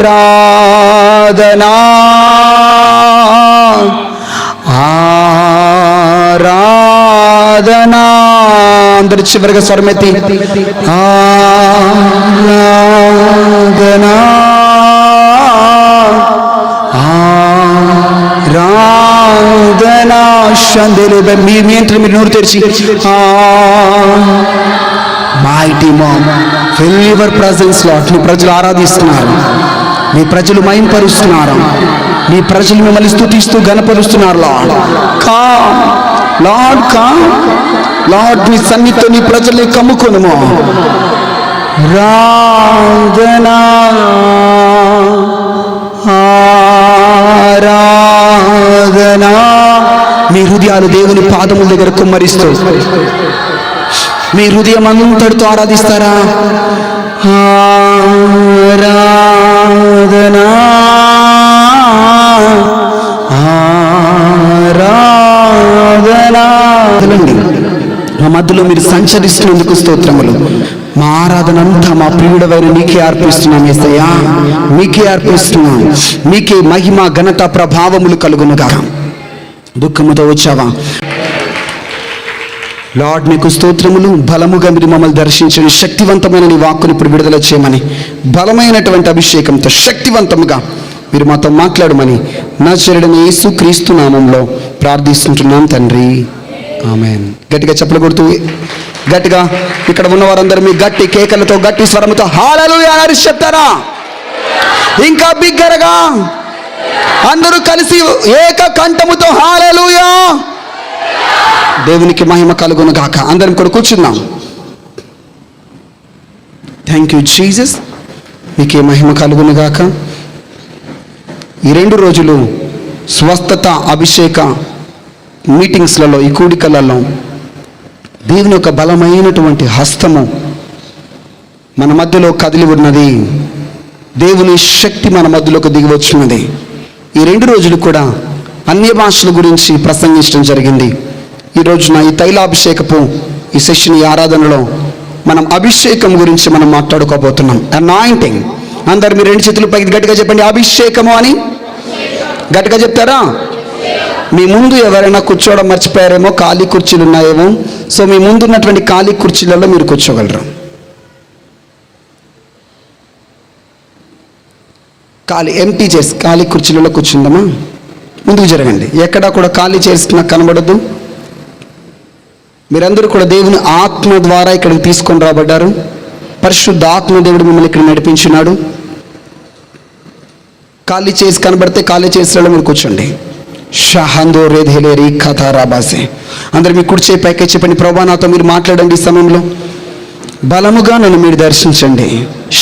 ఆరాధనా ఆరాధనా. అందరు చివరిగా స్వరమెత్తి ఆరాధనా ఆరాధనా. మీ ఏంటంటే మీరు నోరు తెరిచి mighty mom fill your presence Lord. మీ ప్రజలు ఆరాధిస్తున్నారు, మీ ప్రజలు మహింపరుస్తున్నారు, మీ ప్రజలు మిమ్మల్ని స్తుతిస్తూ గణపరుస్తున్నారు. Lord come, Lord come, Lord మీ సన్నిధితో నీ ప్రజల్ని కమ్ముకొనుము. రాధనా ఆరాధనా. మీ హృదయాలు దేవుని పాదముల దగ్గర కుమ్మరిస్తూ మీ హృదయం అంతటితో ఆరాధిస్తారా? ఆరాధనా ఆరాధనా. మా మధ్యలో మీరు సంచరిస్తున్నందుకు స్తోత్రములు. మా ఆరాధన అంతా మా ప్రియుడవైన నీకే అర్పిస్తున్నాం యేసయ్యా, మీకే అర్పిస్తున్నాం. మీకే మహిమ ఘనత ప్రభావములు కలుగునుగా. దుఃఖముతో వచ్చావా లార్డ్, నీకు స్తోత్రములు. బలముగా మీరు మమ్మల్ని దర్శించండి. శక్తివంతమైన నీ వాక్కుని ఇప్పుడు విడుదల చేయమని, బలమైనటువంటి అభిషేకంతో శక్తివంతముగా మీరు మాతో మాట్లాడమని నజరేయుడైన యేసుక్రీస్తు నామంలో ప్రార్థిస్తుంటున్నాం తండ్రి, ఆమేన్. గట్టిగా చప్పట్లు కొడుతూ గట్టిగా ఇక్కడ ఉన్న వారందరూ మీ గట్టి కేకలతో గట్టి స్వరముతో హల్లెలూయా అని చెప్తారా? ఇంకా బిగ్గరగా అందరూ కలిసి ఏక కంఠముతో హల్లెలూయా. దేవునికి మహిమ కలుగును గాక. అందరం కూడా కూర్చుందాం. థ్యాంక్ యూ జీసస్, మీకే మహిమ కలుగును గాక. ఈ 2 రోజులు స్వస్థత అభిషేక మీటింగ్స్లలో, ఈ కూడికలలో దేవుని యొక్క బలమైనటువంటి హస్తము మన మధ్యలో కదిలి ఉన్నది. దేవుని శక్తి మన మధ్యలోకి దిగి వచ్చినది. ఈ 2 రోజులు కూడా అన్య భాషల గురించి ప్రసంగించడం జరిగింది. ఈ రోజున ఈ తైలాభిషేకపు ఈ సెషన్, ఈ ఆరాధనలో మనం అభిషేకం గురించి మనం మాట్లాడుకోబోతున్నాం. అనాయింటింగ్. అందరు మీరు 2 చేతులు పైకి గట్టిగా చెప్పండి, అభిషేకము అని. గట్టిగా చెప్తారా? మీ ముందు ఎవరైనా కూర్చోవడం మర్చిపోయారేమో, ఖాళీ కుర్చీలు ఉన్నాయేమో. సో మీ ముందు ఉన్నటువంటి ఖాళీ కుర్చీలలో మీరు కూర్చోగలరు. ఎంటీ చైర్స్, ఖాళీ కుర్చీలలో కూర్చుందామా? ముందుకు జరగండి. ఎక్కడా కూడా ఖాళీ చైర్స్ నాకు కనబడద్దు. మీరందరూ కూడా దేవుని ఆత్మ ద్వారా ఇక్కడికి తీసుకొని రాబడ్డారు. పరిశుద్ధ ఆత్మ దేవుడు మిమ్మల్ని ఇక్కడ నడిపించున్నాడు. ఖాళీ చేసి కనబడితే ఖాళీ చేసేలో మీరు కూర్చోండి. షాహందో రేధేలేరి కథారాబాసే. అందరు మీ కుడి చేయి పైకి చెప్పండి, ప్రభువా నాతో మీరు మాట్లాడండి. ఈ సమయంలో బలముగా నన్ను మీరు దర్శించండి.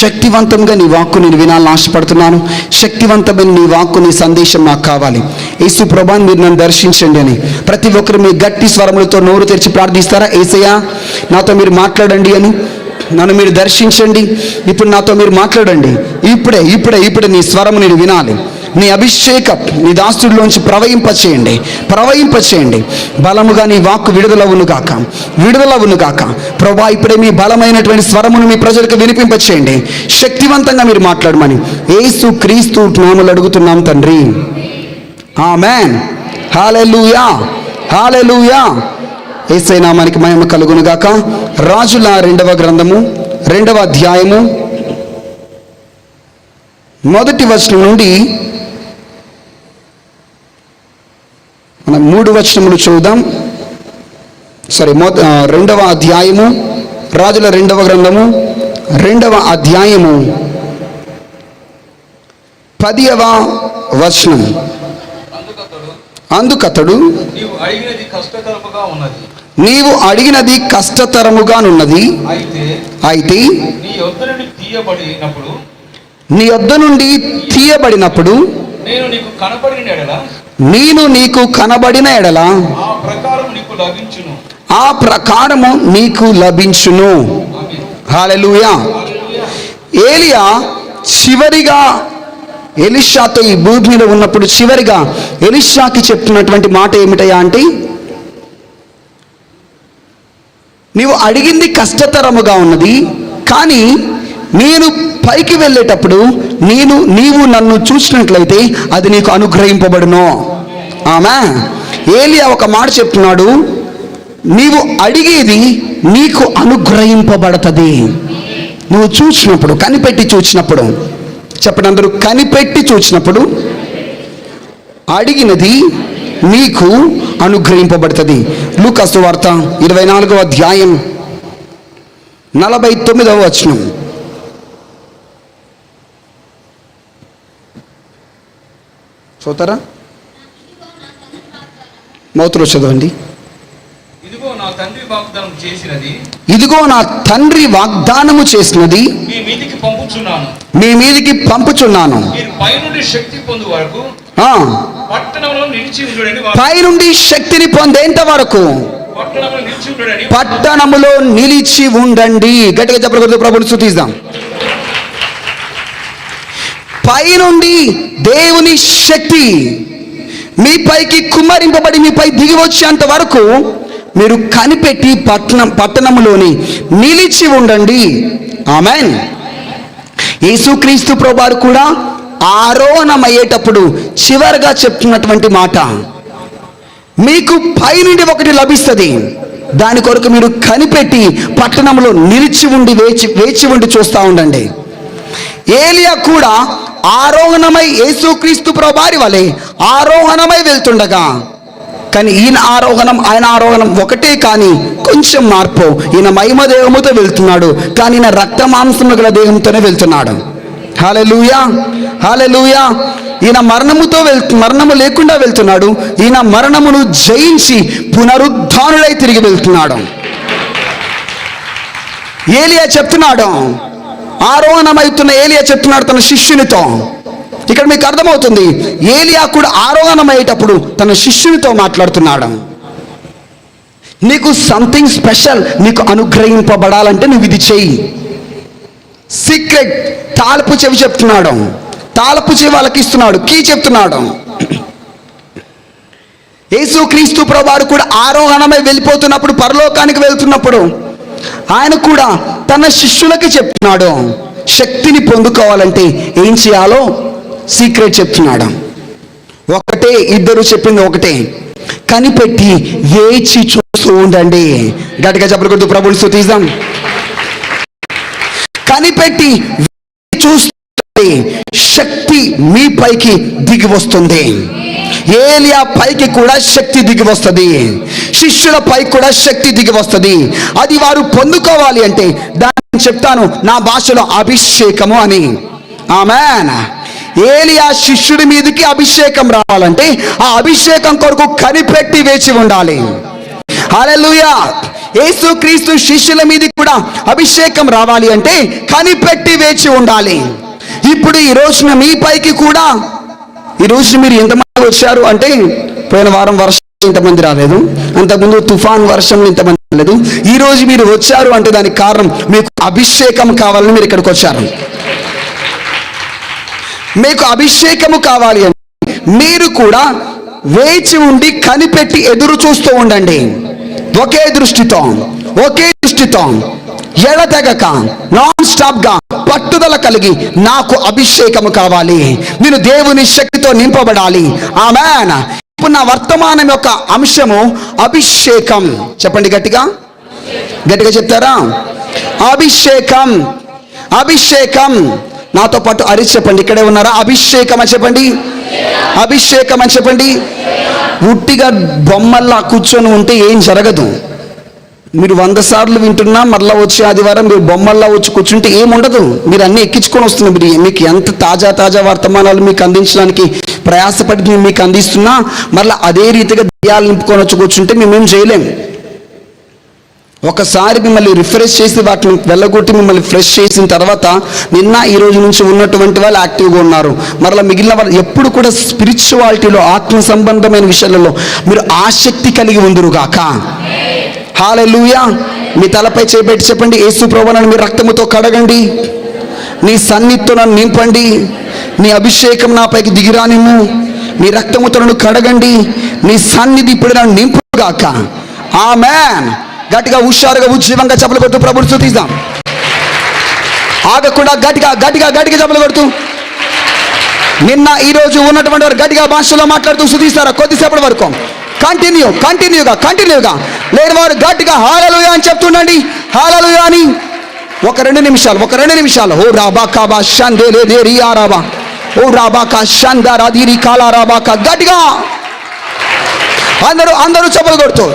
శక్తివంతంగా నీ వాక్కు నేను వినాలని ఆశపడుతున్నాను. శక్తివంతమైన నీ వాక్కు, నీ సందేశం నాకు కావాలి. యేసు ప్రభువా మీరు నన్ను దర్శించండి అని ప్రతి ఒక్కరు మీ గట్టి స్వరములతో నోరు తెరిచి ప్రార్థిస్తారా? యేసయ్యా నాతో మీరు మాట్లాడండి అని. నన్ను మీరు దర్శించండి. ఇప్పుడు నాతో మీరు మాట్లాడండి. ఇప్పుడే నీ స్వరము నేను వినాలి. నీ అభిషేకం నీ దాసుడిలోంచి ప్రవహింపచేయండి. బలముగా నీ వాక్కు విడుదలవును గాక. ప్రభువా ఇప్పుడే మీ బలమైనటువంటి స్వరమును మీ ప్రజలకు వినిపింపచేయండి. శక్తివంతంగా మీరు మాట్లాడమని యేసు క్రీస్తు నామములో అడుగుతున్నాం తండ్రి, ఆమేన్. హల్లెలూయా, హల్లెలూయా. యేసయ్య నామానికి మహిమ కలుగును గాక. రాజుల 2వ గ్రంథము 2వ అధ్యాయము 1వ వచనం నుండి మనం 3 వచనములు చూద్దాం. 2వ అధ్యాయము, రాజుల 2వ గ్రంథము 2వ అధ్యాయము 10వ వచనం. అందుకతడు నీవు అడిగినది కష్టతరముగానున్నది. అయితే నీ యొద్ద నుండి తీయబడినప్పుడు నేను నీకు కనబడిన ఎడల ఆ ప్రకారము నీకు లభించును. హల్లెలూయా. ఏలియా చివరిగా ఎలీషాతో ఈ భూమి మీద ఉన్నప్పుడు చివరిగా ఎలీషాకి చెప్తున్నటువంటి మాట ఏమిటయ్యా అంటే, నీవు అడిగింది కష్టతరముగా ఉన్నది, కానీ నేను పైకి వెళ్ళేటప్పుడు నీవు నన్ను చూసినట్లయితే అది నీకు అనుగ్రహింపబడును. ఆమె ఏలియా ఒక మాట చెప్తున్నాడు, నీవు అడిగేది నీకు అనుగ్రహింపబడుతుంది. నువ్వు చూసినప్పుడు, కనిపెట్టి చూసినప్పుడు, చెప్పండి అందరూ, కనిపెట్టి చూసినప్పుడు అడిగినది నీకు అనుగ్రహింపబడుతుంది. లూకా సువార్త 24వ అధ్యాయం 49వ వచనం. చూతారా? మౌతులో చదవండి. ఇదిగో నా తండ్రి వాగ్దానము చేసినది మీ మీదికి పంపుచున్నాను. పైనుండి శక్తిని పొందేంత వరకు పట్టణములో నిలిచి ఉండండి. గట్టిగా చెప్పకూడదు, ప్రభుని స్తుతిద్దాం. పైనుండి దేవుని శక్తి మీపైకి కుమ్మరింపబడి మీపై దిగి వచ్చేంత వరకు మీరు కనిపెట్టి పట్టణములోని నిలిచి ఉండండి. ఆమేన్. యేసుక్రీస్తు ప్రభువారు కూడా ఆరోహణమయ్యేటప్పుడు చివరిగా చెప్తున్నటువంటి మాట, మీకు పైనుండి ఒకటి లభిస్తుంది, దాని కొరకు మీరు కనిపెట్టి పట్టణంలో నిలిచి ఉండి వేచి ఉండి చూస్తూ ఉండండి. ఏలియా కూడా ఆరోహణమై యేసుక్రీస్తు ప్రభువారి వలె ఆరోహణమై వెళ్తుండగా, కానీ ఆయన ఆరోహణం ఒకటే, కానీ కొంచెం మార్పు. ఈయన మహిమ దేహముతో వెళ్తున్నాడు, కానీ ఈయన రక్త మాంసము గల దేహంతోనే వెళ్తున్నాడు. హల్లెలూయా, హల్లెలూయా. ఈయన మరణము లేకుండా వెళ్తున్నాడు. ఈయన మరణమును జయించి పునరుద్ధానుడై తిరిగి వెళ్తున్నాడు. ఏలియా చెప్తున్నాడు, ఆరోహణమవుతున్న ఏలియా చెప్తున్నాడు తన శిష్యునితో. ఇక్కడ మీకు అర్థమవుతుంది, ఏలియా కూడా ఆరోహణమయ్యేటప్పుడు తన శిష్యునితో మాట్లాడుతున్నాడు. నీకు సంథింగ్ స్పెషల్ నీకు అనుగ్రహింపబడాలంటే నువ్వు ఇది చెయ్యి. సీక్రెట్ తాళపు చెవి చెప్తున్నాడు, తాళపు చెవి వాళ్ళకి ఇస్తున్నాడు, కీ చెప్తున్నాడు. యేసుక్రీస్తు ప్రభువారు కూడా ఆరోహణమై వెళ్ళిపోతున్నప్పుడు, పరలోకానికి వెళ్తున్నప్పుడు ఆయన కూడా తన శిష్యులకి చెప్తున్నాడు, శక్తిని పొందుకోవాలంటే ఏం చేయాలో సీక్రెట్ చెప్తున్నాడు. ఒకటే, ఇద్దరు చెప్పింది ఒకటే, కనిపెట్టి వేచి చూస్తూ ఉండండి. గట్టిగా చెప్పకూడదు, ప్రభుని స్తుతిద్దాం. కనిపెట్టి చూస్తే శక్తి మీ పైకి దిగి వస్తుంది. ఏలియా పైకి కూడా శక్తి దిగి వస్తుంది, శిష్యుల పైకి కూడా శక్తి దిగి వస్తుంది. అది వారు పొందుకోవాలి అంటే దాన్ని చెప్తాను నా భాషలో అభిషేకము అని. ఆమేన్. ఏలియా శిష్యుడి మీదకి అభిషేకం రావాలంటే ఆ అభిషేకం కొరకు కనిపెట్టి వేచి ఉండాలి. హల్లెలూయా. యేసుక్రీస్తు శిష్యుల మీదకి కూడా అభిషేకం రావాలి అంటే కనిపెట్టి వేచి ఉండాలి. ఇప్పుడు ఈ రోజున మీ పైకి కూడా, ఈ రోజు మీరు ఎంతమంది వచ్చారు అంటే, పోయిన వారం వర్షం ఇంతమంది రాలేదు, అంతకుముందు తుఫాన్ వర్షంలో ఇంతమంది రాలేదు. ఈ రోజు మీరు వచ్చారు అంటే దానికి కారణం మీకు అభిషేకం కావాలని మీరు ఇక్కడికి వచ్చారు. మీకు అభిషేకము కావాలి అంటే మీరు కూడా వేచి ఉండి కనిపెట్టి ఎదురు చూస్తూ ఉండండి. ఒకే దృష్టితో ఎడతెగక నాన్ స్టాప్ గా పట్టుదల కలిగి నాకు అభిషేకము కావాలి, నేను దేవుని శక్తితో నింపబడాలి. ఆమేన్. ఇప్పుడు నా వర్తమానం యొక్క అంశము అభిషేకం. చెప్పండి గట్టిగా, గట్టిగా చెప్తారా? అభిషేకం, అభిషేకం. నాతో పాటు అరిచి చెప్పండి, ఇక్కడే ఉన్నారా? అభిషేకం అని చెప్పండి, అభిషేకం అని చెప్పండి. ఉట్టిగా బొమ్మల్లా కూర్చొని ఉంటే ఏం జరగదు. మీరు 100 సార్లు వింటున్నా మరలా వచ్చే ఆదివారం మీరు బొమ్మల్లా వచ్చి కూర్చుంటే ఏముండదు. మీరు అన్నీ ఎక్కించుకొని వస్తున్నారు. మీకు ఎంత తాజా వర్తమానాలు మీకు అందించడానికి ప్రయాసపడి మీకు అందిస్తున్నా మరలా అదే రీతిగా దయ్యాలు నింపుకొని వచ్చి కూర్చుంటే మేమేం చేయలేం. ఒకసారి మిమ్మల్ని రిఫ్రెష్ చేసి వాటిని వెళ్ళగొట్టి మిమ్మల్ని ఫ్రెష్ చేసిన తర్వాత నిన్న ఈ రోజు నుంచి ఉన్నటువంటి వాళ్ళు యాక్టివ్గా ఉన్నారు. మరలా మిగిలిన వాళ్ళు ఎప్పుడు కూడా స్పిరిచువాలిటీలో, ఆత్మ సంబంధమైన విషయాలలో మీరు ఆసక్తి కలిగి ఉందురుగాక. హల్లెలూయా. మీ తలపై చేపెట్టి చెప్పండి, యేసు ప్రభువా నన్ను మీ రక్తముతో కడగండి, నీ సన్నిధితో నన్ను నింపండి, నీ అభిషేకం నాపైకి దిగిరానిమ్ము, నీ రక్తముతో నన్ను కడగండి, నీ సన్నిధి ఇప్పుడు నన్ను నింపుగాక. ఆమేన్. గట్టిగా హుషారుగా ఉజ్జీవంగా చప్పట్లు కొడుతూ ప్రభువుని స్తుతిద్దాం. ఆగకుండా గట్టిగా గట్టిగా గట్టిగా చప్పలు కొడుతూ, నిన్న ఈరోజు ఉన్నటువంటి వారు గట్టిగా భాషలో మాట్లాడుతూ స్తుతిస్తారా కొద్దిసేపటి వరకు. కంటిన్యూగా లేని వారు గట్టిగా హల్లెలూయా అని చెప్తుండండి. హల్లెలూయా అని ఒక రెండు నిమిషాలు. ఓ రాబా కాబా షందేలే దేరియా రాబా, ఓ రాబా కా షందారా దీరి కాలా రాబా కా, గట్టిగా అందరూ చప్పలు కొడుతూ,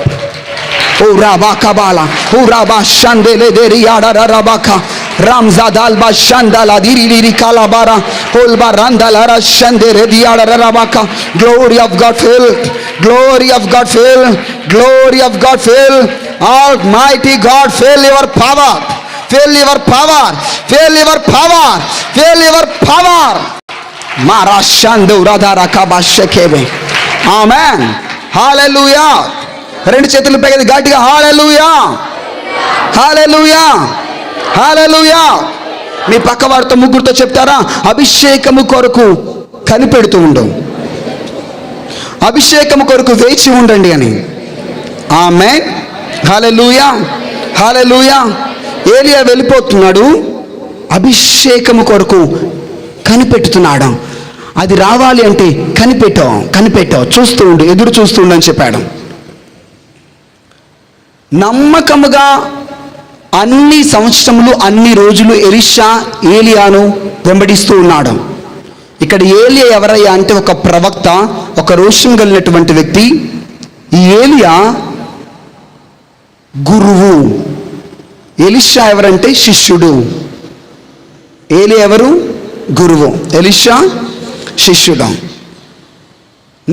ఓ రాబా కబాలా, ఓ రాబా షందేలే దేరియా రాబా కా Ramzadal ba shandala diri kalabara holba randala shandere diara rabaka. Glory of God fill, glory of God fill, glory of God fill. Almighty God fill your power, fill your power, fill your power, fill your power. Mara shandu radara kabashekebe. Amen. Hallelujah. రెండు చేతులు పైకి గట్టిగా హల్లెలూయా, హల్లెలూయా, హల్లెలూయా. మీ పక్క వారితో ముగ్గురితో చెప్తారా, అభిషేకము కొరకు కనిపెడుతూ ఉండు, అభిషేకము కొరకు వేచి ఉండండి అని. ఆమేన్. హల్లెలూయా, హల్లెలూయా. ఏలియా వెళ్ళిపోతున్నాడు, అభిషేకము కొరకు కనిపెట్టుతున్నాడు. అది రావాలి అంటే కనిపెట్టావు, చూస్తూ ఉండు, ఎదురు చూస్తూ ఉండు అని చెప్పాడు. నమ్మకముగా అన్ని సంవత్సరములు అన్ని రోజులు ఎలీషా ఏలియాను వెంబడిస్తూ ఉన్నాడు. ఇక్కడ ఏలియా ఎవరయ్యా అంటే ఒక ప్రవక్త, ఒక రోషం కలిగినటువంటి వ్యక్తి. ఈ ఏలియా గురువు, ఎలీషా ఎవరంటే శిష్యుడు. ఏలియా ఎవరు? గురువు, ఎలీషా శిష్యుడు.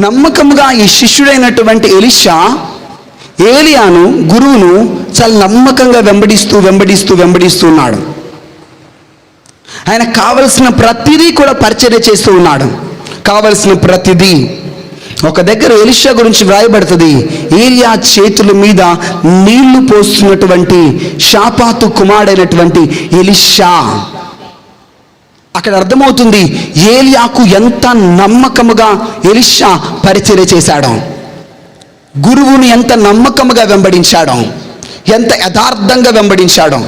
నమ్మకముగా ఈ శిష్యుడైనటువంటి ఎలీషా ఏలియాను, గురువును చాలా నమ్మకంగా వెంబడిస్తూ ఉన్నాడు. ఆయన కావలసిన ప్రతిదీ కూడా పరిచర్య చేస్తూ ఉన్నాడు. కావలసిన ప్రతిదీ. ఒక దగ్గర ఎలీషా గురించి వ్రాయబడుతుంది, ఏలియా చేతుల మీద నీళ్లు పోస్తున్నటువంటి షాపాతు కుమారుడైనటువంటి ఎలీషా. అక్కడ అర్థమవుతుంది ఏలియాకు ఎంత నమ్మకముగా ఎలీషా పరిచర్య చేశాడు, గురువుని ఎంత నమ్మకముగా వెంబడించాడు, ఎంత యథార్థంగా వెంబడించాడు.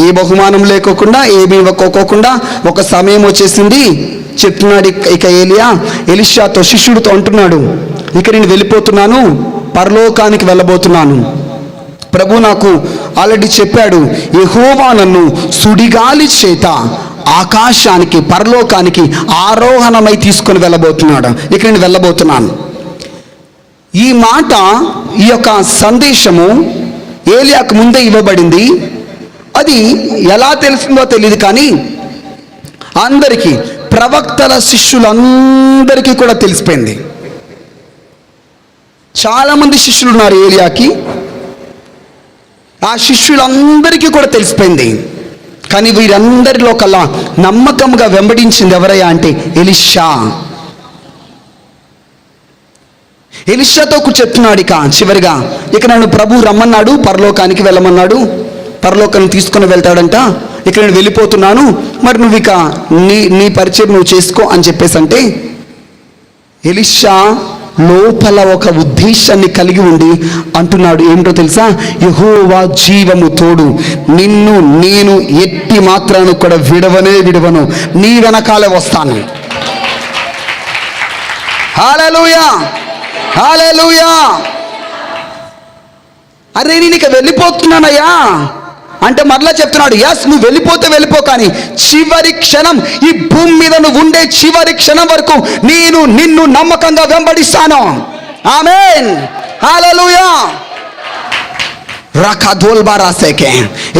ఏ బహుమానం లేకోకుండా, ఏమీ ఇవ్వకోకుండా ఒక సమయం వచ్చేసింది. చెప్తున్నాడు ఇక ఏలియా ఎలీషాతో, శిష్యుడితో అంటున్నాడు, ఇక నేను వెళ్ళిపోతున్నాను, పరలోకానికి వెళ్ళబోతున్నాను. ప్రభు నాకు ఆల్రెడీ చెప్పాడు, యెహోవా నన్ను సుడిగాలి చేత ఆకాశానికి, పరలోకానికి ఆరోహణమై తీసుకొని వెళ్ళబోతున్నాడు. ఇక నేను వెళ్ళబోతున్నాను. ఈ మాట, ఈ యొక్క సందేశము ఏలియాకు ముందే ఇవ్వబడింది. అది ఎలా తెలిసిందో తెలియదు, కానీ అందరికీ, ప్రవక్తల శిష్యులందరికీ కూడా తెలిసిపోయింది. చాలామంది శిష్యులు ఉన్నారు ఏలియాకి, ఆ శిష్యులందరికీ కూడా తెలిసిపోయింది. కానీ వీరందరిలో కల్లా నమ్మకంగా వెంబడించింది ఎవరయ్యా అంటే ఎలీషా. ఎలీషాతో చెప్తున్నాడు ఇక చివరిగా, ఇక నన్ను ప్రభు రమ్మన్నాడు, పరలోకానికి వెళ్ళమన్నాడు, పరలోకాన్ని తీసుకొని వెళ్తాడంట. ఇక నేను వెళ్ళిపోతున్నాను, మరి నువ్వు ఇక నీ పరిచయం నువ్వు చేసుకో అని చెప్పేసి అంటే, ఎలీషా లోపల ఒక ఉద్దేశాన్ని కలిగి ఉండి అంటున్నాడు, ఏమిటో తెలుసా? యెహోవా జీవము తోడు, నిన్ను నేను ఎట్టి మాత్రాన్ని కూడా విడవను, నీ వెనకాలే వస్తాను. హల్లెలూయా, హల్లెలూయా. అరే నేను ఇక వెళ్ళిపోతున్నానయ్యా అంటే మరలా చెప్తున్నాడు, ఎస్ నువ్వు వెళ్ళిపో, కానీ చివరి క్షణం, ఈ భూమి మీద నువ్వు ఉండే చివరి క్షణం వరకు నేను నిన్ను నమ్మకంగా వెంబడిస్తాను. ఆమేన్, హల్లెలూయా. రాసేకే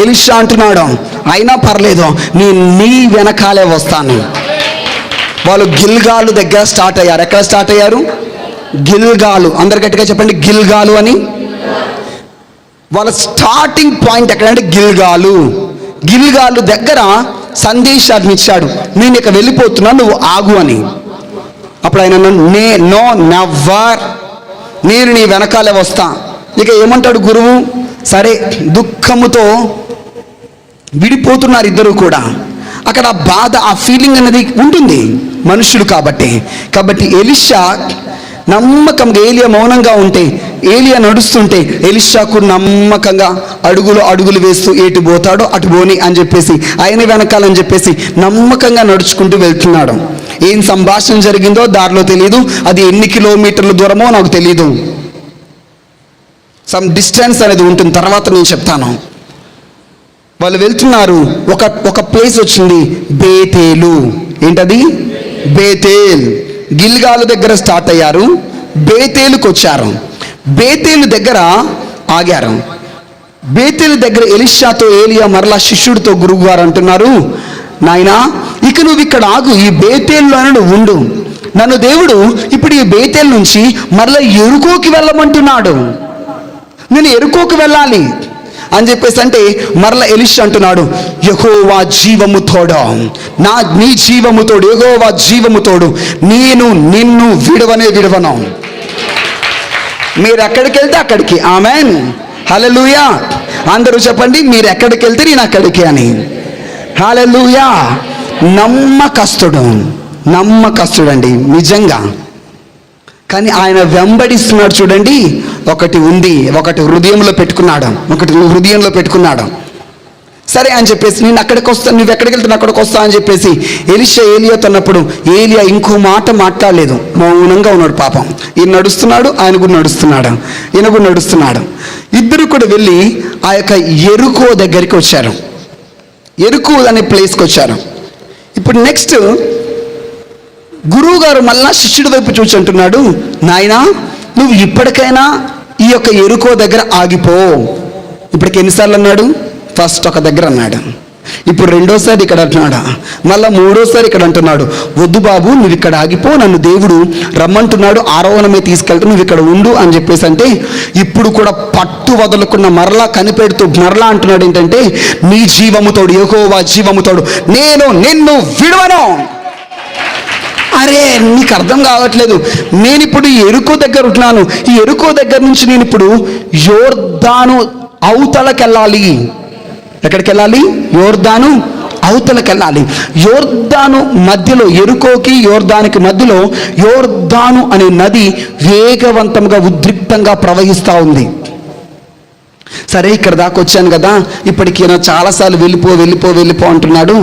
ఎలీషా అంటున్నాడు, అయినా పర్లేదు, నీ వెనకాలే వస్తాను. వాళ్ళు గిల్గాలు దగ్గర స్టార్ట్ అయ్యారు. ఎక్కడ స్టార్ట్ అయ్యారు? గిల్గాలు. అందరు గట్టిగా చెప్పండి, గిల్గాలు అని. వాళ్ళ స్టార్టింగ్ పాయింట్ ఎక్కడంటే గిల్గాలు దగ్గర సందేశాన్ని ఇచ్చాడు, నేను ఇక వెళ్ళిపోతున్నా, నువ్వు ఆగు అని. అప్పుడు ఆయన నెవర్, నేను నీ వెనకాలే వస్తా. ఇక ఏమంటాడు గురువు? సరే, దుఃఖముతో విడిపోతున్నారు ఇద్దరు కూడా. అక్కడ బాధ, ఆ ఫీలింగ్ అనేది ఉంటుంది, మనుషులు కాబట్టి. ఎలీషా నమ్మకంగా ఏలియా మౌనంగా ఉంటే, ఏలియా నడుస్తుంటే ఎలీషాకు నమ్మకంగా అడుగులు వేస్తూ ఎటు పోతాడో అటు పోని అని చెప్పేసి, ఆయన వెనకాలని చెప్పేసి నమ్మకంగా నడుచుకుంటూ వెళ్తున్నాడు. ఏం సంభాషణ జరిగిందో దారిలో తెలియదు, అది ఎన్ని కిలోమీటర్ల దూరమో నాకు తెలియదు. సమ్ డిస్టెన్స్ అనేది ఉంటుంది, తర్వాత నేను చెప్తాను. వాళ్ళు వెళ్తున్నారు, ఒక ప్లేస్ వచ్చింది, బేతేలు. ఏంటది? బేతేల్. గిల్గాలు దగ్గర స్టార్ట్ అయ్యారు, బేతేలుకు వచ్చారు. బేతేలు దగ్గర ఆగారు. బేతేలు దగ్గర ఎలీషాతో ఏలియా మరలా శిష్యుడితో గురువు గారు అంటున్నారు, నాయనా ఇక నువ్వు ఇక్కడ ఆగు, ఈ బేతేలులోనే నువ్వు ఉండు. నన్ను దేవుడు ఇప్పుడు ఈ బేతేలు నుంచి మరలా ఎరుకోకి వెళ్ళమంటున్నాడు, నేను ఎరుకోకి వెళ్ళాలి అని చెప్పేసి అంటే మరలా ఎలీషా అంటున్నాడు, యెహోవా జీవము తోడు, నీ జీవము తోడు, యెహోవా జీవము తోడు, నేను నిన్ను విడవను. మీరు ఎక్కడికి వెళ్తే అక్కడికి. ఆమెన్, హల్లెలూయా. అందరూ చెప్పండి, మీరు ఎక్కడికి వెళ్తే నేను అక్కడికి అని. హల్లెలూయా. నమ్మకస్తుడండి నిజంగా. కానీ ఆయన వెంబడిస్తున్నాడు చూడండి. ఒకటి హృదయంలో పెట్టుకున్నాడు. సరే అని చెప్పేసి, నేను అక్కడికి వస్తాను, నువ్వు ఎక్కడికి వెళ్తాను అక్కడికి వస్తా అని చెప్పేసి ఎలీషా ఏలియాతో అన్నప్పుడు ఏలియా ఇంకో మాట మాట్లాడలేదు, మౌనంగా ఉన్నాడు. పాపం ఈయన నడుస్తున్నాడు, ఆయన కూడా నడుస్తున్నాడు. ఇద్దరు కూడా వెళ్ళి ఆ యొక్క ఎరుకో దగ్గరికి వచ్చారు. ఎరుకో అనే ప్లేస్కి వచ్చారు. ఇప్పుడు నెక్స్ట్ గురువు గారు మళ్ళా శిష్యుడి వైపు చూసి అంటున్నాడు, నాయనా నువ్వు ఇప్పటికైనా ఈ యొక్క ఎరుకో దగ్గర ఆగిపో. ఇప్పటికి ఎన్నిసార్లు అన్నాడు? ఫస్ట్ ఒక దగ్గర అన్నాడు, ఇప్పుడు రెండోసారి ఇక్కడ అంటున్నాడు, మళ్ళీ మూడోసారి ఇక్కడ అంటున్నాడు, వద్దు బాబు నువ్వు ఇక్కడ ఆగిపో, నన్ను దేవుడు రమ్మంటున్నాడు, ఆరోహణమే తీసుకెళ్తా, నువ్వు ఇక్కడ ఉండు అని చెప్పేసి అంటే, ఇప్పుడు కూడా పట్టు వదలకున్న మరలా కనిపెడుతూ మరలా అంటున్నాడు ఏంటంటే, నీ జీవముతోడు, యెహోవా జీవముతోడు, నేను నిన్ను విడవను. అరే నీకు అర్థం కావట్లేదు, నేను ఇప్పుడు ఈ ఎరుకో దగ్గర ఉంటున్నాను, ఈ ఎరుకో దగ్గర నుంచి నేను ఇప్పుడు యోర్దాను అవతలకెళ్ళాలి. ఎక్కడికి వెళ్ళాలి? యోర్దాను అవతలకెళ్ళాలి. యోర్దాను మధ్యలో, ఎరుకోకి యోర్దానికి మధ్యలో యోర్దాను అనే నది వేగవంతంగా ఉద్రిక్తంగా ప్రవహిస్తూ ఉంది. సరే ఇక్కడ దాకా వచ్చాను కదా, ఇప్పటికి చాలాసార్లు వెళ్ళిపో అంటున్నాడు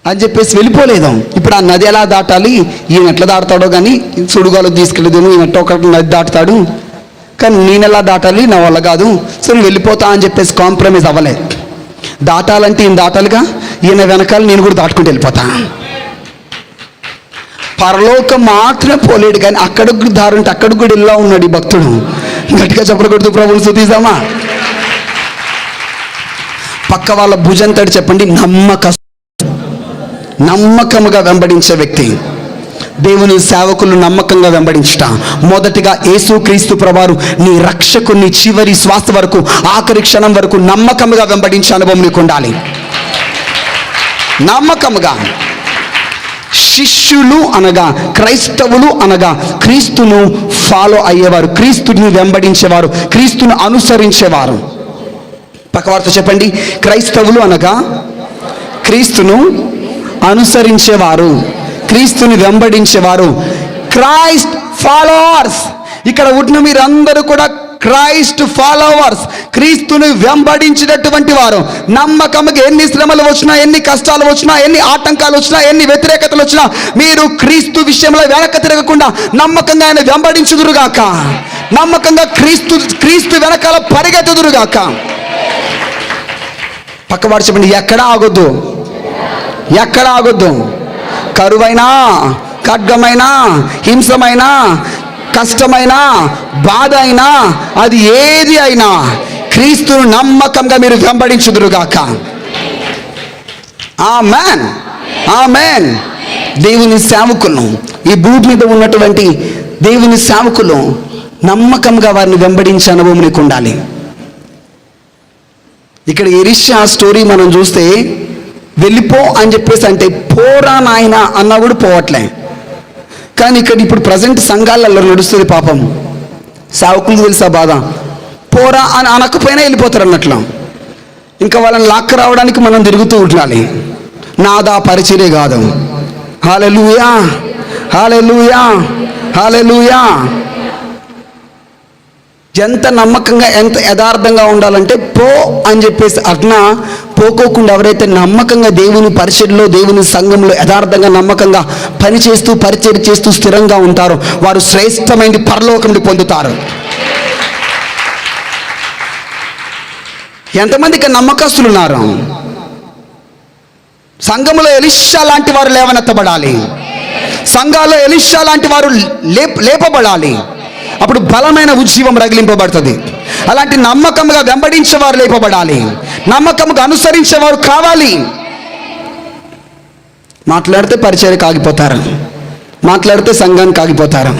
అని చెప్పేసి వెళ్ళిపోలేదు. ఇప్పుడు ఆ నది ఎలా దాటాలి, ఈయన ఎట్లా దాటుతాడో కానీ, సుడుగాలు తీసుకెళ్ళేదేమో, ఈయన ఒకటి నది దాటుతాడు, కానీ నేను ఎలా దాటాలి, నా వల్ల కాదు, సో నేను వెళ్ళిపోతా అని చెప్పేసి కాంప్రమైజ్ అవ్వలేదు. దాటాలంటే ఈయన దాటాలిగా, ఈయన వెనకాల నేను కూడా దాటుకుంటూ వెళ్ళిపోతా. పరలోకం మాత్రమే పోలేడు, కానీ అక్కడికి దారుంటే అక్కడికి కూడా ఇలా ఉన్నాడు ఈ భక్తుడు. గట్టిగా చెప్పకూడదు, ప్రభువుని స్తుతిద్దామా? పక్క వాళ్ళ భుజం తడి చెప్పండి, నమ్మకముగా వెంబడించే వ్యక్తి. దేవుని సేవకులు నమ్మకంగా వెంబడించుట. మొదటిగా యేసుక్రీస్తు ప్రభువారు నీ రక్షకుని చివరి శ్వాస వరకు, ఆఖరి క్షణం వరకు నమ్మకముగా వెంబడించే అనుభవం నీకు ఉండాలి. నమ్మకముగా. శిష్యులు అనగా, క్రైస్తవులు అనగా క్రీస్తును ఫాలో అయ్యేవారు, క్రీస్తుని వెంబడించేవారు, క్రీస్తును అనుసరించేవారు. పక్కవారితో చెప్పండి, క్రైస్తవులు అనగా క్రీస్తును అనుసరించేవారు, క్రీస్తుని వెంబడించేవారు, క్రైస్ట్ ఫాలోవర్స్. ఇక్కడ ఉన్న మీరందరూ కూడా క్రైస్ట్ ఫాలోవర్స్, క్రీస్తుని వెంబడించినటువంటి వారు. నమ్మకంగా ఎన్ని శ్రమలు వచ్చినా, ఎన్ని కష్టాలు వచ్చినా, ఎన్ని ఆటంకాలు వచ్చినా, ఎన్ని వ్యతిరేకతలు వచ్చినా, మీరు క్రీస్తు విషయంలో వెనక తిరగకుండా నమ్మకంగా ఆయన వెంబడించుదురుగాక. నమ్మకంగా క్రీస్తు వెనకాల పరిగెత్తుదురుగాక. పక్కవాడు చెప్పండి, ఎక్కడ ఆగొద్దు. కరువైనా, ఖడ్గమైనా, హింసమైనా, కష్టమైనా, బాధ అయినా, అది ఏది అయినా క్రీస్తును నమ్మకంగా మీరు వెంబడించుదురుగాక. ఆమేన్. దేవుని సేవకులు, ఈ భూమి మీద ఉన్నటువంటి దేవుని సేవకులు నమ్మకంగా వారిని వెంబడించే అనుభవం నీకు ఉండాలి. ఇక్కడ ఎలీషా స్టోరీ మనం చూస్తే, వెళ్ళిపో అని చెప్పేసి అంటే పోరా నాయన అన్నా కూడా పోవట్లే. కానీ ఇక్కడ ఇప్పుడు ప్రజెంట్ సంఘాలలో నడుస్తుంది పాపం. సేవకులకు తెలుసా బాధ, పోరా అని అనకపోయినా వెళ్ళిపోతారు అన్నట్లు. ఇంకా వాళ్ళని లాక్క రావడానికి మనం తిరుగుతూ ఉండాలి. నాదా పరిచర్య కాదు. హల్లెలూయా. హల్లెలూయా. ఎంత నమ్మకంగా ఎంత యథార్థంగా ఉండాలంటే పో అని చెప్పేసి అట్లా పోకోకుండా ఎవరైతే నమ్మకంగా దేవుని పరిచర్యలో దేవుని సంఘంలో యథార్థంగా నమ్మకంగా పని చేస్తూ పరిచర్య చేస్తూ స్థిరంగా ఉంటారో వారు శ్రేష్టమైన పరలోకంని పొందుతారు. ఎంతమందికి నమ్మకస్తులు ఉన్నారు? సంఘములో ఎలీషా లాంటి వారు లేవనెత్తబడాలి. సంఘాల్లో ఎలీషా లాంటి వారు లేపబడాలి. అప్పుడు బలమైన ఉజ్జీవం రగిలింపబడుతుంది. అలాంటి నమ్మకంగా వెంబడించేవారు లేపబడాలి. నమ్మకంగా అనుసరించేవారు కావాలి. మాట్లాడితే పరిచర్యకు ఆగిపోతారు, మాట్లాడితే సంఘానికి ఆగిపోతారు,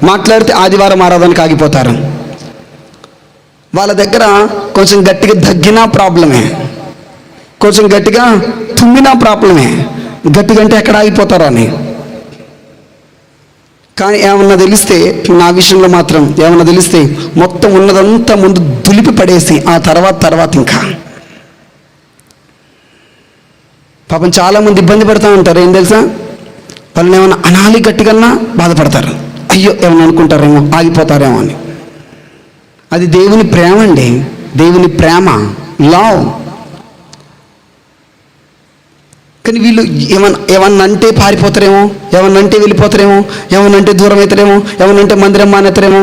మాట్లాడితే ఆదివారం ఆరాధనకు ఆగిపోతారు. వాళ్ళ దగ్గర కొంచెం గట్టిగా దగ్గినా ప్రాబ్లమే, కొంచెం గట్టిగా తుమ్మినా ప్రాబ్లమే. గట్టిగా అంటే ఎక్కడ ఆగిపోతారో అని. కానీ ఏమన్నా తెలిస్తే, నా విషయంలో మాత్రం ఏమన్నా తెలిస్తే మొత్తం ఉన్నదంతా ముందు దులిపి పడేసి ఆ తర్వాత ఇంకా పాపం చాలామంది ఇబ్బంది పడుతూ ఉంటారు. ఏం తెలుసా, వాళ్ళని ఏమన్నా అనాలి గట్టిగా బాధపడతారు. అయ్యో ఏమన్నా అనుకుంటారేమో, ఆగిపోతారేమో అని. అది దేవుని ప్రేమ అండి, దేవుని ప్రేమ, లవ్. కానీ వీళ్ళు ఏమన్నా అంటే పారిపోతారేమో, ఏమన్నా అంటే వెళ్ళిపోతారేమో, ఏమన్నా అంటే దూరం అవుతారేమో, ఏమన్నా అంటే మందిరం మానేస్తారేమో.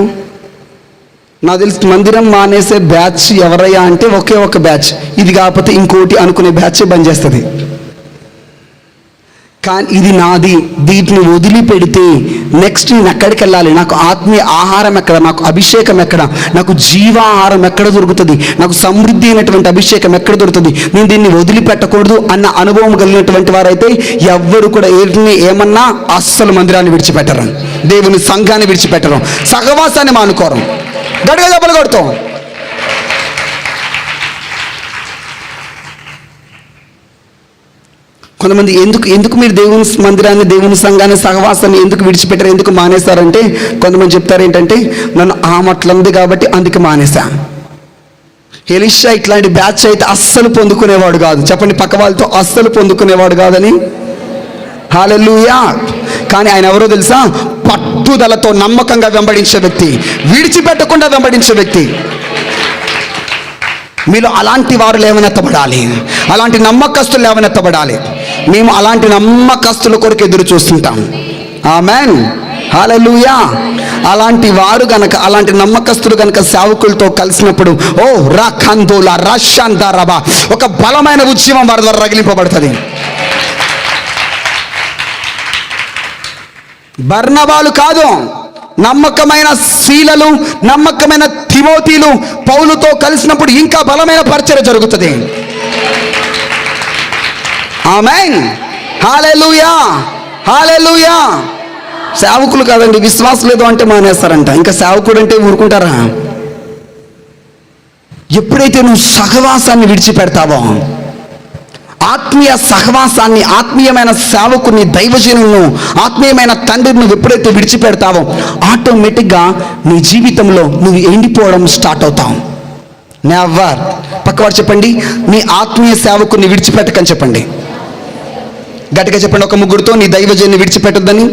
నాకు తెలిసి మందిరం మానేసే బ్యాచ్ ఎవరయ్యా అంటే ఒకే ఒక బ్యాచ్, ఇది కాకపోతే ఇంకోటి అనుకునే బ్యాచ్ బంద్ చేస్తుంది. కానీ ఇది నాది, దీన్ని వదిలిపెడితే నెక్స్ట్ నేను ఎక్కడికి వెళ్ళాలి? నాకు ఆత్మీయ ఆహారం ఎక్కడ, నాకు అభిషేకం ఎక్కడ, నాకు జీవాహారం ఎక్కడ దొరుకుతుంది, నాకు సమృద్ధి అయినటువంటి అభిషేకం ఎక్కడ దొరుకుతుంది? నేను దీన్ని వదిలిపెట్టకూడదు అన్న అనుభవం కలిగినటువంటి వారైతే ఎవ్వరు కూడా ఏమన్నా అస్సలు మందిరాన్ని విడిచిపెట్టరు, దేవుని సంఘాన్ని విడిచిపెట్టరు, సహవాసాన్ని మానుకోరు. గడిగా దెబ్బలు కొడతాం. కొంతమంది ఎందుకు మీరు దేవుని మందిరాన్ని, దేవుని సంఘాన్ని, సహవాసాన్ని ఎందుకు విడిచిపెట్టారు, ఎందుకు మానేస్తారంటే, కొంతమంది చెప్తారు ఏంటంటే, నన్ను ఆమట్లంది కాబట్టి అందుకే మానేశా. ఎలీషా ఇట్లాంటి బ్యాచ్ అయితే అస్సలు పొందుకునేవాడు కాదు. చెప్పండి, పక్క వాళ్ళతో అస్సలు పొందుకునేవాడు కాదని. హల్లెలూయా. కానీ ఆయన ఎవరో తెలుసా? పట్టుదలతో నమ్మకంగా వెంబడించే వ్యక్తి, విడిచిపెట్టకుండా వెంబడించే వ్యక్తి. మీలో అలాంటి వారు లేవనెత్తబడాలి, అలాంటి నమ్మకస్తులు లేవనెత్తబడాలి. మేము అలాంటి నమ్మకస్తుల కొరకు ఎదురు చూస్తుంటాం. ఆమేన్, హల్లెలూయా. అలాంటి వారు గనక, అలాంటి నమ్మకస్తులు గనక సేవకులతో కలిసినప్పుడు ఓ రాఖందోలా రషాందారబా ఒక బలమైన ఉద్యమం వారి ద్వారా రగిలింపబడుతుంది. బర్నబాలు కాదు, నమ్మకమైన శీలలు, నమ్మకమైన తిమోతిలు పౌలుతో కలిసినప్పుడు ఇంకా బలమైన పరిచర్య జరుగుతుంది. ఆమేన్, హల్లెలూయా, హల్లెలూయా. సేవకులు కాదండి, విశ్వాసం లేదు అంటే మానేస్తారంట. ఇంకా సేవకుడు అంటే ఊరుకుంటారా? ఎప్పుడైతే నువ్వు సహవాసాన్ని విడిచిపెడతావో, ఆత్మీయ సహవాసాన్ని, ఆత్మీయమైన సేవకుని, దైవజనులను, ఆత్మీయమైన తండ్రిని ఎప్పుడైతే విడిచిపెడతావో ఆటోమేటిక్గా నీ జీవితంలో నువ్వు ఎండిపోవడం స్టార్ట్ అవుతావు. నెవర్. పక్కవాడు చెప్పండి, నీ ఆత్మీయ సేవకుని విడిచిపెట్టకని చెప్పండి. గట్టిగా చెప్పండి ఒక ముగ్గురితో, నీ దైవజన్ని విడిచిపెట్టొద్దని.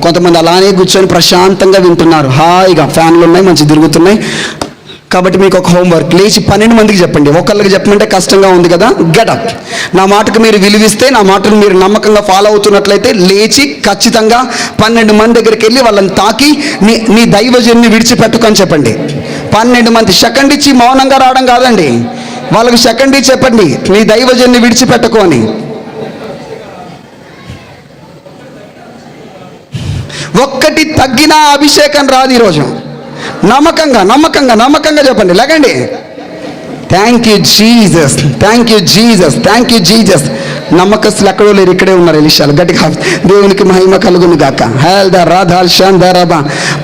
కొంతమంది అలానే కూర్చొని ప్రశాంతంగా వింటున్నారు, హాయిగా ఫ్యాన్లు ఉన్నాయి, మంచి తిరుగుతున్నాయి. కాబట్టి మీకు ఒక హోంవర్క్, లేచి 12 మందికి చెప్పండి. ఒకళ్ళకి చెప్పమంటే కష్టంగా ఉంది కదా, గెటప్. నా మాటకు మీరు విలువిస్తే, నా మాటను మీరు నమ్మకంగా ఫాలో అవుతున్నట్లయితే లేచి ఖచ్చితంగా 12 మంది దగ్గరికి వెళ్ళి వాళ్ళని తాకి నీ దైవజన్ని విడిచిపెట్టుకొని చెప్పండి. 12 మంది సెకండ్ ఇచ్చి మౌనంగా రావడం కాదండి, వాళ్ళకి సెకండ్ ఇచ్చి చెప్పండి, నీ దైవజన్ని విడిచిపెట్టుకో అని. ఒక్కటి తగ్గిన అభిషేకం రాదు ఈరోజు. నమ్మకంగా నమ్మకంగా నమ్మకంగా చెప్పండి, లేకండి. Thank you Jesus, thank you Jesus, thank you Jesus. నమ్మకస్తులు ఎక్కడో లేరు, ఇక్కడే ఉన్నారు ఎలీషాలు. గట్టిగా దేవునికి మహిమ కలుగును గాక. హెల్ద రాధాల్ షాన్ దారాబా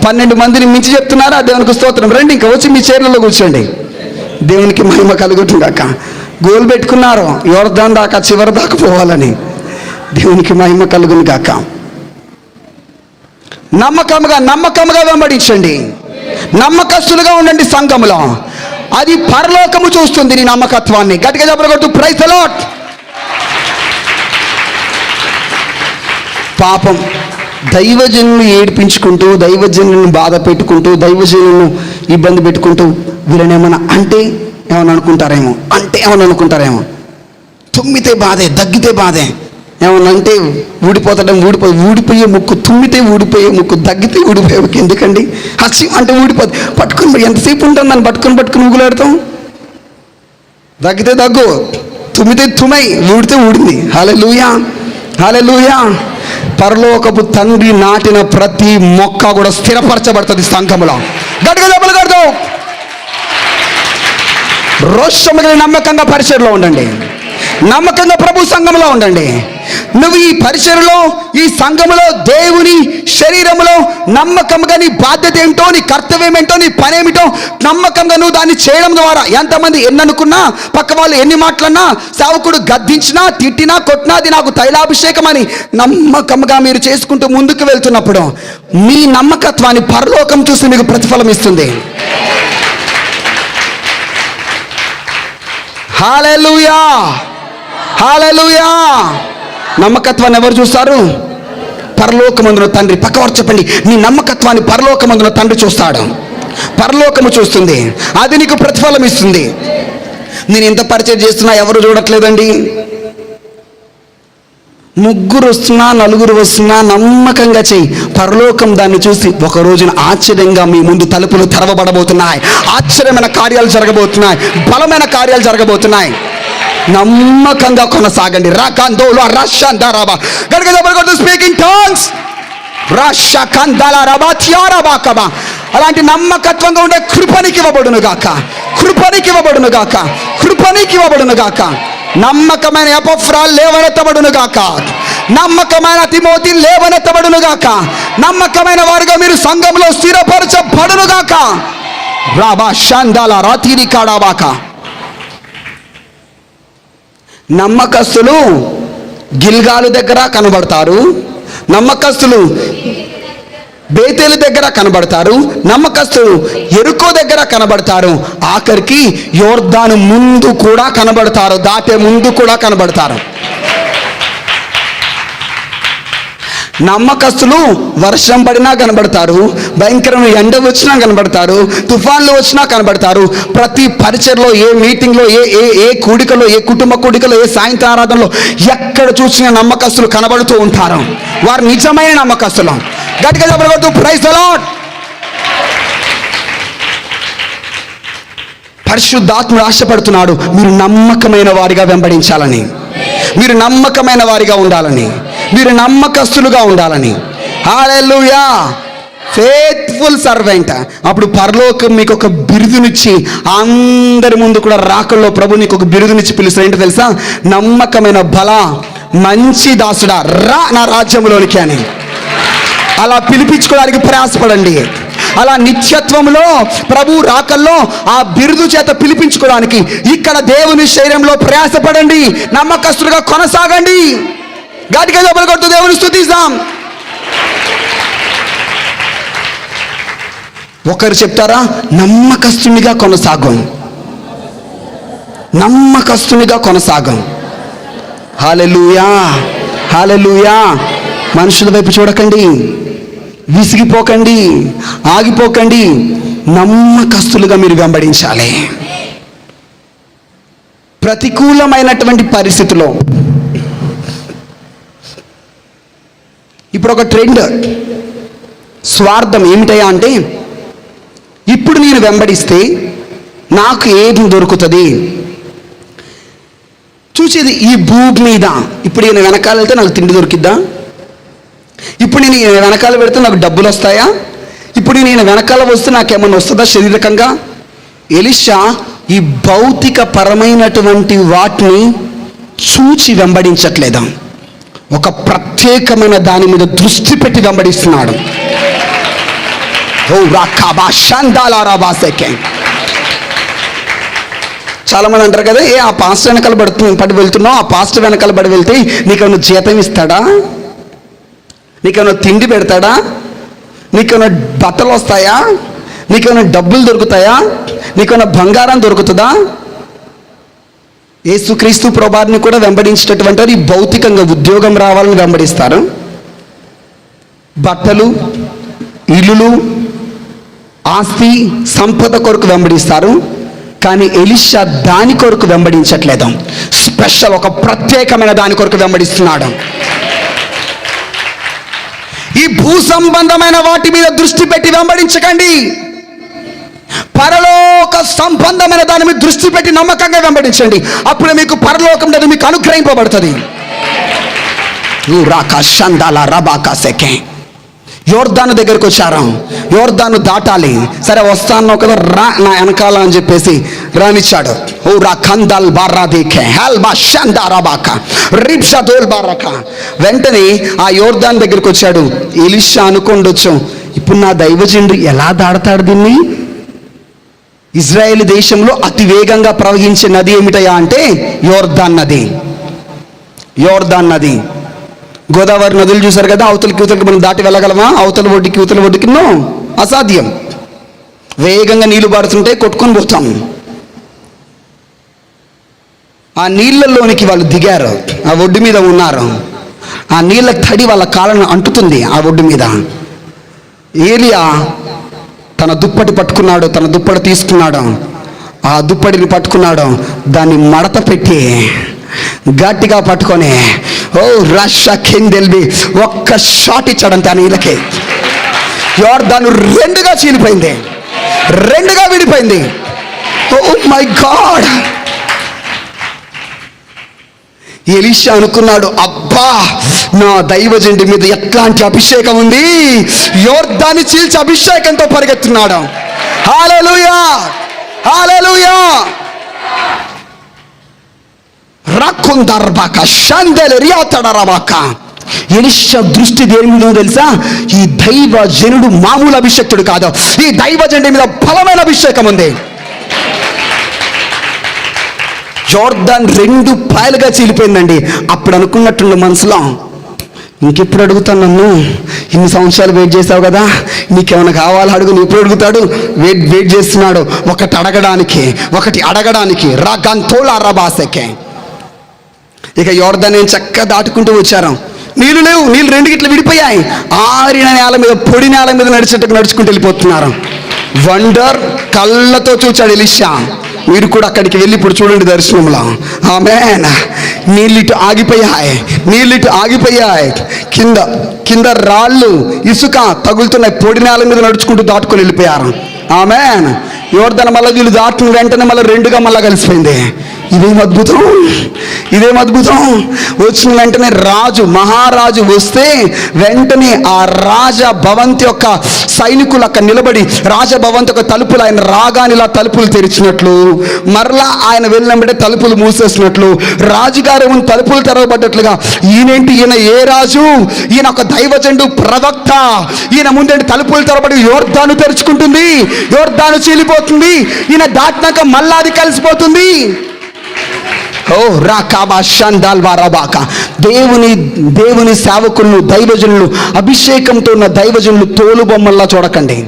12 మందిని మించి చెప్తున్నారా? దేవునికి స్తోత్రం. రండి, ఇంకా వచ్చి మీ చైర్లలో కూర్చోండి. దేవునికి మహిమ కలుగును గాక. గోల్ పెట్టుకున్నారు యోర్దాన్ దాకా, చివరి దాకా పోవాలని. దేవునికి మహిమ కలుగును గాక. నమ్మకముగా వెంబడించండి, నమ్మకస్తులుగా ఉండండి సంఘములో. అది పరలోకము చూస్తుంది నీ నమ్మకత్వాన్ని. గట్టిగా చెప్పకూడదు. Praise the Lord. దైవజనులను ఏడిపించుకుంటూ, దైవజనులను బాధ పెట్టుకుంటూ, దైవజనులను ఇబ్బంది పెట్టుకుంటూ వీళ్ళని ఏమన్నా అనుకుంటారేమో. తుమ్మితే బాధే, దగ్గితే బాధే, ఏమన్నా అంటే ఊడిపోయే ముక్కు, తుమ్మితే ఊడిపోయే ముక్కు, దగ్గితే ఊడిపోయే ముక్కు. ఎందుకండి? హసి అంటే ఊడిపోదు. పట్టుకుని ఎంతసేపు ఉంటుంది దాన్ని పట్టుకుని ఊగులాడతాం. దగ్గితే దగ్గు, తుమ్మితే తుమై, ఊడితే ఊడింది. హల్లెలూయా, హల్లెలూయా. పరలోకపు తండ్రి నాటిన ప్రతి మొక్క కూడా స్థిరపరచబడుతుంది సంఘములో. గట్టిగా దెబ్బలు కడతావు. రోషముగా నమ్మకంగా పరిచర్లో ఉండండి, నమ్మకంగా ప్రభు సంఘంలో ఉండండి. నువ్వు ఈ పరిచర్లో, ఈ సంఘములో, దేవుని శరీరములో నమ్మకంగా నీ బాధ్యత ఏమిటో, నీ కర్తవ్యం ఏంటో, నీ పనేమిటో నమ్మకంగా నువ్వు దాన్ని చేయడం ద్వారా ఎంతమంది ఎన్ననుకున్నా, పక్క వాళ్ళు ఎన్ని మాటలన్నా, సేవకుడు గద్దించినా, తిట్టినా, కొట్టినా, అది నాకు తైలాభిషేకం అని నమ్మకంగా మీరు చేసుకుంటూ ముందుకు వెళ్తున్నప్పుడు మీ నమ్మకత్వాన్ని పరలోకం చూసి మీకు ప్రతిఫలం ఇస్తుంది. హల్లెలూయా, హల్లెలూయా. నమ్మకత్వాన్ని ఎవరు చూస్తారు? పరలోకమందున తండ్రి. పక్కవారు చెప్పండి, నీ నమ్మకత్వాన్ని పరలోకమందున తండ్రి చూస్తాడు, పరలోకము చూస్తుంది, అది నీకు ప్రతిఫలం ఇస్తుంది. నేను ఎంత పరిచయం చేస్తున్నా ఎవరు చూడట్లేదండి. ముగ్గురు వస్తున్నా, నలుగురు వస్తున్నా, నమ్మకంగా చెయ్యి. పరలోకం దాన్ని చూసి ఒక రోజున ఆశ్చర్యంగా మీ ముందు తలుపులు తెరవబడబోతున్నాయి. ఆశ్చర్యమైన కార్యాలు జరగబోతున్నాయి, బలమైన కార్యాలు జరగబోతున్నాయి. నమ్మకంగా కొనసాగండి. రాకందోలో రషందరబా గడగదబగదు స్పీకింగ్ టంగ్స్ రషకందలరబా త్యారబాకబా. అలాంటి నమ్మకత్వంగా ఉండే కృపనికి ఇవ్వబడును గాక, కృపనికి ఇవ్వబడును గాక, కృపనికి ఇవ్వబడును గాక. నమ్మకమైన ఎపఫ్రాలు లేవనెత్తబడును గాక, నమ్మకమైన తిమోతి లేవనెత్తబడును గాక, నమ్మకమైన వారుగా మీరు సంఘంలో స్థిరపరచబడును గాక. రాబా షందాల రాతిరి కాడాబాక. నమ్మకస్తులు గిల్గాలు దగ్గర కనబడతారు, నమ్మకస్తులు బేతేలు దగ్గర కనబడతారు, నమ్మకస్తులు యెరికో దగ్గర కనబడతారు, ఆఖరికి యోర్దాను ముందు కూడా కనబడతారు, దాటే ముందు కూడా కనబడతారు. నమ్మకస్తులు వర్షం పడినా కనబడతారు, భయంకరమైన ఎండ వచ్చినా కనబడతారు, తుఫాన్లు వచ్చినా కనబడతారు. ప్రతి పరిచర్లో, ఏ మీటింగ్లో, ఏ కూడికలో, ఏ కుటుంబ కూడికలో, ఏ సాయంత్ర ఆరాధనలో ఎక్కడ చూసిన నమ్మకస్తులు కనబడుతూ ఉంటారు. వారు నిజమైన నమ్మకస్తులు. గట్టిగా చెప్పగలదు. Praise the lord. పరిశుద్ధాత్ముడు ఆశపడుతున్నాడు మీరు నమ్మకమైన వారిగా వెంబడించాలని, మీరు నమ్మకమైన వారిగా ఉండాలని, మీరు నమ్మకస్తులుగా ఉండాలని. హల్లెలూయా. Faithful servant. అప్పుడు పరలోకం మీకు ఒక బిరుదునిచ్చి, అందరి ముందు కూడా రాకల్లో ప్రభు నీకు ఒక బిరుదునిచ్చి పిలుస్తారు. ఏంటో తెలుసా? నమ్మకమైన బల మంచి దాసుడా, రా నా రాజ్యంలోనికి అని. అలా పిలిపించుకోవడానికి ప్రయాసపడండి. అలా నిత్యత్వంలో ప్రభు రాకల్లో ఆ బిరుదు చేత పిలిపించుకోవడానికి ఇక్కడ దేవుని శరీరంలో ప్రయాసపడండి. నమ్మకస్తులుగా కొనసాగండి. గట్టిగా దెబ్బలు కొడుతూ దేవుని స్తుతిస్తాం. ఒకరు చెప్తారా? నమ్మకస్తునిగా కొనసాగం, నమ్మకస్తునిగా కొనసాగం. హల్లెలూయా, హల్లెలూయా. మనుషుల వైపు చూడకండి, విసిగిపోకండి, ఆగిపోకండి. నమ్మకస్తులుగా మీరు వెంబడించాలి. ప్రతికూలమైనటువంటి పరిస్థితిలో ఇప్పుడు ఒక ట్రెండ్, స్వార్థం. ఏమిటయా అంటే, ఇప్పుడు నేను వెంబడిస్తే నాకు ఏం దొరుకుతుంది? చూసేది ఈ భూమి మీద. ఇప్పుడు నేను వెనకాల వెళ్తే నాకు తిండి దొరికిద్దా? ఇప్పుడు నేను వెనకాల పెడితే నాకు డబ్బులు వస్తాయా? ఇప్పుడు నేను వెనకాల వస్తే నాకేమన్నా వస్తుందా శారీరకంగా? ఎలీషా ఈ భౌతిక పరమైనటువంటి వాటిని చూచి వెంబడించట్లేదా, ఒక ప్రత్యేకమైన దాని మీద దృష్టి పెట్టి వెంబడిస్తున్నాడు. చాలా మంది అంటారు కదా, ఆ పాస్టర్ వెనకాల పడి వెళ్తున్నావు, ఆ పాస్టర్ వెనకాల పడి వెళ్తే నీకేమైనా జీతం ఇస్తాడా? నీకేమైనా తిండి పెడతాడా? నీకేమైనా బట్టలు వస్తాయా? నీకేమైనా డబ్బులు దొరుకుతాయా? నీకేమైనా బంగారం దొరుకుతుందా? యేసుక్రీస్తు ప్రభువుని కూడా వెంబడించేటటువంటి వారు ఈ భౌతికంగా ఉద్యోగం రావాలని వెంబడిస్తారు, బట్టలు, ఇల్లులు, ఆస్తి, సంపద కొరకు వెంబడిస్తారు. కానీ ఎలీషా దాని కొరకు వెంబడించట్లేదు. స్పెషల్ ఒక ప్రత్యేకమైన దాని కొరకు వెంబడిస్తున్నాడు. ఈ భూ సంబంధమైన వాటి మీద దృష్టి పెట్టి వెంబడించకండి. పరలోక సంబంధమైన దాని మీద దృష్టి పెట్టి నమ్మకంగా వెంబడించండి. అప్పుడు మీకు పరలోకం అనేది మీకు అనుగ్రహింపబడుతుంది. యోర్దాను దగ్గరకు వచ్చారు. యోర్దాను దాటాలి. సరే వస్తాను కదా, రా నా వెనకాల అని చెప్పేసి రానిచ్చాడు. ఓ రా కందల్ బారా దేఖే హెల్ బా షందారాబాక రిప్షా దోల్ బారక. వెంటనే ఆ యోర్దాను దగ్గరకు వచ్చాడు. ఎలీషా అనుకోండొచ్చు, ఇప్పుడు నా దైవజనుడు ఎలా దాడతాడు దీన్ని? ఇజ్రాయేల్ దేశంలో అతి వేగంగా ప్రవహించే నది ఏమిటయా అంటే యోర్దాన్ నది. యోర్దాన్ నది. గోదావరి నదులు చూసారు కదా, అవతలకి ఇవతలకి మనం దాటి వెళ్ళగలమా? అవతల ఒడ్డుకి ఇవతల ఒడ్డుకి అసాధ్యం. వేగంగా నీళ్లు పారుతుంటే కొట్టుకొని పోతాం. ఆ నీళ్ళల్లోనికి వాళ్ళు దిగారు. ఆ ఒడ్డు మీద ఉన్నారు. ఆ నీళ్ళ తడి వాళ్ళ కాళ్ళను అంటుతుంది ఆ ఒడ్డు మీద. ఏలియా తన దుప్పటి పట్టుకున్నాడు. తన దుప్పటి తీసుకున్నాడు. ఆ దుప్పటిని పట్టుకున్నాడు. దాన్ని మడత పెట్టి గట్టిగా పట్టుకొని ఓ రష కిందెల్బి ఒక్క షాట్ ఇచ్చాడంతే ఆ నీళ్ళకి. యోర్దాను రెండుగా చీలిపోయింది, రెండుగా విడిపోయింది. Oh my God! ఎలీషా అనుకున్నాడు, అబ్బా నా దైవజనుడి మీద ఎట్లాంటి అభిషేకం ఉంది. యోర్దాన్ని చీల్చి అభిషేకంతో పరిగెత్తున్నాడు. హల్లెలూయా, హల్లెలూయా. రాకుందర్బాక షందెల రియాతడరబాక. ఎలీషా దృష్టి దేని మీద తెలుసా? ఈ దైవజనుడు మామూలు అభిషేక్తుడు కాదు. ఈ దైవజనుడి మీద బలమైన అభిషేకం ఉంది. యోర్దాన్ రెండు పాయలుగా చీలిపోయిందండి. అప్పుడు అనుకున్నట్టుండు మనసులో, ఇంకెప్పుడు అడుగుతాను నన్ను? ఇన్ని సంవత్సరాలు వెయిట్ చేసావు కదా, నీకేమైనా కావాలో అడుగు. నీ ఎప్పుడు అడుగుతాడు? వెయిట్ చేస్తున్నాడు ఒకటి అడగడానికి. రాగంతోళ రబాసకే. ఇక యోర్దాన్ చక్కగా దాటుకుంటూ వచ్చారు. నీళ్ళు లేవు, నీళ్ళు రెండు గిట్ల విడిపోయాయి. ఆరిన నేల మీద, పొడి నేల మీద నడుచుకుంటూ వెళ్ళిపోతున్నారు. వండర్ కళ్ళతో చూచాడు ఎలీషా. మీరు కూడా అక్కడికి వెళ్ళి ఇప్పుడు చూడండి దర్శనంలో. ఆమేన్. నీళ్ళిటు ఆగిపోయాయి. కింద రాళ్ళు, ఇసుక తగులుతున్నాయి. పొడి నేల మీద నడుచుకుంటూ దాటుకొని వెళ్ళిపోయారు. ఆమేన్. యోర్దాను మళ్ళీ వీళ్ళు దాటిన వెంటనే మళ్ళీ రెండుగా మళ్ళీ కలిసిపోయింది. ఇదేం అద్భుతం! వచ్చిన వెంటనే మహారాజు వస్తే వెంటనే ఆ రాజభవంతి యొక్క సైనికులు అక్కడ నిలబడి రాజభవంతి యొక్క తలుపులు ఆయన రాగాని ఇలా తలుపులు తెరిచినట్లు, మరలా ఆయన వెళ్ళినప్పుడే తలుపులు మూసేసినట్లు, రాజుగారు తలుపులు తెరవబడ్డట్లుగా, ఈయన ఏ రాజు? ఈయన ఒక దైవజనుడు, ప్రవక్త. ఈయన ముందే తలుపులు తెరవబడి యోర్దాను తెరుచుకుంటుంది, యోర్దాను చీలిపోతుంది. ఈయన దాటినాక మళ్ళా అది కలిసిపోతుంది. ఓ రాకాబా షందాల్వారాబాక. దేవుని సేవకులను, దైవజనులు, అభిషేకంతో ఉన్న దైవజనులు తోలు బొమ్మల్లా చూడకండి.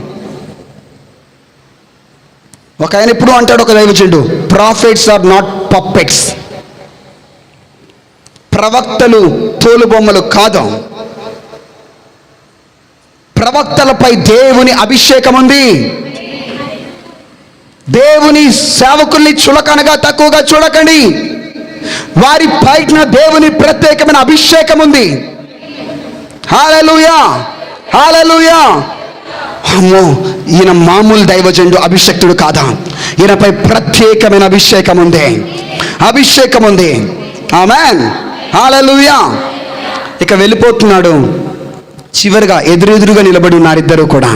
ఒక ఆయన ఎప్పుడు అంటాడు, ఒక దైవజనుడు, ప్రాఫిట్స్ ఆర్ నాట్ పప్పెట్స్. ప్రవక్తలు తోలు బొమ్మలు కాదు. ప్రవక్తలపై దేవుని అభిషేకం ఉంది. దేవుని సేవకుల్ని చులకనగా, తక్కువగా చూడకండి. వారి పైన దేవుని ప్రత్యేకమైన అభిషేకం ఉంది. హల్లెలూయా, హల్లెలూయా. అమ్మో, ఈయన మామూలు దైవజనుడు, అభిషేక్తుడు కాదా? ఈయనపై ప్రత్యేకమైన అభిషేకం ఉంది. ఆమేన్, హల్లెలూయా. ఇక వెళ్ళిపోతున్నాడు. చివరిగా ఎదురుగా నిలబడి ఉన్నారు ఇద్దరు కూడా.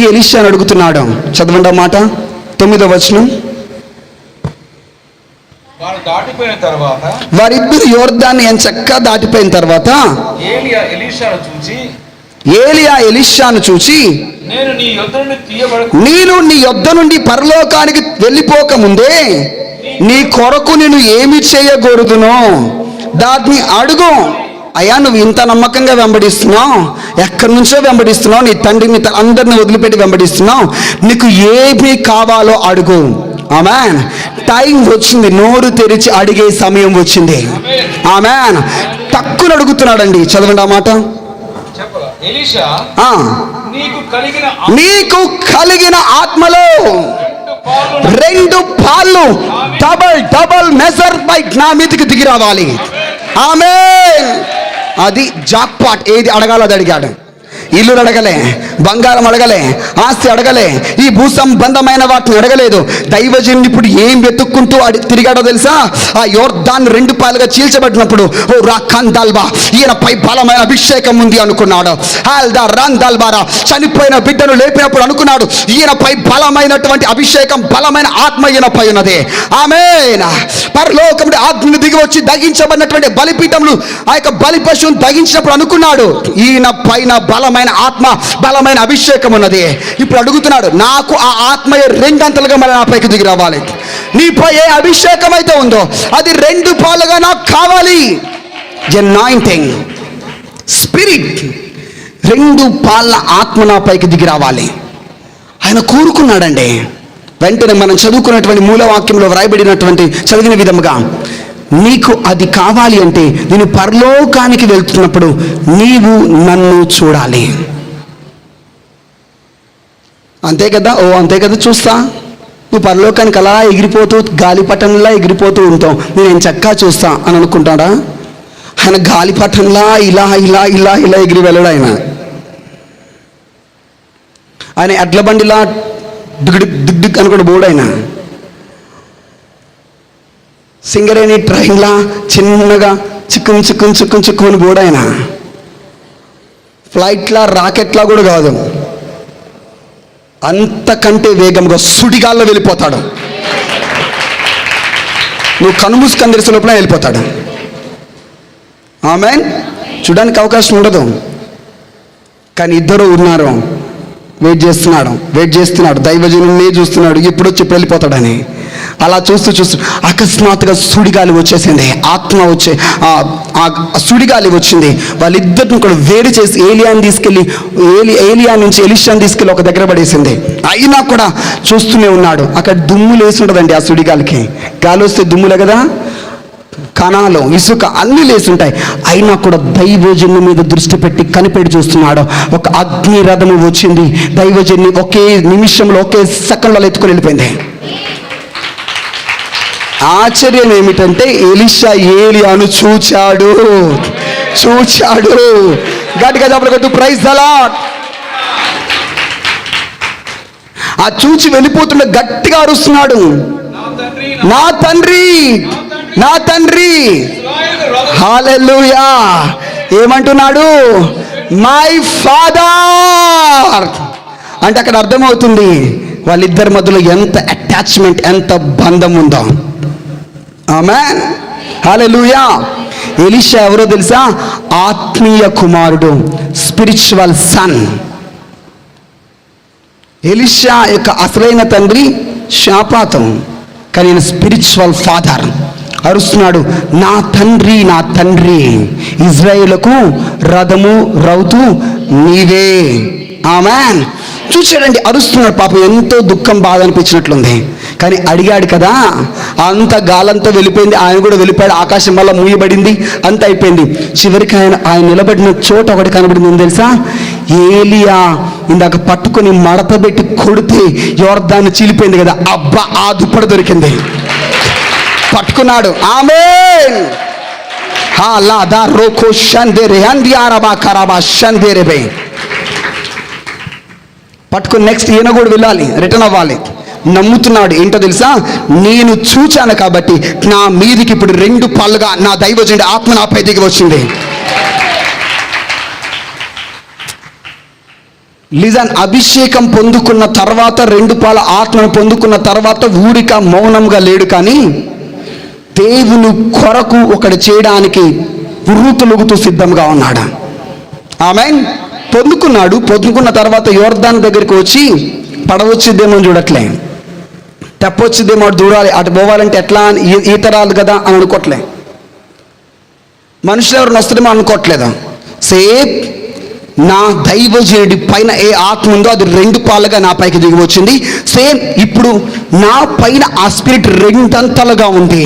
ఎలీషాను అడుగుతున్నాడు. చదవండి మాట, 9వ వచనం. వారిద్దరు యోర్దాన్ని చక్కగా దాటిపోయిన తర్వాత ఏలియా ఎలీషాను చూచి, నేను నీ యొద్ద నుండి పరలోకానికి వెళ్ళిపోక ముందే నీ కొరకు నేను ఏమి చేయకూడదునో దాన్ని అడుగు. అయ్యా, నువ్వు ఇంత నమ్మకంగా వెంబడిస్తున్నావు, ఎక్కడి నుంచో వెంబడిస్తున్నావు, నీ తండ్రిని అందరిని వదిలిపెట్టి వెంబడిస్తున్నావు, నీకు ఏమి కావాలో అడుగు. ఆమేన్. టైం వచ్చింది, నోరు తెరిచి అడిగే సమయం వచ్చింది. ఆమేన్. తక్కువ అడుగుతున్నాడండి. చదవండి ఆ మాట. ఎలీషా, నీకు కలిగిన ఆత్మలో 2 పాళ్ళు డబల్ మెజర్ బై నా మీదకి దిగి రావాలి. ఆమేన్. అది జాక్పాట్. ఏది అడగాలో అది అడిగాడు. ఇల్లు అడగలే, బంగారం అడగలే, ఆస్తి అడగలే, ఈ భూసంబంధమైన వాటిని అడగలేదు. దైవజనుడు ఇప్పుడు ఏం వెతుక్కుంటూ తిరిగాడో తెలుసా? ఆ యోర్దాన్ 2 పాలుగా చీల్చబడినప్పుడు, ఓ రాఖాందాల్బా, ఈయనపై బలమైన అభిషేకం ఉంది అనుకున్నాడు. హాల్దా రాందాల్బారా, చనిపోయిన బిడ్డను లేపినప్పుడు అనుకున్నాడు, ఈయనపై బలమైనటువంటి అభిషేకం, బలమైన ఆత్మ ఈయనపై ఉన్నది. ఆమేన్. పరలోకముడి ఆత్మను దిగి వచ్చి దగించబడినటువంటి బలిపీఠములు ఆ యొక్క బలి పశువును దగించినప్పుడు అనుకున్నాడు, ఈయన పైన బలమైన ఆత్మ, బలమైన అభిషేకం ఉన్నది. ఇప్పుడు అడుగుతున్నాడు, నాకు ఆ ఆత్మయే 2 అంతలుగా మరి నాపైకి దిగి రావాలి. నీపై ఏ అభిషేకం అయితే ఉందో అది 2 పాలుగా నాకు కావాలి. అనాయింటింగ్ స్పిరిట్, 2 పాళ్ళ ఆత్మ నాపైకి దిగి రావాలి. ఆయన కోరుకున్నాడండి. వెంటనే మనం చదువుకున్నటువంటి మూలవాక్యంలో వ్రాయబడినటువంటి చదివిన విధముగా, నీకు అది కావాలి అంటే నేను పరలోకానికి వెళ్తున్నప్పుడు నీవు నన్ను చూడాలి. అంతే కదా? ఓ అంతే కదా, చూస్తా. నువ్వు పరలోకానికి అలా ఎగిరిపోతూ గాలిపటంలా ఎగిరిపోతూ ఉంటావు, నేను చక్కా చూస్తా అని అనుకుంటాడా? ఆయన గాలిపటంలా ఇలా ఇలా ఇలా ఇలా ఎగిరి వెళ్ళడు. ఆయన ఎడ్ల బండిలా దిగ్ దిగ్ అనుకోండి బోర్డు. ఆయన సింగరేణి ట్రైన్లా చిన్నగా చిక్కుని చిక్కుని చిక్కుని చిక్కుని బోర్డు. ఆయన ఫ్లైట్లా రాకెట్లా కూడా కాదు, అంతకంటే వేగంగా సుడిగాల్లో వెళ్ళిపోతాడు. నువ్వు కనుమూసుకొని తెరిసే లోపల వెళ్ళిపోతాడు. ఆమేన్. చూడడానికి అవకాశం ఉండదు. కానీ ఇద్దరు ఉన్నారు. వెయిట్ చేస్తున్నాడు. దైవజనుడిని చూస్తున్నాడు, ఎప్పుడు వచ్చి వెళ్ళిపోతాడని. అలా చూస్తూ అకస్మాత్తుగా సుడిగాలి వచ్చేసింది. ఆత్మ వచ్చే ఆ సుడిగాలి వచ్చింది. వాళ్ళిద్దరిని కూడా వేడి చేసి ఏలియా నుంచి ఎలీషాని తీసుకెళ్ళి ఒక దగ్గర పడేసింది. అయినా కూడా చూస్తూనే ఉన్నాడు. అక్కడ దుమ్ము లేసి ఉంటుందండి. ఆ సుడిగాలికి గాలి వస్తే దుమ్ములే కదా, కణాలు, ఇసుక అన్నీ లేసుంటాయి. అయినా కూడా దైవజన్ను మీద దృష్టి పెట్టి కనిపెట్టి చూస్తున్నాడు. ఒక అగ్ని రథము వచ్చింది. దైవజన్ని ఒకే నిమిషంలో, ఒకే సెకండ్లో ఎత్తుకొని వెళ్ళిపోయింది. ఆశ్చర్యం ఏమిటంటే ఎలీషా ఏలియాను చూచాడు. గట్టిగా చెప్పగలదు, ప్రైజ్ ది లార్డ్. ఆ చూచి వెళ్ళిపోతున్న గట్టిగా అరుస్తున్నాడు, నా తండ్రి, నా తండ్రి. హల్లెలూయా. ఏమంటున్నాడు? My father. అంటే అక్కడ అర్థమవుతుంది వాళ్ళిద్దరి మధ్యలో ఎంత అటాచ్మెంట్, ఎంత బంధం ఉందో. ఆమేన్. హల్లెలూయా. ఎలీషా ఎవరో తెలుసా? ఆత్మీయ కుమారుడు, స్పిరిచువల్ సన్. ఎలీషా యొక్క అసలైన తండ్రి షాపాతం, కానీ ఈయన స్పిరిచువల్ ఫాదర్. అరుస్తున్నాడు, నా తండ్రి, నా తండ్రి, ఇజ్రాయేలుకు రథము రౌతు నీవే. ఆమేన్. చూసాడండి, అరుస్తున్నాడు. పాపం ఎంతో దుఃఖం, బాధ అనిపించినట్లుంది. కానీ అడిగాడు కదా, అంత గాలంతా వెళ్ళిపోయింది. ఆయన కూడా వెళ్ళిపోయాడు. ఆకాశం వల్ల మూయబడింది, అంత అయిపోయింది. చివరికి ఆయన నిలబడిన చోట ఒకటి కనబడింది తెలుసా? ఏలియా ఇందాక పట్టుకొని మడత పెట్టి కొడితే యోర్దాను చీలిపోయింది కదా, అబ్బా ఆ దుప్పటి దొరికింది. పట్టుకున్నాడు. ఆమేన్. పట్టుకుని నెక్స్ట్ ఈయన కూడా వెళ్ళాలి, రిటర్న్ అవ్వాలి. నమ్ముతున్నాడు. ఏంటో తెలుసా? నేను చూచాను కాబట్టి నా మీదికి ఇప్పుడు 2 పాలుగా నా దైవజనుడి ఆత్మ నాపై దిగి వచ్చింది. లిజన్, అభిషేకం పొందుకున్న తర్వాత 2 పాల ఆత్మను పొందుకున్న తర్వాత ఊరిక మౌనంగా లేడు, కానీ దేవుని కొరకు ఒకటి చేయడానికి ఉర్రుతలుగుతూ సిద్ధంగా ఉన్నాడు. ఆమేన్. పొందుకున్న తర్వాత యోర్దాను దగ్గరికి వచ్చి పడవచ్చిద్దేమో చూడట్లే, తెప్పొచ్చిద్దేమో చూడాలి. అటు పోవాలంటే ఎట్లా, ఈతరాలు కదా అని అనుకోవట్లే. మనుషులు ఎవరిని వస్తుందేమో అనుకోవట్లేదు. సేమ్ నా దైవజనుడి పైన ఏ ఆత్మ ఉందో అది 2 పాలుగా నా పైకి దిగి వచ్చింది. సేమ్ ఇప్పుడు నా పైన ఆ స్పిరిట్ 2 అంతలుగా ఉంది,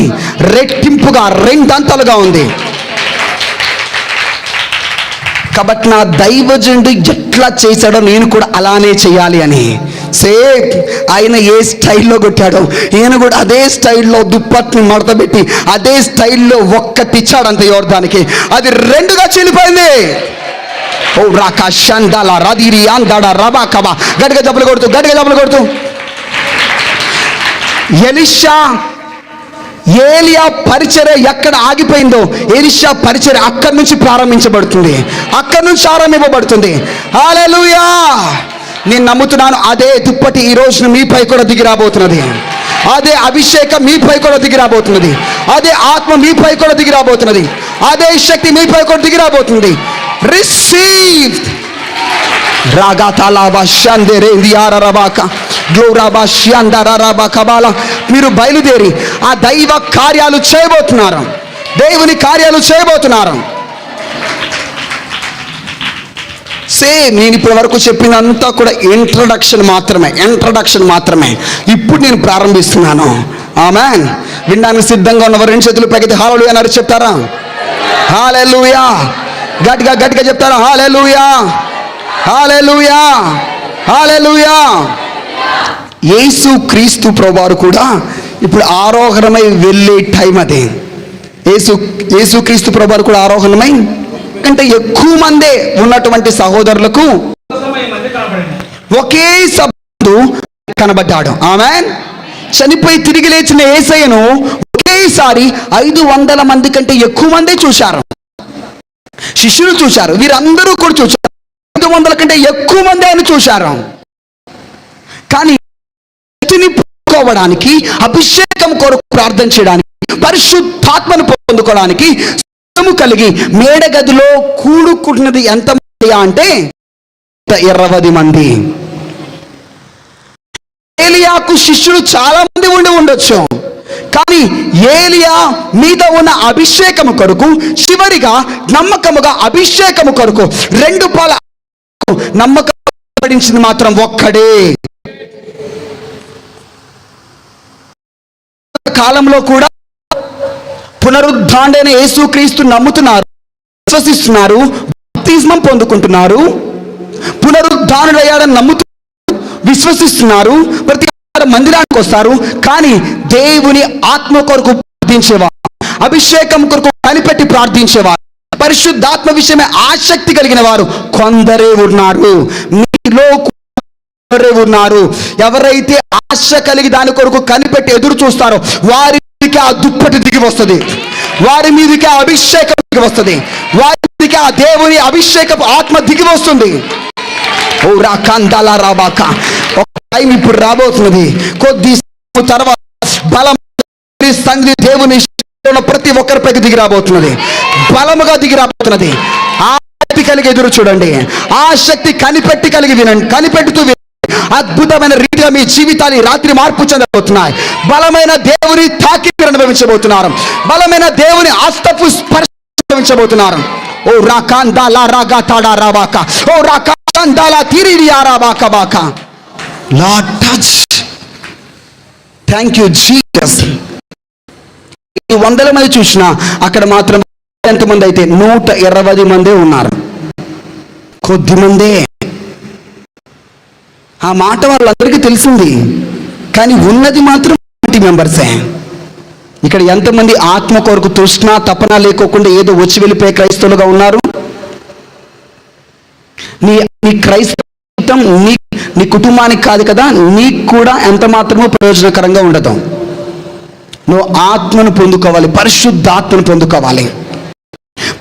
రెట్టింపుగా 2 అంతలుగా ఉంది. కాబట్టి నా దైవజనుడు ఎట్లా చేశాడో నేను కూడా అలానే చేయాలి అని. సేమ్ ఆయన ఏ స్టైల్లో కొట్టాడో ఈయన కూడా అదే స్టైల్లో దుప్పట్ని మడతబెట్టి అదే స్టైల్లో ఒక్కటిచ్చాడు అంత యోర్దానికి. అది రెండుగా చీలిపోయింది. ఓ రాకా షందాల రదిరి అందాడ రబా కబా. గట్టిగా జబ్బులు కొడుతూ ఎలీషా ఏలియా పరిచర్య ఎక్కడ ఆగిపోయిందో ఎలీషా పరిచర్య అక్కడి నుంచి ప్రారంభించబడుతుంది, అక్కడి నుంచి ఆరంభింపబడుతుంది. హల్లెలూయా. నేను నమ్ముతున్నాను అదే దుప్పటి ఈ రోజున మీపై కూడా దిగి రాబోతున్నది. అదే అభిషేకం మీపై కూడా దిగి రాబోతున్నది. అదే ఆత్మ మీపై కూడా దిగి రాబోతున్నది. అదే శక్తి మీపై కూడా దిగి రాబోతుంది. రిసీవ్ మీరు బయలుదేరి ఆ దైవ కార్యాలు చేయబోతున్నారు, దేవుని కార్యాలు చేయబోతున్నారు. నేను ఇప్పటి వరకు చెప్పినంతా కూడా ఇంట్రడక్షన్ మాత్రమే. ఇప్పుడు నేను ప్రారంభిస్తున్నాను. ఆమేన్. వినడానికి సిద్ధంగా ఉన్నవారు రెండు చేతులు పైకి హల్లెలూయా అన్నారు చెప్తారా? హల్లెలూయా. గట్టిగా చెప్తారా? హల్లెలూయా, హల్లెలూయా, హల్లెలూయా. యేసు క్రీస్తు ప్రభువారు కూడా ఇప్పుడు ఆరోహణమై వెళ్ళే టైం అదే. యేసు క్రీస్తు ప్రభువారు కూడా ఆరోహణమై కంటే ఎక్కువ మందే ఉన్నటువంటి సహోదరులకు ఒకే సభ్యుడు కనబడ్డాడు. ఆమేన్. చనిపోయి తిరిగి లేచిన యేసయ్యను ఒకేసారి 500 మంది కంటే ఎక్కువ మందే చూశారు, శిష్యులు చూశారు, వీరందరూ కూడా చూశారు. 500 కంటే ఎక్కువ మంది ఆయన చూశారు. కానీ పొందుకోవడానికి, అభిషేకం కొరకు ప్రార్థన చేయడానికి, పరిశుద్ధాత్మను పొందుకోవడానికి కలిగి మేడగదిలో కూడుకున్నది ఎంతమంది అంటే 20 మంది. ఏలియాకు శిష్యులు చాలా మంది ఉండొచ్చు, కానీ ఏలియా మీద ఉన్న అభిషేకము కొరకు చివరిగా నమ్మకముగా అభిషేకము కొరకు 2 పాల నమ్మకం పడించింది మాత్రం ఒక్కడే. కాలంలో కూడా పునరుద్ధానుడైన యేసుక్రీస్తు నమ్ముతున్నారు, విశ్వసిస్తున్నారు, బాప్తిస్మం పొందుకుంటున్నారు, పునరుద్ధానుడయ్యాడని నమ్ముతున్నారు, విశ్వసిస్తున్నారు, ప్రతి మందిరానికి వస్తారు. కానీ దేవుని ఆత్మ కొరకు ప్రార్థించేవారు, అభిషేకం కొరకు కనిపెట్టి ప్రార్థించేవారు, పరిశుద్ధాత్మ విషయమే ఆసక్తి కలిగిన వారు కొందరే ఉన్నారు. మీలో ఉన్నారు. ఎవరైతే ఆశ కలిగి దాని కొరకు కనిపెట్టి ఎదురు చూస్తారో వారి మీదకి ఆ దుప్పటి దిగి వస్తుంది, వారి మీదకి ఆ అభిషేకం దిగి వస్తుంది, వారి మీదకి ఆ దేవుని అభిషేకపు ఆత్మ దిగి వస్తుంది. ఓ రాకాందాల రాబాక ఒక టైం ఇప్పుడు రాబోతున్నది. కొద్ది తర్వాత బలం దేవుని ప్రతి ఒక్కరిపైకి దిగి రాబోతున్నది, బలముగా దిగి రాబోతున్నది. ఆ శక్తి కలిగి ఎదురు చూడండి, ఆ శక్తి కనిపెట్టి కలిగి వినండి, కనిపెట్టుతూ అద్భుతమైన రీతిగా మీ జీవితాన్ని రాత్రి మార్పు చెందబోతున్నాయి. బలమైన దేవుని తాకిడి అనుభవించబోతున్నారు, బలమైన దేవుని ఆస్తపు స్పర్శ అనుభవించబోతున్నారు. ఓ రాకాందాల రాగా తాడా రాబాక, ఓ రాకాందాల తిరిడియా రాబాక బాక. Lord touch. Thank you Jesus. 100 మంది చూసినా అక్కడ మాత్రం ఎంతమంది అయితే 120 మందే ఉన్నారు, కొద్ది మందే. ఆ మాట వాళ్ళందరికీ తెలిసింది, కానీ ఉన్నది మాత్రం 20 మెంబర్సే. ఇక్కడ ఎంతమంది ఆత్మ కొరకు తృష్ణ తపన లేకోకుండా ఏదో వచ్చి వెళ్ళిపోయే క్రైస్తవులుగా ఉన్నారు? నీ క్రైస్తవం నీ కుటుంబానికి కాదు కదా, నీకు కూడా ఎంత మాత్రమో ప్రయోజనకరంగా ఉండదు. నువ్వు ఆత్మను పొందుకోవాలి, పరిశుద్ధాత్మను పొందుకోవాలి.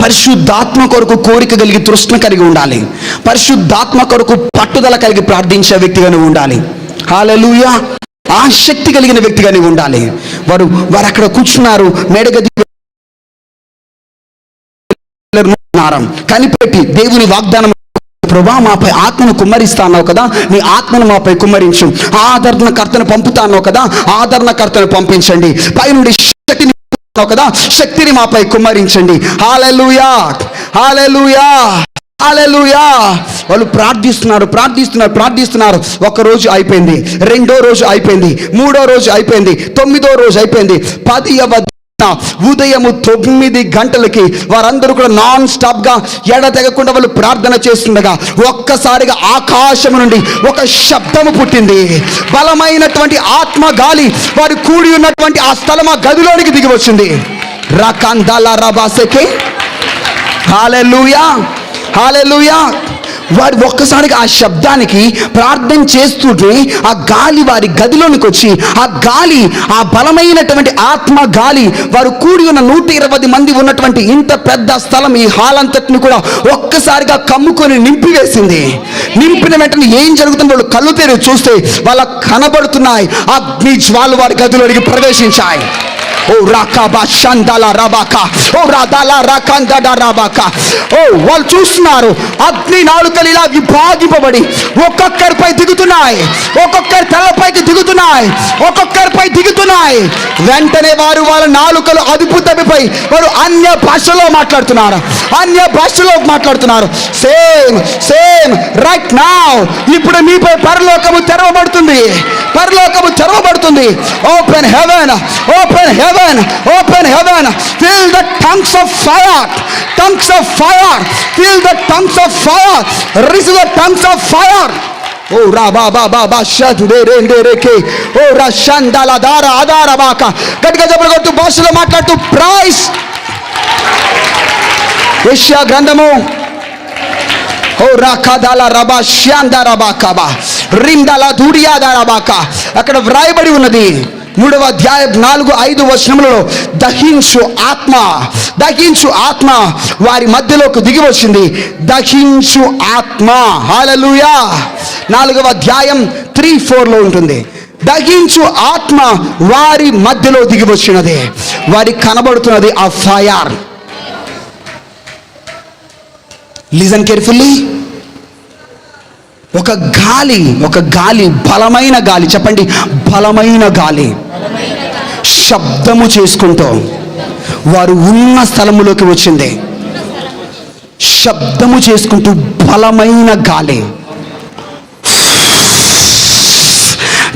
పరిశుద్ధాత్మ కొరకు కోరిక కలిగి తృష్ణ కలిగి ఉండాలి, పరిశుద్ధాత్మ కొరకు పట్టుదల కలిగి ప్రార్థించే వ్యక్తిగా నువ్వు ఉండాలి. హల్లెలూయా. ఆసక్తి కలిగిన వ్యక్తిగా నువ్వు ఉండాలి. వారు అక్కడ కూర్చున్నారు, మేడగది కనిపెట్టి దేవుని వాగ్దానం, ప్రభా మాపై ఆత్మను కుమ్మరిస్తా అన్నావు కదా, నీ ఆత్మను మాపై కుమ్మరించు. ఆదరణకర్తను పంపుతా అన్నావు కదా, ఆదరణకర్తను పంపించండి. పైనుండి శక్తిని కదా, శక్తిని మాపై కుమ్మరించండి. హల్లెలూయా, హల్లెలూయా, హల్లెలూయా. వాళ్ళు ప్రార్థిస్తున్నారు. ఒక రోజు అయిపోయింది, 2వ రోజు అయిపోయింది, 3వ రోజు అయిపోయింది, 9వ రోజు అయిపోయింది, 10వ ఉదయము 9 గంటలకి వారందరూ కూడా నాన్ స్టాప్ గా ఎడతెగకుండా వాళ్ళు ప్రార్థన చేస్తుండగా ఒక్కసారిగా ఆకాశం నుండి ఒక శబ్దము పుట్టింది. బలమైనటువంటి ఆత్మ గాలి వారు కూడి ఉన్నటువంటి ఆ స్థలం ఆ గదిలోనికి దిగి వచ్చింది. రకందాల రబాసెకే హల్లెలూయా హల్లెలూయా. వారు ఒక్కసారిగా ఆ శబ్దానికి ప్రార్థన చేస్తుంటే ఆ గాలి వారి గదిలోనికి వచ్చి ఆ గాలి, ఆ బలమైనటువంటి ఆత్మ గాలి వారు కూడి ఉన్న 120 మంది ఉన్నటువంటి ఇంత పెద్ద స్థలం, ఈ హాల్ అంతటిని కూడా ఒక్కసారిగా కమ్ముకొని నింపివేసింది. నింపిన వెంటనే ఏం జరుగుతుందో వాళ్ళు కళ్ళు తెరిచి చూస్తే వాళ్ళకు కనబడుతున్నాయి అగ్ని జ్వాలు వారి గదిలోనికి ప్రవేశించాయి. ఓ రాకాబా షందల రబాక, ఓ రాదాల రాకందడ రబాక. ఓ వాళ్ళు చూస్తున్నారు అగ్ని నాలుకలు ఇలా విభాగింపబడి ఒక్కొక్కరిపై దిగుతున్నాయి, ఒక్కొక్కరి తలపైకి దిగుతున్నాయి, ఒక్కొక్కరిపై దిగుతున్నాయి. వెంటనే వారు వాళ్ళ నాలుకలు అదుపు తప్పిపోయి వారు అన్య భాషలో మాట్లాడుతున్నారు, అన్య భాషలో మాట్లాడుతున్నారు. సేమ్ సేమ్ రైట్ నౌ ఇప్పుడు మీపై పరలోకము తెరవబడుతుంది, పరలోకము తెరవబడుతుంది. Open heaven, open heaven, open heaven, fill the tongues of fire, tongues of fire, fill the tongues of fire, receive the tongues of fire. ఓ రా బా బా బా బా షదు రే రే రే రే. ఓ రా షందల దార ఆధార బాక. గట్టిగా చెప్పలు కొడుతూ భాషలో మాట్లాడుతూ ప్రైస్. యెషయా గ్రంథము ఓ రాకాదాల రబా శ్యాందర బాకబా రిందల దుడియాదర బాక. అక్కడ వ్రాయబడి ఉన్నది 3వ అధ్యాయం 4-5 వచనములలో దహించు ఆత్మ, దహించు ఆత్మ వారి మధ్యలోకి దిగి వచ్చింది. దహించు ఆత్మ. హల్లెలూయా. 4వ అధ్యాయం 3-4లో ఉంటుంది. దహించు ఆత్మ వారి మధ్యలో దిగి వచ్చినది. వారికి కనబడుతున్నది ఆ ఫైర్. Listen carefully. ఒక గాలి, ఒక గాలి, బలమైన గాలి, చెప్పండి బలమైన గాలి, శబ్దము చేసుకుంటూ వారు ఉన్న స్థలములోకి వచ్చింది. శబ్దము చేసుకుంటూ బలమైన గాలి,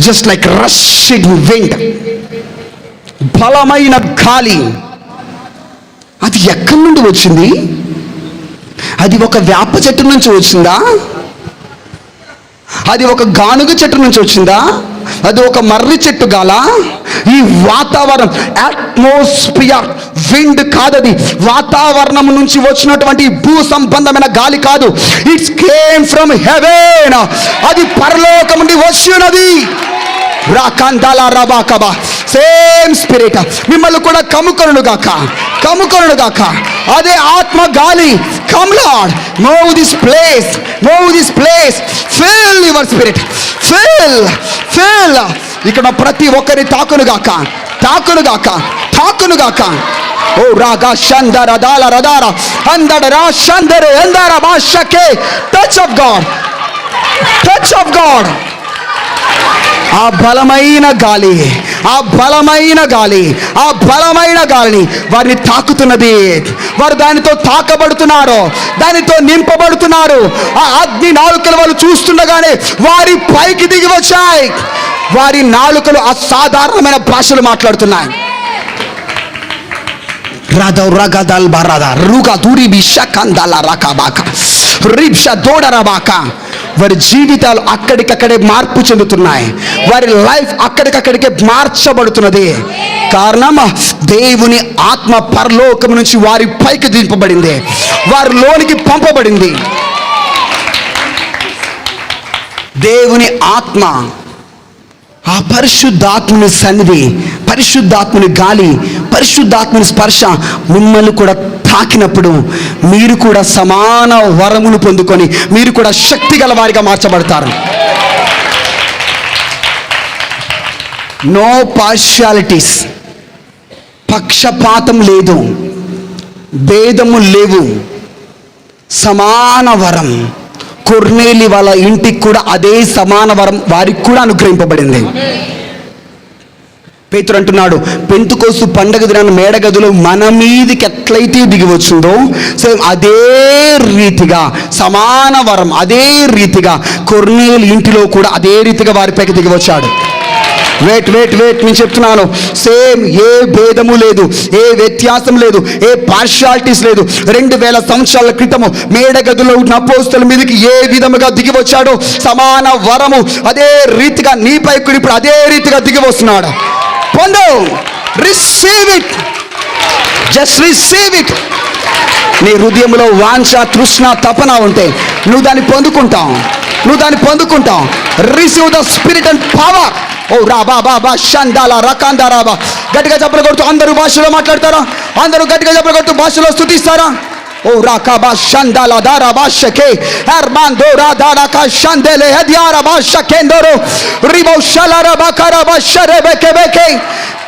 జస్ట్ లైక్ రషింగ్ విండ్, బలమైన గాలి. అది ఎక్కడి నుండి వచ్చింది? అది ఒక వేప చెట్టు నుంచి వచ్చిందా? అది ఒక గానుగ చెట్టు నుంచి వచ్చిందా? అది ఒక మర్రి చెట్టు గాల? ఈ వాతావరణం అట్మాస్ఫియర్ విండ్ కాదది. వాతావరణం నుంచి వచ్చినటువంటి భూ సంబంధమైన గాలి కాదు. It's came from heaven. అది పరలోకం నుండి వచ్చినది. రాకందాల రబాకబా. సేమ్ స్పిరిట్ మిమ్మల్ని కూడా కమ్ముకొనును గాక, కమ్ముకొనును గాక. అదే ఆత్మ గాలి. Come lord, move this place, move this place, fill your spirit, fill fill. ఇక్కడ ప్రతి ఒక్కరి తాకును గాక, తాకును గాక, తాకును గాక. ఓ రాగా షందర దాల రదార అందడ రా షందరే అందర భాషకే. Touch of God, touch of God. ఆ బలమైన గాలి, ఆ బలమైన గాలి, ఆ బలమైన గాలిని వారిని తాకుతున్నది. వారు దానితో తాకబడుతున్నారు, దానితో నింపబడుతున్నారు. ఆ అగ్ని నాలుకలు వాళ్ళు చూస్తుండగానే వారి పైకి దిగి వచ్చాయి. వారి నాలుకలు అసాధారణమైన భాషలు మాట్లాడుతున్నాయి. రాధవ్ రగదల్ బరద రుగా దూరి బిషకందల రకబాక రిబ్ష దోడరబాక. వారి జీవితాలు అక్కడికక్కడే మార్పు చెందుతున్నాయి. వారి లైఫ్ అక్కడికక్కడికే మార్చబడుతున్నది. కారణం దేవుని ఆత్మ పరలోకం నుంచి వారి పైకి దింపబడింది, వారి లోనికి పంపబడింది. దేవుని ఆత్మ, ఆ పరిశుద్ధాత్మని సన్నిధి, పరిశుద్ధాత్మని గాలి, పరిశుద్ధాత్మని స్పర్శ మిమ్మల్ని కూడా తాకినప్పుడు మీరు కూడా సమాన వరమును పొందుకొని మీరు కూడా శక్తి గల వారిగా మార్చబడతారు. నో పార్షియాలిటీస్, పక్షపాతం లేదు, భేదము లేవు, సమాన వరం. కొర్నేలి వాళ్ళ ఇంటికి కూడా అదే సమాన వరం వారికి కూడా అనుగ్రహింపబడింది. పేతురు అంటున్నాడు, పెంతుకోస్తు పండగ దినాన్ని మేడగదిలో మన మీదికి ఎట్లయితే దిగి వచ్చిందో సేమ్ అదే రీతిగా సమాన వరం, అదే రీతిగా కొర్నేలి ఇంటిలో కూడా అదే రీతిగా వారిపైకి దిగి వచ్చాడు. వెయిట్ నేను చెప్తున్నాను. సేమ్, ఏ భేదము లేదు, ఏ వ్యత్యాసం లేదు, ఏ పార్షాలిటీస్ లేదు. 2000 సంవత్సరాల క్రితము మేడగదిలో ఉన్న అపోస్తలుల మీదకి ఏ విధముగా దిగి వచ్చాడో సమాన వరము అదే రీతిగా నీపై కూడా ఇప్పుడు అదే రీతిగా దిగి వస్తున్నాడు. పొందు, receive it, just receive it. నీ హృదయంలో వాంఛ, తృష్ణ, తపన ఉంటే నువ్వు దాన్ని పొందుకుంటావు. Receive the spirit and power. ఓ రాబా బాబా షందాల రకాందా రాబా. గట్టిగా చెప్పలు కొడుతూ అందరూ భాషలో మాట్లాడతారా? అందరూ గట్టిగా చెప్పలు కొడుతూ భాషలో స్తుతిస్తారా? ఓ రాకాబా షందాల దారాబా షకే హర్మాందో రాదారకా షందేలే హదియారాబా షకేందోరో రిబో షలారాబా కరాబా షరేబెకెబెకే.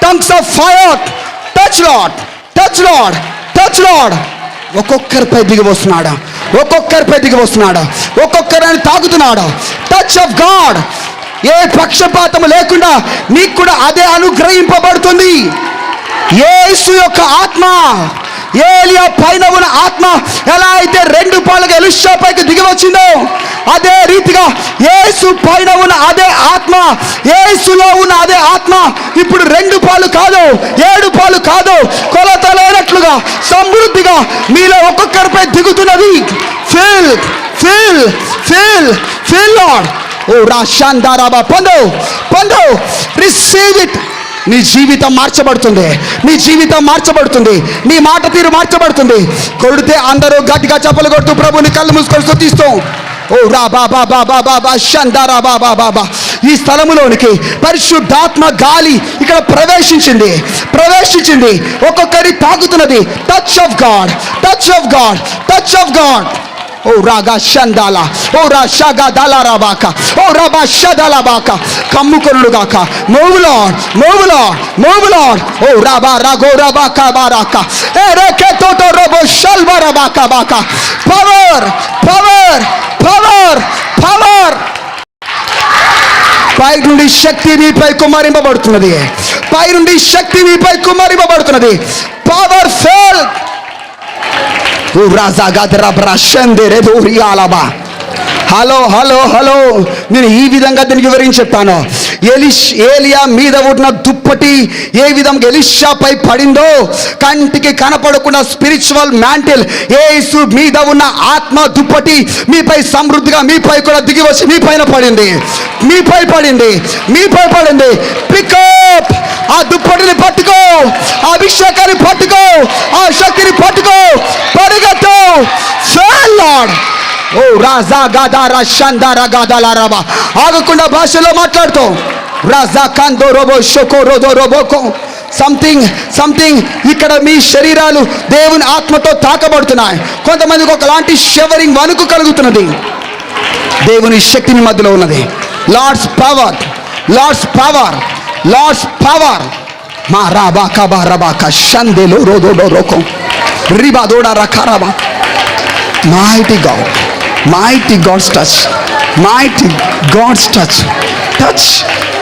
Tongues of fire. Touch Lord. ఒక్కొక్కరిపై దిగి వస్తున్నాడు, ఒక్కొక్కరిని తాగుతున్నాడు. Touch of God. ఏ పక్షపాతం లేకుండా నీకు కూడా అదే అనుగ్రహింపబడుతుంది. యేసు యొక్క ఆత్మ, ఏలియా పైన ఉన్న ఆత్మ ఎలా అయితే 2 పాలుగా ఎలీషా పైకి దిగి వచ్చిందో అదే రీతిగా యేసు పైన ఉన్న అదే ఆత్మ, యేసులో ఉన్న అదే ఆత్మ ఇప్పుడు 2 పాలు కాదు, 7 పాలు కాదు, కొలత లేనట్లుగా సమృద్ధిగా మీలో ఒక్కొక్కరిపై దిగుతున్నది. Feel lord. ఓ రాషాందారాబా. పొందు, రిసీవ్ ఇట్. నీ జీవితం మార్చబడుతుంది, నీ మాట తీరు మార్చబడుతుంది. కొడితే అందరూ గట్టిగా చప్పలు కొడుతూ ప్రభుని కళ్ళు మూసుకొని స్తుతిస్తాం. ఓ రా బాబా బాబా బాబా షందారా బాబా బాబా. ఈ స్థలములోనికి పరిశుద్ధాత్మ గాలి ఇక్కడ ప్రవేశించింది. ఒక్కొక్కరి తాగుతున్నది. Touch of God. ఓ రాగా షందాల, ఓ రా షగా దాలారాబాక, ఓ రాబా షదాలాబాక. కమ్ముకొనుగాక. Move Lord. ఓ రాబా రాగో రాబాక బారాక. ఏ రేకే తోటో రోబో షల్బారాబాక బాక. పవర్. పై నుండి శక్తి మీపై కుమ్మరింపబడుతున్నది. పవర్ ఫెల్. హలో, నేను ఈ విధంగా దీనికి వివరించి చెప్పాను. ఏలియా మీద ఉన్న దుప్పటి ఏ విధంగా ఎలీషాపై పడిందో కంటికి కనపడకుండా స్పిరిచువల్ మ్యాంటిల్ యేసు మీద ఉన్న ఆత్మ దుప్పటి మీపై సమృద్ధిగా మీపై కూడా దిగి వచ్చి మీపై పడింది. పికప్. ఆ దుప్పటిని పట్టుకో, ఆ అభిషేకాన్ని పట్టుకో, ఆ శక్తిని పట్టుకో, పరిగెత్తు. ఫెల్ లార్డ్. ఓ రాజా గాదారా షందారా గాదాలారాబా. ఆగకుండా భాషలో మాట్లాడుతూ రాజా కాందో రోబో షోకో రోదో రోబోకో. సంథింగ్ ఇక్కడ మీ శరీరాలు దేవుని ఆత్మతో తాకబడుతున్నాయి. కొంతమందికి ఒకలాంటి షవరింగ్, వణుకు కలుగుతున్నది. దేవుని శక్తిని మధ్యలో ఉన్నది. Lord's power. మా రాబాకా బారాబాకా షందేలో రోదో roko రిబా Doda రకారాబా. Mighty God's touch.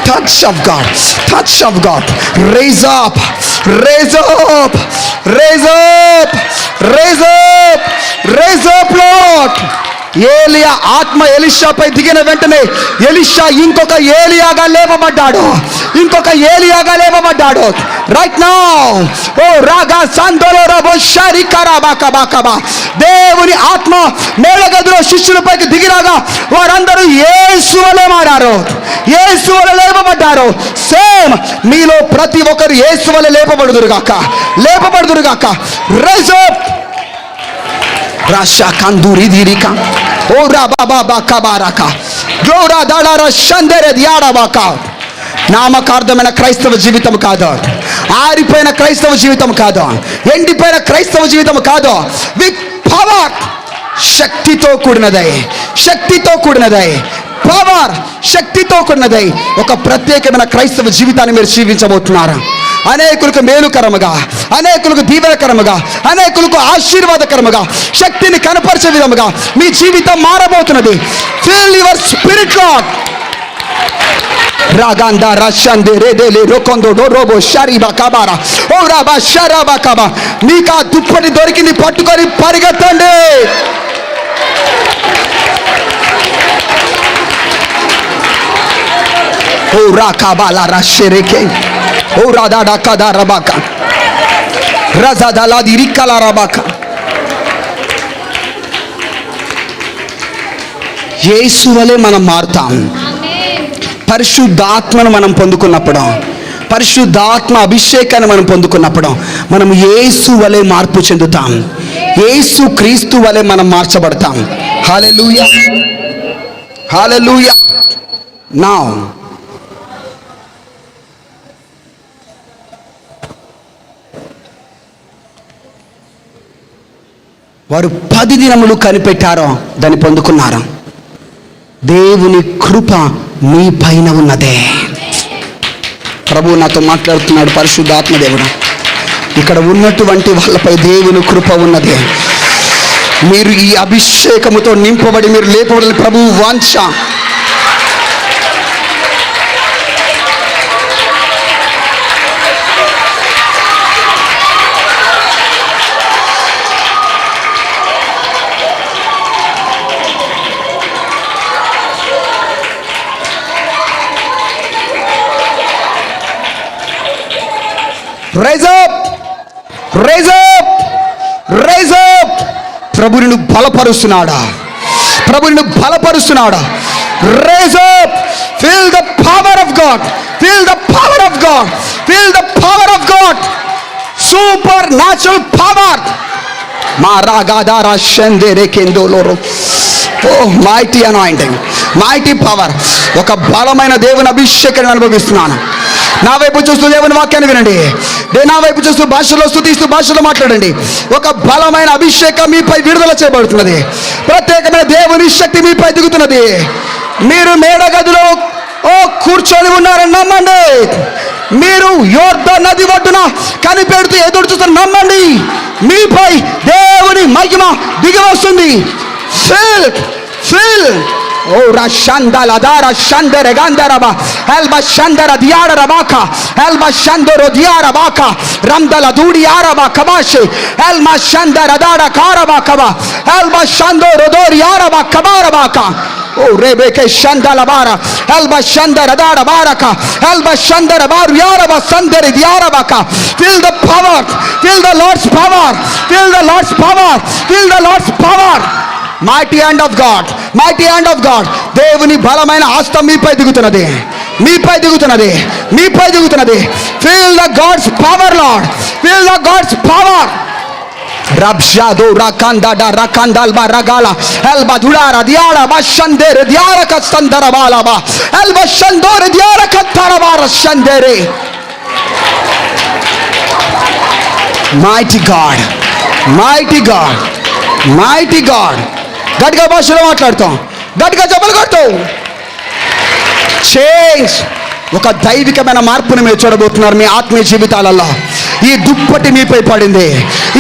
Touch of God. Raise up. Lord. ఏలియా ఆత్మ ఎలీషాపై దిగిన వెంటనే ఎలీషా ఇంకొక ఏలియాగా లేపబడ్డాడు. Right now. ఓ రాగా సందోలో రబో షరికరాబాకబాకబా. దేవుని ఆత్మ మేళగదిలో శిష్యులపైకి దిగిరాగా వారందరూ యేసు వలె మారారు, యేసు వలె లేపబడ్డారు. సేమ్ మీలో ప్రతి ఒక్కరు యేసు వలె లేపబడుదురుగాక. Rise up. రాషా కందూరి దిరికా. ఓ రా బాబా బాకా బారాకా. గ్లోరా దాడారా షందెరే దియాడాబాకా. నామకార్థమైన క్రైస్తవ జీవితం కాదు, ఆరిపోయిన క్రైస్తవ జీవితం కాదు, ఎండిపోయిన క్రైస్తవ జీవితం కాదు. With power. శక్తితో కూడినదై పవర్, శక్తితో కూడినదై ఒక ప్రత్యేకమైన క్రైస్తవ జీవితాన్ని మీరు జీవించబోతున్నారు. అనేకులకు మేలుకరముగా, అనేకులకు దీవెనకరముగా, అనేకులకు ఆశీర్వాదకరముగా, శక్తిని కనపరిచే విధముగా మీ జీవితం మారబోతున్నది. Feel your spirit Lord. రాగాందా రషందే రేదేలే రోకొందో రోబో షరిబా కబారా. ఓ రాబా షరాబా కబా. మీకు ఆ దుప్పటి దొరికింది, పట్టుకొని పరిగెత్తండి. ఓ రాకాబాల రషెరేకే ఓ రాదాడా కదా రబాక రజాదలా దిరికల రబాక. యేసు వలె మనం మారుతాం. పరిశుద్ధాత్మను మనం పొందుకున్నప్పుడు, పరిశుద్ధాత్మ అభిషేకాన్ని మనం పొందుకున్నప్పుడు మనం యేసు వలె మార్పు చెందుతాం. యేసు క్రీస్తు వలె మనం మార్చబడతాం. హల్లెలూయా, హల్లెలూయా. నౌ వారు 10 దినములు కనిపెట్టారో దాన్ని పొందుకున్నారు. దేవుని కృప మీ పైన ఉన్నదే. ప్రభువు నాతో మాట్లాడుతున్నాడు. పరిశుద్ధాత్మ దేవుడు, ఇక్కడ ఉన్నటువంటి వాళ్ళపై దేవుని కృప ఉన్నది. మీరు ఈ అభిషేకముతో నింపబడి మీరు లేపబడాలి. ప్రభువు వాంఛ. Rise up, rise up, rise up. ప్రభు నిన్ను బలపరుస్తున్నాడా? ప్రభు నిన్ను బలపరుస్తున్నాడా? Rise up. Feel the power of God, feel the power of God, feel the power of God. Supernatural power. మా రాగాదారా షందేరే కెందోలోరో. ఓ మైటీ అనాయింటింగ్, మైటీ పవర్. ఒక బలమైన దేవుని అభిషేకాన్ని అనుభవిస్తున్నాను. నా వైపు చూస్తూ దేవుని వాక్యాన్ని వినండి. నా వైపు చూస్తూ భాషలో స్తుతిస్తూ భాషలో మాట్లాడండి. ఒక బలమైన అభిషేకం మీపై విడుదల చేయబడుతున్నది. ప్రత్యేకమైన దేవుని శక్తి మీపై దిగుతున్నది. మీరు మేడ గదిలో కూర్చొని ఉన్నారని నమ్మండి. మీరు యోర్దాను నది ఒడ్డున కనిపెడుతూ ఎదురు చూస్తున్న నమ్మండి. మీపై దేవుని మహిమ దిగి వస్తుంది. Feel, feel. ఓ రషందల దార షందర గందరబ ఎల్బ షందర దియార బాకా ఎల్బ షందర దియార బాకా రందల దూడి ఆరబ కబాషే ఎల్మ షందర దాడ కారబ కబా ఎల్బ షందర దోరి ఆరబ కబార బాకా. ఓ రేబేకే షందల బార ఎల్బ షందర దాడ బారక ఎల్బ షందర బారు యారబ సందరి దియార బాకా. Feel the power, feel the Lord's power, feel the Lord's power, feel the Lord's power. Mighty hand of God, mighty hand of God. దేవుని బలమైన హస్తం మీపై దిగుతున్నది, మీపై దిగుతున్నది, మీపై దిగుతున్నది. Feel the God's power Lord, feel the God's power. రబ్జాదో రకందడ రకందల్బ రగాల ఎల్బ దుడార దియార బషందేర దియార కస్తందర బాలబ ఎల్బ షందోర దియార కత్తరబార షందేరే. Mighty God, mighty God, mighty God. గట్టిగా భాషలో మాట్లాడుతాం, గట్టిగా చెప్పలు కొడతాం. చేంజ్. ఒక దైవికమైన మార్పుని మీరు చూడబోతున్నారు మీ ఆత్మీయ జీవితాలలో. ఈ దుప్పటి మీపై పడింది,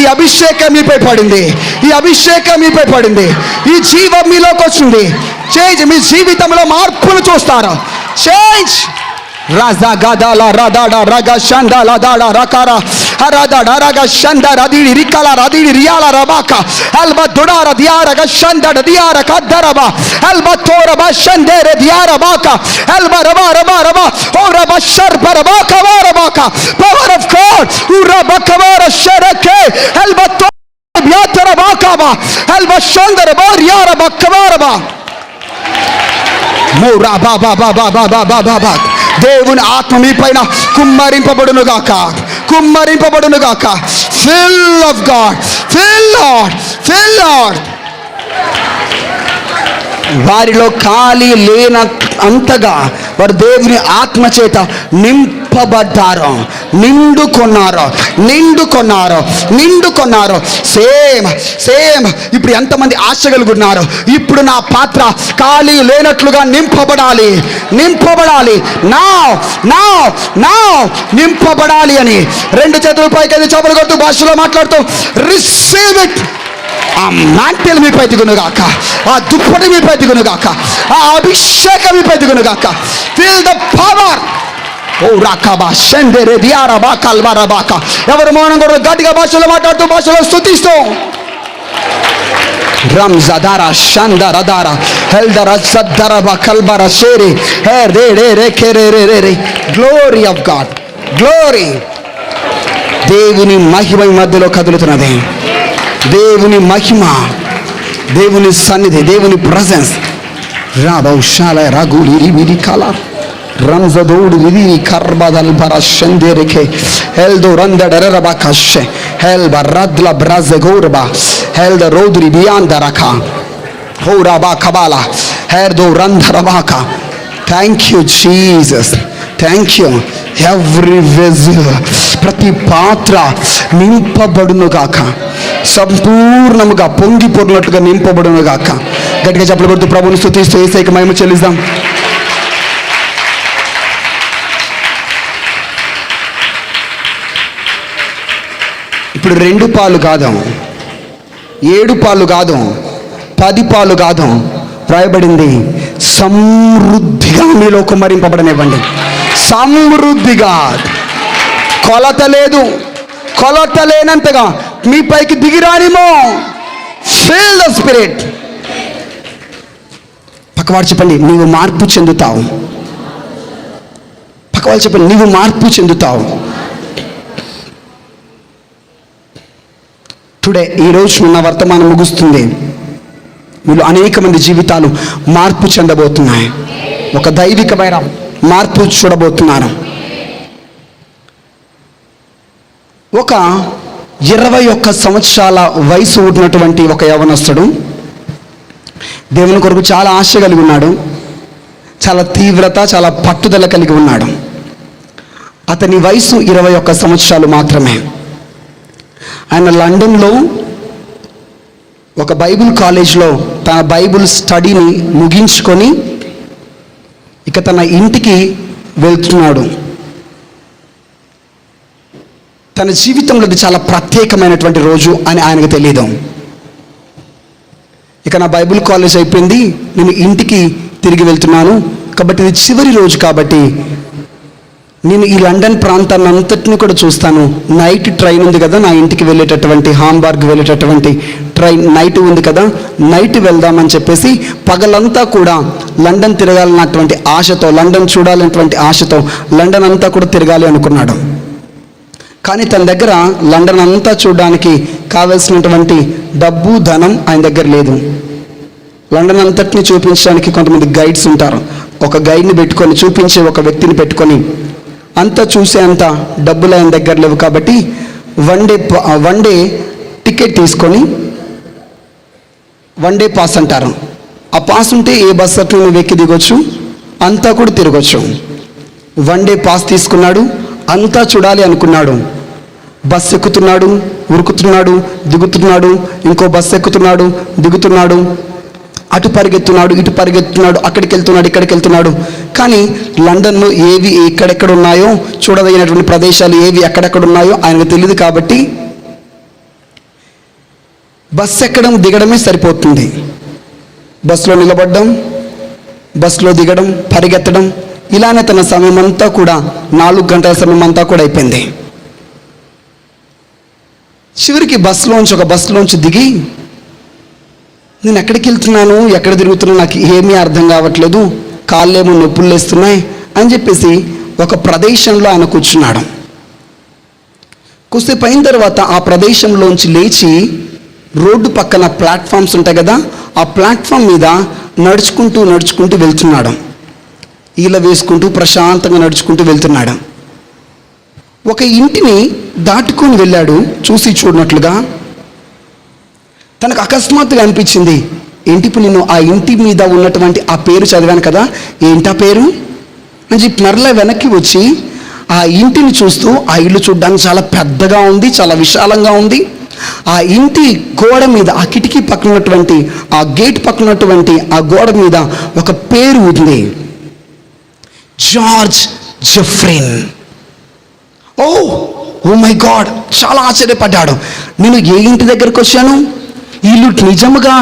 ఈ అభిషేకం మీపై పడింది, ఈ అభిషేకం మీపై పడింది. ఈ జీవం మీలోకి వచ్చింది. చేంజ్. మీ జీవితంలో మార్పును చూస్తారు. చేంజ్. రాజా గదాల రదాడ రగ షందల దాడ రకార రదాడ రగ షంద రదిడి రికల రదిడి రియాల రబాక ఎల్బ దుడార దియార గ షందడ దియార కద్దరబ ఎల్బ తోరబ షందేర దియార బాక ఎల్బ రబ రబ రబ ఓ రబ షర్బ రబాక వరబాక. Power of God. ఓ రబ కవర షరకే ఎల్బ తో బియాతర బాకబ ఎల్బ షందర బోరియార బకవరబ. మోరా బాబా బాబా బాబా బాబా బాబా. దేవుని ఆత్మ మీ పైన కుమ్మరింపబడును గాక, కుమ్మరింపబడును గాక. Fill of God, fill lord, fill lord. వారిలో ఖాళీ లేన అంతగా వారు దేవుని ఆత్మ చేత నింపబడ్డారు, నిండుకొన్నారు, నిండుకొన్నారు, నిండుకొన్నారు. Same same. ఇప్పుడు ఎంతమంది ఆశ కలుగున్నారు? ఇప్పుడు నా పాత్ర ఖాళీ లేనట్లుగా నింపబడాలి, నింపబడాలి. నా నా నా నింపబడాలి అని 2 చేతుల పైకి చేపలు కొడుతూ భాషలో మాట్లాడుతూ రిసీవ్ ఇట్. ఆ మాంటెల్ మీపై దిగునుగాక, ఆ దుప్పటి మీపై దిగునుగాక, ఆ అభిషేకం మీపై దిగునుగాక. Feel the power. ఓ రాకాబా షందేరే దియారబా కల్వరబాక. ఎవరు మౌనం కూడా గట్టిగా భాషలో మాట్లాడుతూ భాషలో స్తుతిస్తూ Ramzadara Shandaradara Heldara Sadaraba Kalbara Shere Re Kere. Glory of God. Glory. దేవుని మహిమ ఈ మధ్యలో కదులుతున్నది. దేవుని మహిమ, దేవుని సన్నిధి, దేవుని ప్రజెన్స్. రాబౌషాల రాగులి విరి కల రంజదోడు విరి కర్బదల్ బరషందెరికే హెల్దో రందడరబకషె హెల్ బరద్ల బ్రజగోర్బా హెల్ ద రోద్రి బియాందరక హోరాబా కబాలా హెర్దో రంధరబాక. Thank you Jesus. Thank you. Every vessel, ప్రతి పాత్ర నింపబడును గాక, సంపూర్ణముగా పొంగి పొర్లినట్టుగా నింపబడును గాక. గట్టిగా చప్పట్లు కొడుతూ ప్రభువుని స్తుతిస్తూ యేసయ్యకి మహిమ చెల్లిద్దాం. ఇప్పుడు 2 పాలు కాదు, 7 పాలు కాదు, 10 పాలు కాదు, రాయబడింది సమృద్ధిగా మీలో కుమ్మరింపబడనివ్వండి. సమృద్ధిగా, కొలత లేదు, కొలత లేనంతగా మీ పైకి దిగిరానిమో. Feel the spirit. పక్కవాడు చెప్పండి, నీవు మార్పు చెందుతావు. పక్కవాడు చెప్పండి, నీవు మార్పు చెందుతావు. టుడే, ఈరోజు నా వర్తమానం ముగుస్తుంది. మీరు అనేక మంది జీవితాలు మార్పు చెందబోతున్నాయి. ఒక దైవికమైన మార్పు చూడబోతున్నారు. ఒక 21 సంవత్సరాల వయసు ఉన్నటువంటి ఒక యవనస్తుడు దేవుని కొరకు చాలా ఆశ కలిగి ఉన్నాడు. చాలా తీవ్రత, చాలా పట్టుదల కలిగి ఉన్నాడు. అతని వయసు 21 సంవత్సరాలు మాత్రమే. ఆయన లండన్లో ఒక బైబిల్ కాలేజ్లో తన బైబిల్ స్టడీని ముగించుకొని ఇక తన ఇంటికి వెళ్తున్నాడు. తన జీవితంలో ఇది చాలా ప్రత్యేకమైనటువంటి రోజు అని ఆయనకు తెలియదు. ఇక నా బైబిల్ కాలేజ్ అయిపోయింది, నేను ఇంటికి తిరిగి వెళ్తున్నాను కాబట్టి ఇది చివరి రోజు, కాబట్టి నేను ఈ లండన్ ప్రాంతాన్ని అంతటిని కూడా చూస్తాను. నైట్ ట్రైన్ ఉంది కదా, నా ఇంటికి వెళ్ళేటటువంటి హాంబర్గ్ వెళ్ళేటటువంటి ట్రైన్ నైట్ ఉంది కదా, నైట్ వెళ్దామని చెప్పేసి పగలంతా కూడా లండన్ తిరగాలన్నటువంటి ఆశతో, లండన్ చూడాలన్నటువంటి ఆశతో లండన్ అంతా కూడా తిరగాలి అనుకున్నాడు. కానీ తన దగ్గర లండన్ అంతా చూడడానికి కావలసినటువంటి డబ్బు, ధనం ఆయన దగ్గర లేదు. లండన్ అంతటిని చూపించడానికి కొంతమంది గైడ్స్ ఉంటారు. ఒక గైడ్ని పెట్టుకొని, చూపించే ఒక వ్యక్తిని పెట్టుకొని అంతా చూసే అంత డబ్బులు ఆయన దగ్గర లేవు. కాబట్టి వన్ డే టికెట్ తీసుకొని, వన్ డే పాస్ అంటారు. ఆ పాస్ ఉంటే ఏ బస్ అట్లా నువ్వు ఎక్కి దిగొచ్చు, అంతా కూడా తిరగొచ్చు. వన్ డే పాస్ తీసుకున్నాడు, అంతా చూడాలి అనుకున్నాడు. బస్ ఎక్కుతున్నాడు, ఉరుకుతున్నాడు, దిగుతున్నాడు, ఇంకో బస్ ఎక్కుతున్నాడు, దిగుతున్నాడు, అటు పరిగెత్తున్నాడు, ఇటు పరిగెత్తున్నాడు, అక్కడికి వెళ్తున్నాడు, ఇక్కడికి వెళ్తున్నాడు. కానీ లండన్లో ఏవి ఎక్కడెక్కడ ఉన్నాయో, చూడదగినటువంటి ప్రదేశాలు ఏవి ఎక్కడెక్కడ ఉన్నాయో ఆయనకు తెలియదు. కాబట్టి బస్సు ఎక్కడం దిగడమే సరిపోతుంది. బస్సులో నిలబడడం, బస్సులో దిగడం, పరిగెత్తడం, ఇలానే తన సమయం అంతా కూడా 4 గంటల సమయం అంతా కూడా అయిపోయింది. చివరికి ఒక బస్సులోంచి దిగి, నేను ఎక్కడికి వెళ్తున్నాను, ఎక్కడ తిరుగుతున్నాను, నాకు ఏమీ అర్థం కావట్లేదు, కాళ్ళేమో నొప్పులు లేస్తున్నాయి అని చెప్పేసి ఒక ప్రదేశంలో ఆయన కూర్చున్నాడు. కొద్దిసేపు అయిన తర్వాత ఆ ప్రదేశంలోంచి లేచి రోడ్డు పక్కన ప్లాట్ఫామ్స్ ఉంటాయి కదా, ఆ ప్లాట్ఫామ్ మీద నడుచుకుంటూ వెళ్తున్నాడు. ఈల వేసుకుంటూ ప్రశాంతంగా నడుచుకుంటూ వెళ్తున్నాడు. ఒక ఇంటిని దాటుకొని వెళ్ళాడు. చూసి చూడనట్లుగా తనకు అకస్మాత్తుగా అనిపించింది, ఏంటి ఇప్పుడు నేను ఆ ఇంటి మీద ఉన్నటువంటి ఆ పేరు చదివాను కదా, ఏంటి ఆ పేరు అని చెప్పి మరలా వెనక్కి వచ్చి ఆ ఇంటిని చూస్తూ, ఆ ఇల్లు చూడడానికి చాలా పెద్దగా ఉంది, చాలా విశాలంగా ఉంది. ఆ ఇంటి గోడ మీద, ఆ కిటికీ పక్కన ఉన్నటువంటి, ఆ గేట్ పక్కన ఉన్నటువంటి ఆ గోడ మీద ఒక పేరు ఉంది, జార్జ్ జెఫ్రిన్. ఓ మై గాడ్, చాలా ఆశ్చర్యపడ్డాడు. నేను ఏ ఇంటి దగ్గరకు వచ్చాను, ఇల్లు నిజముగా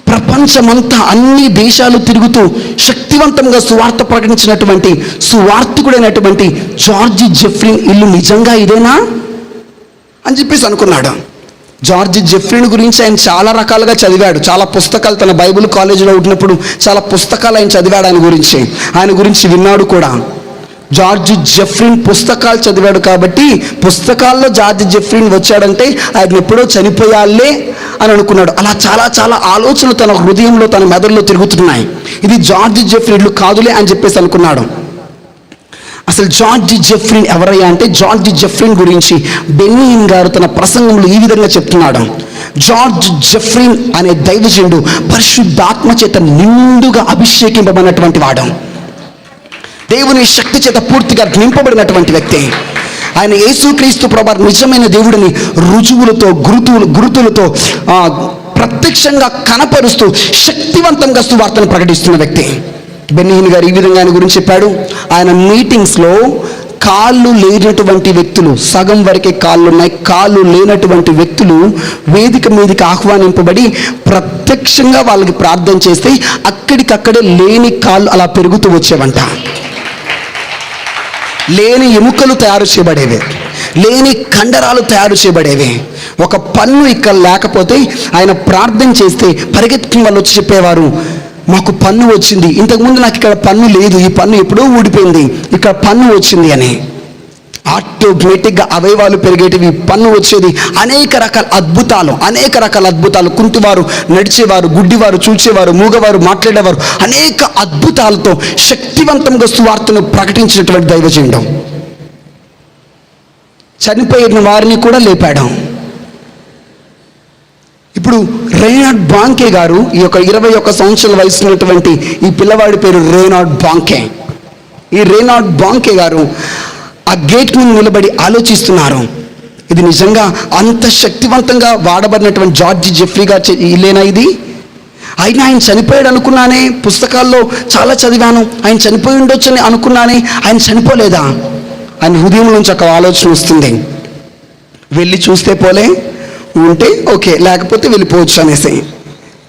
ప్రపంచమంతా అన్ని దేశాలు తిరుగుతూ శక్తివంతంగా సువార్త ప్రకటించినటువంటి జార్జ్ జెఫ్రీని గురించి ఆయన చాలా రకాలుగా చదివాడు. చాలా పుస్తకాలు, తన బైబిల్ కాలేజీలో ఉంటున్నప్పుడు చాలా పుస్తకాలు ఆయన చదివాడు. ఆయన గురించి విన్నాడు కూడా. జార్జ్ జెఫ్రీన్ పుస్తకాలు చదివాడు కాబట్టి పుస్తకాల్లో జార్జ్ జెఫ్రీన్ వచ్చాడంటే ఆయన ఎప్పుడో చనిపోయాలే అని అనుకున్నాడు. అలా చాలా చాలా ఆలోచనలు తన హృదయంలో, తన మెదడులో తిరుగుతున్నాయి. ఇది జార్జ్ జెఫ్రీన్లు కాదులే అని చెప్పేసి అనుకున్నాడు. అసలు జార్జ్ జెఫ్రీన్ ఎవరయ్యా అంటే, జార్జ్ జెఫ్రీన్ గురించి బెన్నీ హిన్ గారు తన ప్రసంగంలో ఈ విధంగా చెప్తున్నాడు. జార్జ్ జెఫ్రీన్ అనే దైవజనుడు పరిశుద్ధాత్మ చేత నిండుగా అభిషేకింపబడినటువంటి వాడు, దేవుని శక్తి చేత పూర్తిగా నింపబడినటువంటి వ్యక్తి. ఆయన యేసుక్రీస్తు ప్రభువు నిజమైన దేవుడిని రుజువులతో, గురుతులతో ప్రత్యక్షంగా కనపరుస్తూ శక్తివంతంగా సువార్తను ప్రకటిస్తున్న వ్యక్తి. బెన్నీ హిన్ గారు ఈ విధంగా ఆయన గురించి చెప్పాడు. ఆయన మీటింగ్స్లో కాళ్ళు లేనటువంటి వ్యక్తులు, సగం వరకే కాళ్ళు ఉన్నాయి, కాళ్ళు లేనటువంటి వ్యక్తులు వేదిక మీదకి ఆహ్వానింపబడి ప్రత్యక్షంగా వాళ్ళకి ప్రార్థన చేస్తే అక్కడికక్కడే లేని కాళ్ళు అలా పెరుగుతూ వచ్చేవంట. లేని ఎముకలు తయారు చేయబడేవి, లేని కండరాలు తయారు చేయబడేవి. ఒక పన్ను ఇక్కడ లేకపోతే ఆయన ప్రార్థన చేస్తే పరిగెత్తుకుని వాళ్ళు వచ్చి చెప్పేవారు, మాకు పన్ను వచ్చింది, ఇంతకుముందు నాకు ఇక్కడ పన్ను లేదు, ఈ పన్ను ఎప్పుడో ఊడిపోయింది, ఇక్కడ పన్ను వచ్చింది అని. ఆటోమేటిక్గా అవయవాలు పెరిగేటివి, పన్ను వచ్చేది. అనేక రకాల అద్భుతాలు. కుంటివారు నడిచేవారు, గుడ్డివారు చూచేవారు, మూగవారు మాట్లాడేవారు, అనేక అద్భుతాలతో శక్తివంతంగా సువార్తను ప్రకటించినటువంటి దైవజనుడు. చనిపోయిన వారిని కూడా లేపాడు. ఇప్పుడు రేనాడ్ బాంకే గారు, ఈ యొక్క 21 సంవత్సరాల వయసు ఉన్నటువంటి ఈ పిల్లవాడి పేరు రేనాడ్ బాంకే. ఈ రేనాడ్ బాంకే గారు ఆ గేట్ మీద నిలబడి ఆలోచిస్తున్నారు, ఇది నిజంగా అంత శక్తివంతంగా వాడబడినటువంటి జార్జ్ జెఫ్రీ గారు ఇల్లేనా ఇది? అయినా ఆయన చనిపోయాడు అనుకున్నానే, పుస్తకాల్లో చాలా చదివాను, ఆయన చనిపోయి ఉండొచ్చు అని అనుకున్నానే, ఆయన చనిపోలేదా? ఆయన హృదయం నుంచి ఒక ఆలోచన వస్తుంది. వెళ్ళి చూస్తే పోలే, ఉంటే ఓకే, లేకపోతే వెళ్ళిపోవచ్చు అనేసి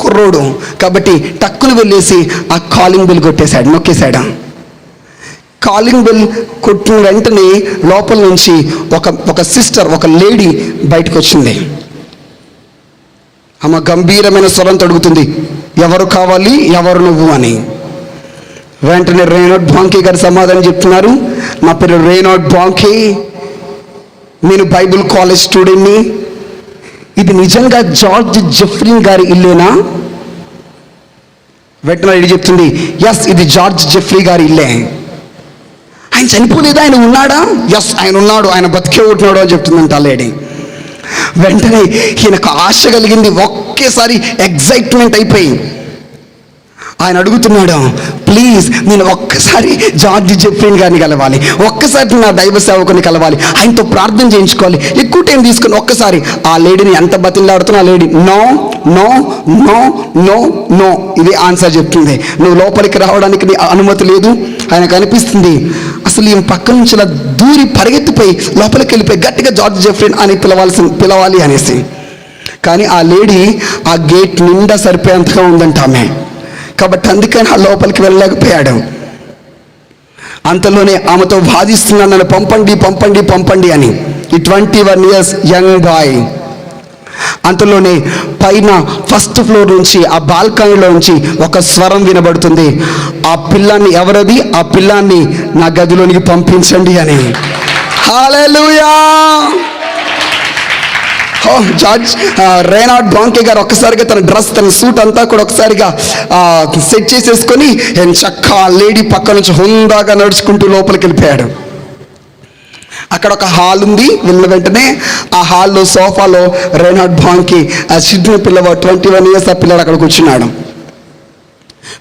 కుర్రోడు కాబట్టి టక్కును వెళ్ళేసి ఆ కాలింగ్ బెల్ నొక్కేశాడు. కాలింగ్ బెల్ కొట్టిన వెంటనే లోపల నుంచి ఒక సిస్టర్, ఒక లేడీ బయటకు వచ్చింది. ఆమె గంభీరమైన స్వరంతో అడుగుతుంది, ఎవరు కావాలి, ఎవరు నువ్వు అని. వెంటనే రేనాడ్ బాంకే గారు సమాధానం చెప్తున్నారు, నా పేరు రేనాడ్ బాంకే, నేను బైబిల్ కాలేజ్ స్టూడెంట్ని. ఇది నిజంగా జార్జ్ జెఫ్రీన్ గారి ఇల్లేనా? వెంటనే లేడీ చెప్తుంది, ఎస్, ఇది జార్జ్ జెఫ్రీ గారి ఇల్లే. ఆయన చనిపోలేదా, ఆయన ఉన్నాడా? ఎస్, ఆయన ఉన్నాడు, ఆయన బతికే ఉంటున్నాడు అని చెప్తుందంట ఆ లేడీ. వెంటనే ఈయనకు ఆశ కలిగింది, ఒకేసారి ఎగ్జైట్మెంట్ అయిపోయి ఆయన అడుగుతున్నాడు, ప్లీజ్ నేను ఒక్కసారి జార్జ్ జెఫ్రీన్ గారిని కలవాలి, ఒక్కసారి నా దైవ సేవకుని కలవాలి, ఆయనతో ప్రార్థన చేయించుకోవాలి, ఎక్కువ టైం తీసుకుని ఒక్కసారి. ఆ లేడీని ఎంత బతిలాడుతున్నా ఆ lady no no no no no ఇదే ఆన్సర్ చెప్తుంది. నువ్వు లోపలికి రావడానికి నీ అనుమతి లేదు. ఆయనకు అనిపిస్తుంది అసలు ఈయన పక్క నుంచి ఇలా దూరి పరిగెత్తిపోయి లోపలికి వెళ్ళిపోయి గట్టిగా జార్జ్ జెఫ్రీన్ అని పిలవాలి అనేసి. కానీ ఆ లేడీ ఆ గేట్ నిండా సరిపోయేంతగా ఉందంట ఆమె, కాబట్టి అందుకని ఆ లోపలికి వెళ్ళలేకపోయాడు. అంతలోనే ఆమెతో వాదిస్తున్నాను, నన్ను పంపండి పంపండి పంపండి అని. ఈ 21 years యంగ్ బాయ్. అంతలోనే పైన ఫస్ట్ ఫ్లోర్ నుంచి, ఆ బాల్కనీలో నుంచి ఒక స్వరం వినబడుతుంది, ఆ పిల్లాన్ని ఎవరది, ఆ పిల్లాన్ని నా గదిలోనికి పంపించండి అని. హల్లెలూయా! జార్జ్ రేనాడ్ బాంకే గారు ఒక్కసారిగా తన డ్రెస్, తన సూట్ అంతా కూడా ఒకసారిగా సెట్ చేసేసుకొని చక్కగా లేడీ పక్క నుంచి హుందాగా నడుచుకుంటూ లోపలికి వెళ్ళిపోయాడు. అక్కడ ఒక హాల్ ఉంది. వెళ్ళిన వెంటనే ఆ హాల్లో సోఫాలో రేనాడ్ బాంకే, ఆ చిన్న పిల్లవాడు 21 years ఆ పిల్లడు అక్కడ కూర్చున్నాడు.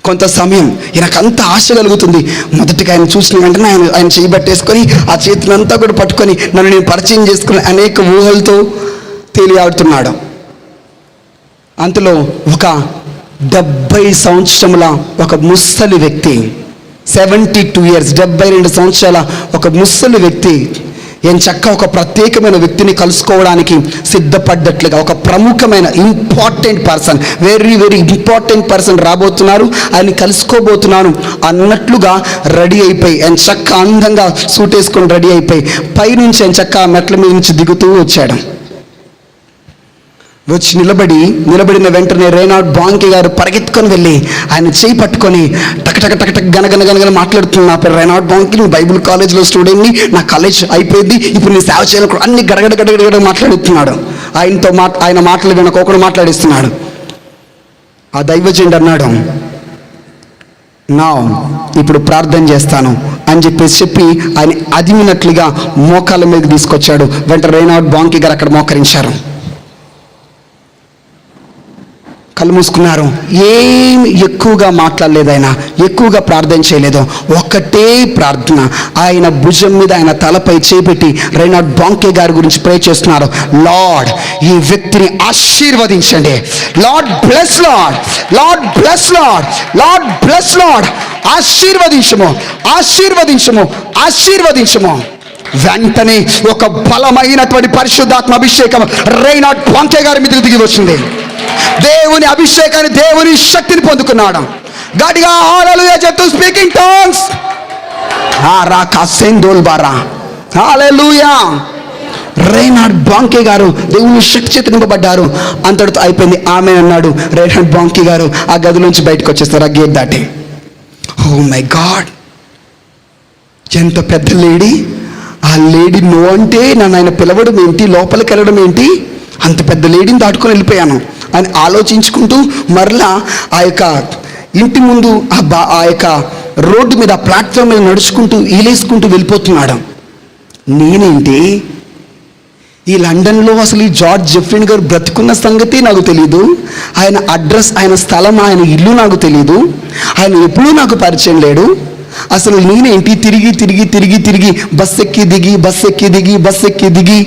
కొంత సమయం ఈయనకంత ఆశ కలుగుతుంది. మొదటిగా ఆయన చూసిన వెంటనే ఆయన చేయబట్టేసుకొని ఆ చేతులంతా కూడా పట్టుకొని నన్ను నేను పరిచయం చేసుకుని అనేక ఊహలతో తేలియాడుతున్నాడు. అంతలో ఒక 70 సంవత్సరముల ఒక ముసలి వ్యక్తి, 72 years 72 సంవత్సరాల ఒక ముసలి వ్యక్తి ఏం చక్క ఒక ప్రత్యేకమైన వ్యక్తిని కలుసుకోవడానికి సిద్ధపడ్డట్లుగా, ఒక ప్రముఖమైన important person, very very important person రాబోతున్నారు, ఆయన కలుసుకోబోతున్నాను అన్నట్లుగా రెడీ అయిపోయి ఆయన చక్క అందంగా సూట్ వేసుకొని రెడీ అయిపోయి పైనుంచి ఆయన చక్క మెట్ల మీద నుంచి దిగుతూ వచ్చాడు. వచ్చి నిలబడిన వెంటనే రేనాడ్ బాంకే గారు పరిగెత్తుకొని వెళ్ళి ఆయన చేయి పట్టుకొని టక్ గనగన మాట్లాడుతున్నా. నా పేరు రేనాడ్ బాంకే, నేను బైబిల్ కాలేజ్లో స్టూడెంట్ని, నా కాలేజ్ అయిపోయింది, ఇప్పుడు నేను సేవ చేయాలి అన్ని గడగడ మాట్లాడుతున్నాడు. ఆయన మాటలు వినకోకుండా మాట్లాడిస్తున్నాడు. ఆ దైవజనుడు అన్నాడు, నా ఇప్పుడు ప్రార్థన చేస్తాను అని చెప్పి ఆయన అదిమినట్లుగా మోకాళ్ళ మీద తీసుకొచ్చాడు. వెంటనే రేనాడ్ బాంకే గారు అక్కడ మోకరించారు, కళ్ళు మూసుకున్నారు. ఏమి ఎక్కువగా మాట్లాడలేదు, ఆయన ఎక్కువగా ప్రార్థన చేయలేదు. ఒక్కటే ప్రార్థన. ఆయన భుజం మీద ఆయన తలపై చేపెట్టి రేనాడ్ బాంకే గారి గురించి ప్రే చేస్తున్నారు. లార్డ్, ఈ వ్యక్తిని ఆశీర్వదించండి. Lord bless Lord, Lord bless Lord, Lord bless Lord. ఆశీర్వదించము, ఆశీర్వదించము, ఆశీర్వదించము. వెంటనే ఒక బలమైనటువంటి పరిశుద్ధాత్మ అభిషేకం రేనాడ్ బాంకే గారి మీద దిగి వచ్చింది. దేవుని అభిషేకాన్ని, దేవుని శక్తిని పొందుకున్నాడు. గట్టిగా హల్లెలూయా చెప్తూ స్పీకింగ్ టాంగ్స్. హల్లెలూయా. రేనాడ్ బాంకే గారు దేవుని శక్తి చేత నింపబడ్డారు. అంతటితో అయిపోయింది. ఆమె అన్నాడు. రేనాడ్ బాంకే గారు ఆ గదిలోంచి బయటకు వచ్చేస్తారు, ఆ గేట్ దాటి. ఓ మై గాడ్, ఎంత పెద్ద లేడీ! ఆ లేడీ నో అంటే నన్ను ఆయన పిలవడం ఏంటి, లోపలికి వెళ్ళడం ఏంటి, అంత పెద్ద లేడీని దాటుకొని వెళ్ళిపోయాను అని ఆలోచించుకుంటూ మరలా ఆ యొక్క ఇంటి ముందు ఆ యొక్క రోడ్డు మీద, ప్లాట్ఫామ్ మీద నడుచుకుంటూ ఈలేసుకుంటూ వెళ్ళిపోతున్నాడు. నేనేంటి ఈ లండన్లో అసలు ఈ జార్జ్ జెఫ్రిన్ గారు బ్రతుకున్న సంగతి నాకు తెలీదు, ఆయన అడ్రస్, ఆయన స్థలం, ఆయన ఇల్లు నాకు తెలీదు, ఆయన ఎప్పుడూ నాకు పరిచయం లేడు. అసలు నేనేంటి తిరిగి బస్ ఎక్కి దిగి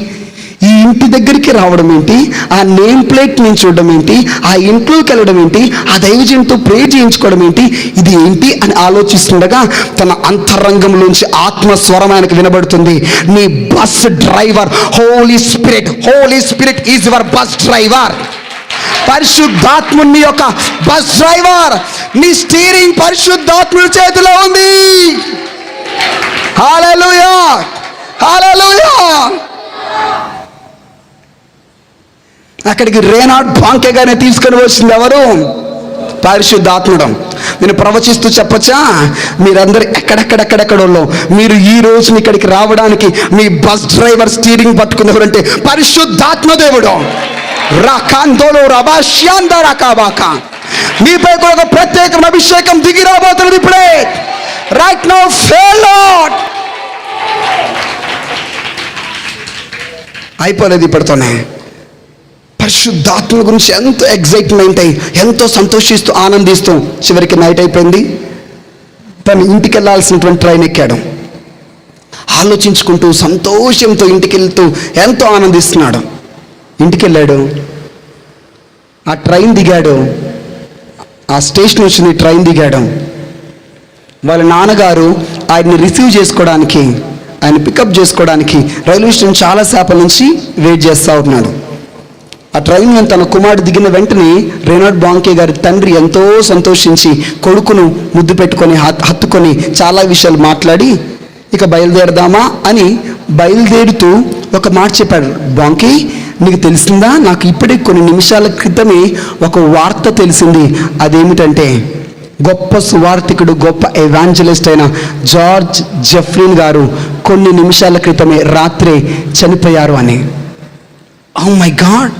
ఈ ఇంటి దగ్గరికి రావడం ఏంటి, ఆ నేమ్ ప్లేట్ నేను చూడడం ఏంటి, ఆ ఇంట్లోకి వెళ్ళడం ఏంటి, ఆ దైవజనుడితో ప్రే చేయించుకోవడం ఏంటి, ఇది ఏంటి అని ఆలోచిస్తుండగా తన అంతరంగంలోంచి ఆత్మస్వరం ఆయనకు వినబడుతుంది. నీ bus driver Holy Spirit is your bus driver. పరిశుద్ధాత్ముని యొక్క బస్ డ్రైవర్. నీ స్టీరింగ్ పరిశుద్ధాత్ముడి చేతిలో ఉంది. హల్లెలూయా, హల్లెలూయా. అక్కడికి రేనాడ్ బాంకే గారిని తీసుకొని వచ్చింది ఎవరు? పరిశుద్ధాత్ముడు. నేను ప్రవచిస్తూ చెప్పచ్చా, మీరందరూ ఎక్కడెక్కడెక్కడెక్కడో మీరు ఈ రోజు ఇక్కడికి రావడానికి మీ బస్ డ్రైవర్ స్టీరింగ్ పట్టుకున్న ఎవరంటే పరిశుద్ధాత్మ దేవుడు. రాకాందోలో రబాష్యాంద రాకాబాక. మీపై కూడా ఒక ప్రత్యేక అభిషేకం దిగి రాబోతున్నది ఇప్పుడే. Right now fail lord. అయిపోలేదు ఇప్పటితోనే. పరిశుద్ధాత్మ గురించి ఎంతో ఎగ్జైట్మెంట్ అయ్యి, ఎంతో సంతోషిస్తూ ఆనందిస్తూ చివరికి నైట్ అయిపోయింది. తను ఇంటికి వెళ్ళాల్సినటువంటి ట్రైన్ ఎక్కాడు. ఆలోచించుకుంటూ సంతోషంతో ఇంటికి వెళ్తూ ఎంతో ఆనందిస్తున్నాడు. ఇంటికి వెళ్ళాడు, ఆ ట్రైన్ దిగాడు, ఆ స్టేషన్ వచ్చింది, ట్రైన్ దిగాడు. వాళ్ళ నాన్నగారు ఆయన్ని రిసీవ్ చేసుకోవడానికి, ఆయన పికప్ చేసుకోవడానికి రైల్వే స్టేషన్ చాలా సేపటి నుంచి వెయిట్ చేస్తూ ఉన్నాడు. ఆ ట్రైన్ మీద తన కుమారుడు దిగిన వెంటనే రేనాడ్ బాంకే గారి తండ్రి ఎంతో సంతోషించి కొడుకును ముద్దు పెట్టుకొని హత్తుకొని చాలా విషయాలు మాట్లాడి ఇక బయలుదేరదామా అని బయలుదేరుతూ ఒక మాట చెప్పాడు. బాంకే, నీకు తెలిసిందా, నాకు ఇప్పుడే కొన్ని నిమిషాల క్రితమే ఒక వార్త తెలిసింది. అదేమిటంటే గొప్ప సువార్థికుడు, గొప్ప ఎవాంజలిస్ట్ అయిన జార్జ్ జెఫ్రిన్ గారు కొన్ని నిమిషాల క్రితమే రాత్రే చనిపోయారు అని. ఓ మై గాడ్,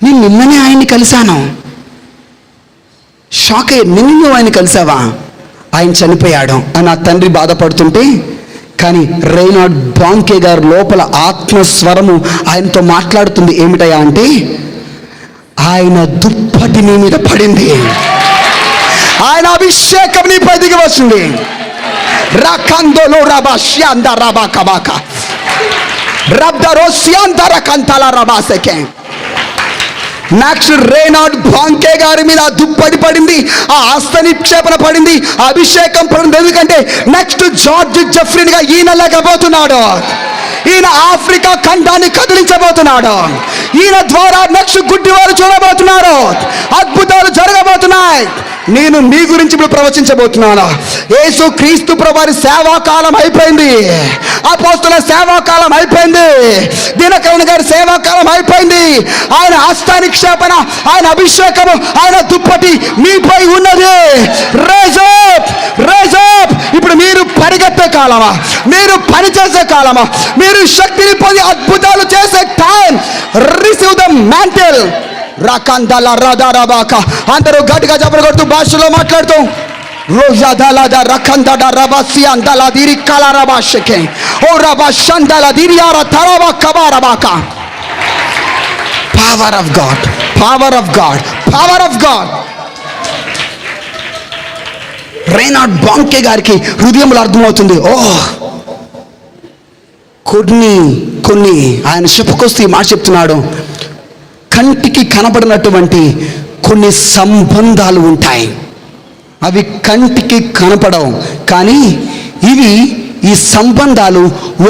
నేను నిన్ననే ఆయన్ని కలిశాను. షాక్ అయ్యి, నిన్ను ఆయన కలిసావా, ఆయన చనిపోయాడు అని ఆ తండ్రి బాధపడుతుంటే, కానీ రేనాడ్ బాంకే గారు లోపల ఆత్మస్వరము ఆయనతో మాట్లాడుతుంది. ఏమిటయా అంటే, ఆయన దుప్పటి నీ మీద పడింది, ఆయన అభిషేకం నీపై దిగి వస్తుంది. రాకందోలో రబాష్యాంద రబాకబాక రబ్దరోస్యాంద రకంతల రబాసకే. నెక్స్ట్ రేనాడ్ బాంకే గారి మీద దుప్పటి పడింది, ఆ హస్త నిక్షేపణ పడింది, అభిషేకం పడింది. ఎందుకంటే నెక్స్ట్ జార్జ్ జెఫ్రిన్ గా ఈయన లేకపోతున్నాడు. ఈయన ఆఫ్రికా ఖండాన్ని కదిలించబోతున్నాడు. ఈయన ద్వారా నెక్స్ట్ గుడ్డి వారు చూడబోతున్నారు, అద్భుతాలు జరగబోతున్నాయి. నేను మీ గురించి ఇప్పుడు ప్రవచించబోతున్నాను. యేసు క్రీస్తు ప్రభువారి సేవాకాలం అయిపోయింది, అపోస్తలుల సేవాకాలం అయిపోయింది, దినకరణ గారి సేవాకాలం అయిపోయింది. ఆయన హస్తానిక్షేపణ, ఆయన అభిషేకము, ఆయన దుప్పటి మీపై ఉన్నది. Rise up, rise up. ఇప్పుడు మీరు పరిగెత్తే కాలమా, మీరు పనిచేసే కాలమా, మీరు శక్తిని పొంది అద్భుతాలు చేసే టైం. Receive the mantle. రకందల రదారబాక. అందరూ గట్టిగా జబరు కొడుతూ భాషలో మాట్లాడుతూ రోజాదలద రకందడ రబసి అందల దిరి కలరబాషకే ఓ రబషందల దిరియార తరబ కబారబాక. Power of God, power of God, power of God. రేనాడ్ బాంకే గారికి హృదయంలో అర్థమవుతుంది. కొన్ని ఆయన చెప్పుకొస్తే మాట చెప్తున్నాడు. కంటికి కనపడినటువంటి కొన్ని సంబంధాలు ఉంటాయి, అవి కంటికి కనపడవు, కానీ ఈ సంబంధాలు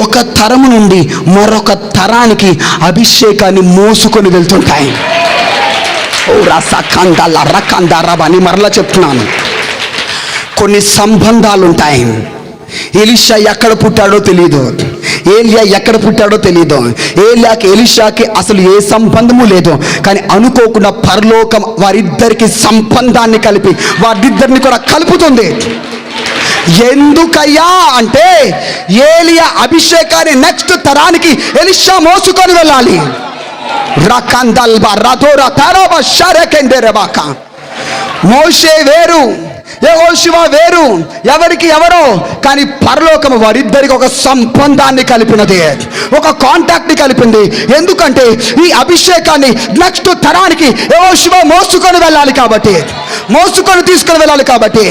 ఒక తరము నుండి మరొక తరానికి అభిషేకాన్ని మోసుకొని వెళ్తుంటాయి. ఓ రసకందాల రకందారబ అని మరలా చెప్తున్నాను. కొన్ని సంబంధాలు ఉంటాయి. ఎలీషా ఎక్కడ పుట్టాడో తెలియదు, ఏలియా ఎక్కడ పుట్టాడో తెలియదు, ఎలీషాకి అసలు ఏ సంబంధము లేదు, కానీ అనుకోకుండా పరలోకం వారిద్దరికి సంబంధాన్ని కలిపి వారిద్దరిని కూడా కలుపుతుంది. ఎందుకయ్యా అంటే ఏలియా అభిషేకాన్ని నెక్స్ట్ తరానికి ఎలీషా మోసుకొని వెళ్ళాలి. మోషే వేరు, యెహోషువ వేరు, ఎవరికి ఎవరో, కానీ పరలోకము వారిద్దరికి ఒక సంబంధాన్ని కలిపినది, ఒక కాంటాక్ట్ని కలిపింది. ఎందుకంటే ఈ అభిషేకాన్ని నెక్స్ట్ తరానికి యెహోషువ మోసుకొని వెళ్ళాలి కాబట్టి, మోసుకొని తీసుకొని వెళ్ళాలి కాబట్టి.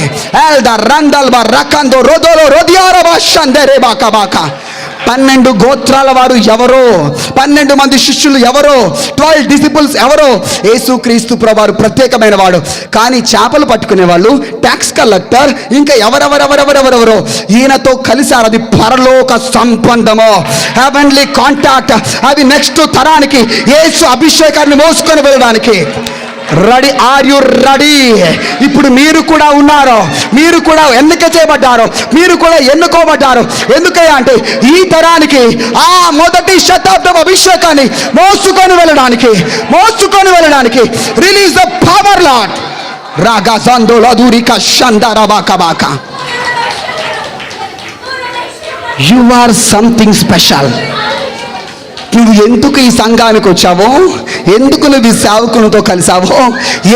రకందో రోదోలో రోదియారబా షందరే బాకా బాకా. 12 గోత్రాల వారు ఎవరో, 12 మంది శిష్యులు ఎవరో, 12 డిసిపుల్స్ ఎవరో. యేసుక్రీస్తు ప్రభువారు ప్రత్యేకమైన వాడు, కానీ చేపలు పట్టుకునే వాళ్ళు, ట్యాక్స్ కలెక్టర్, ఇంకా ఎవరెవరెవరెవరెవరెవరో ఈయనతో కలిసారు. అది పరలోక సంబంధము, హెవెన్లీ కాంటాక్ట్. అవి నెక్స్ట్ తరానికి యేసు అభిషేకాన్ని మోసుకొని వెళ్ళడానికి రెడీ. Are you ready? ఇప్పుడు మీరు కూడా ఉన్నారు, మీరు కూడా ఎన్నిక చేయబడ్డారు, మీరు కూడా ఎన్నుకోబడ్డారు. ఎందుకయ్యా అంటే ఈ తరానికి ఆ మొదటి శతాబ్దం అభిషేకాన్ని మోసుకొని వెళ్ళడానికి రిలీజ్ ద పవర్ లార్డ్. రాగా సందోల దూరిక షందరబాకబాక. You are something special. నువ్వు ఎందుకు ఈ సంఘానికి వచ్చావో, ఎందుకు నువ్వు ఈ సేవకునితో కలిసావో,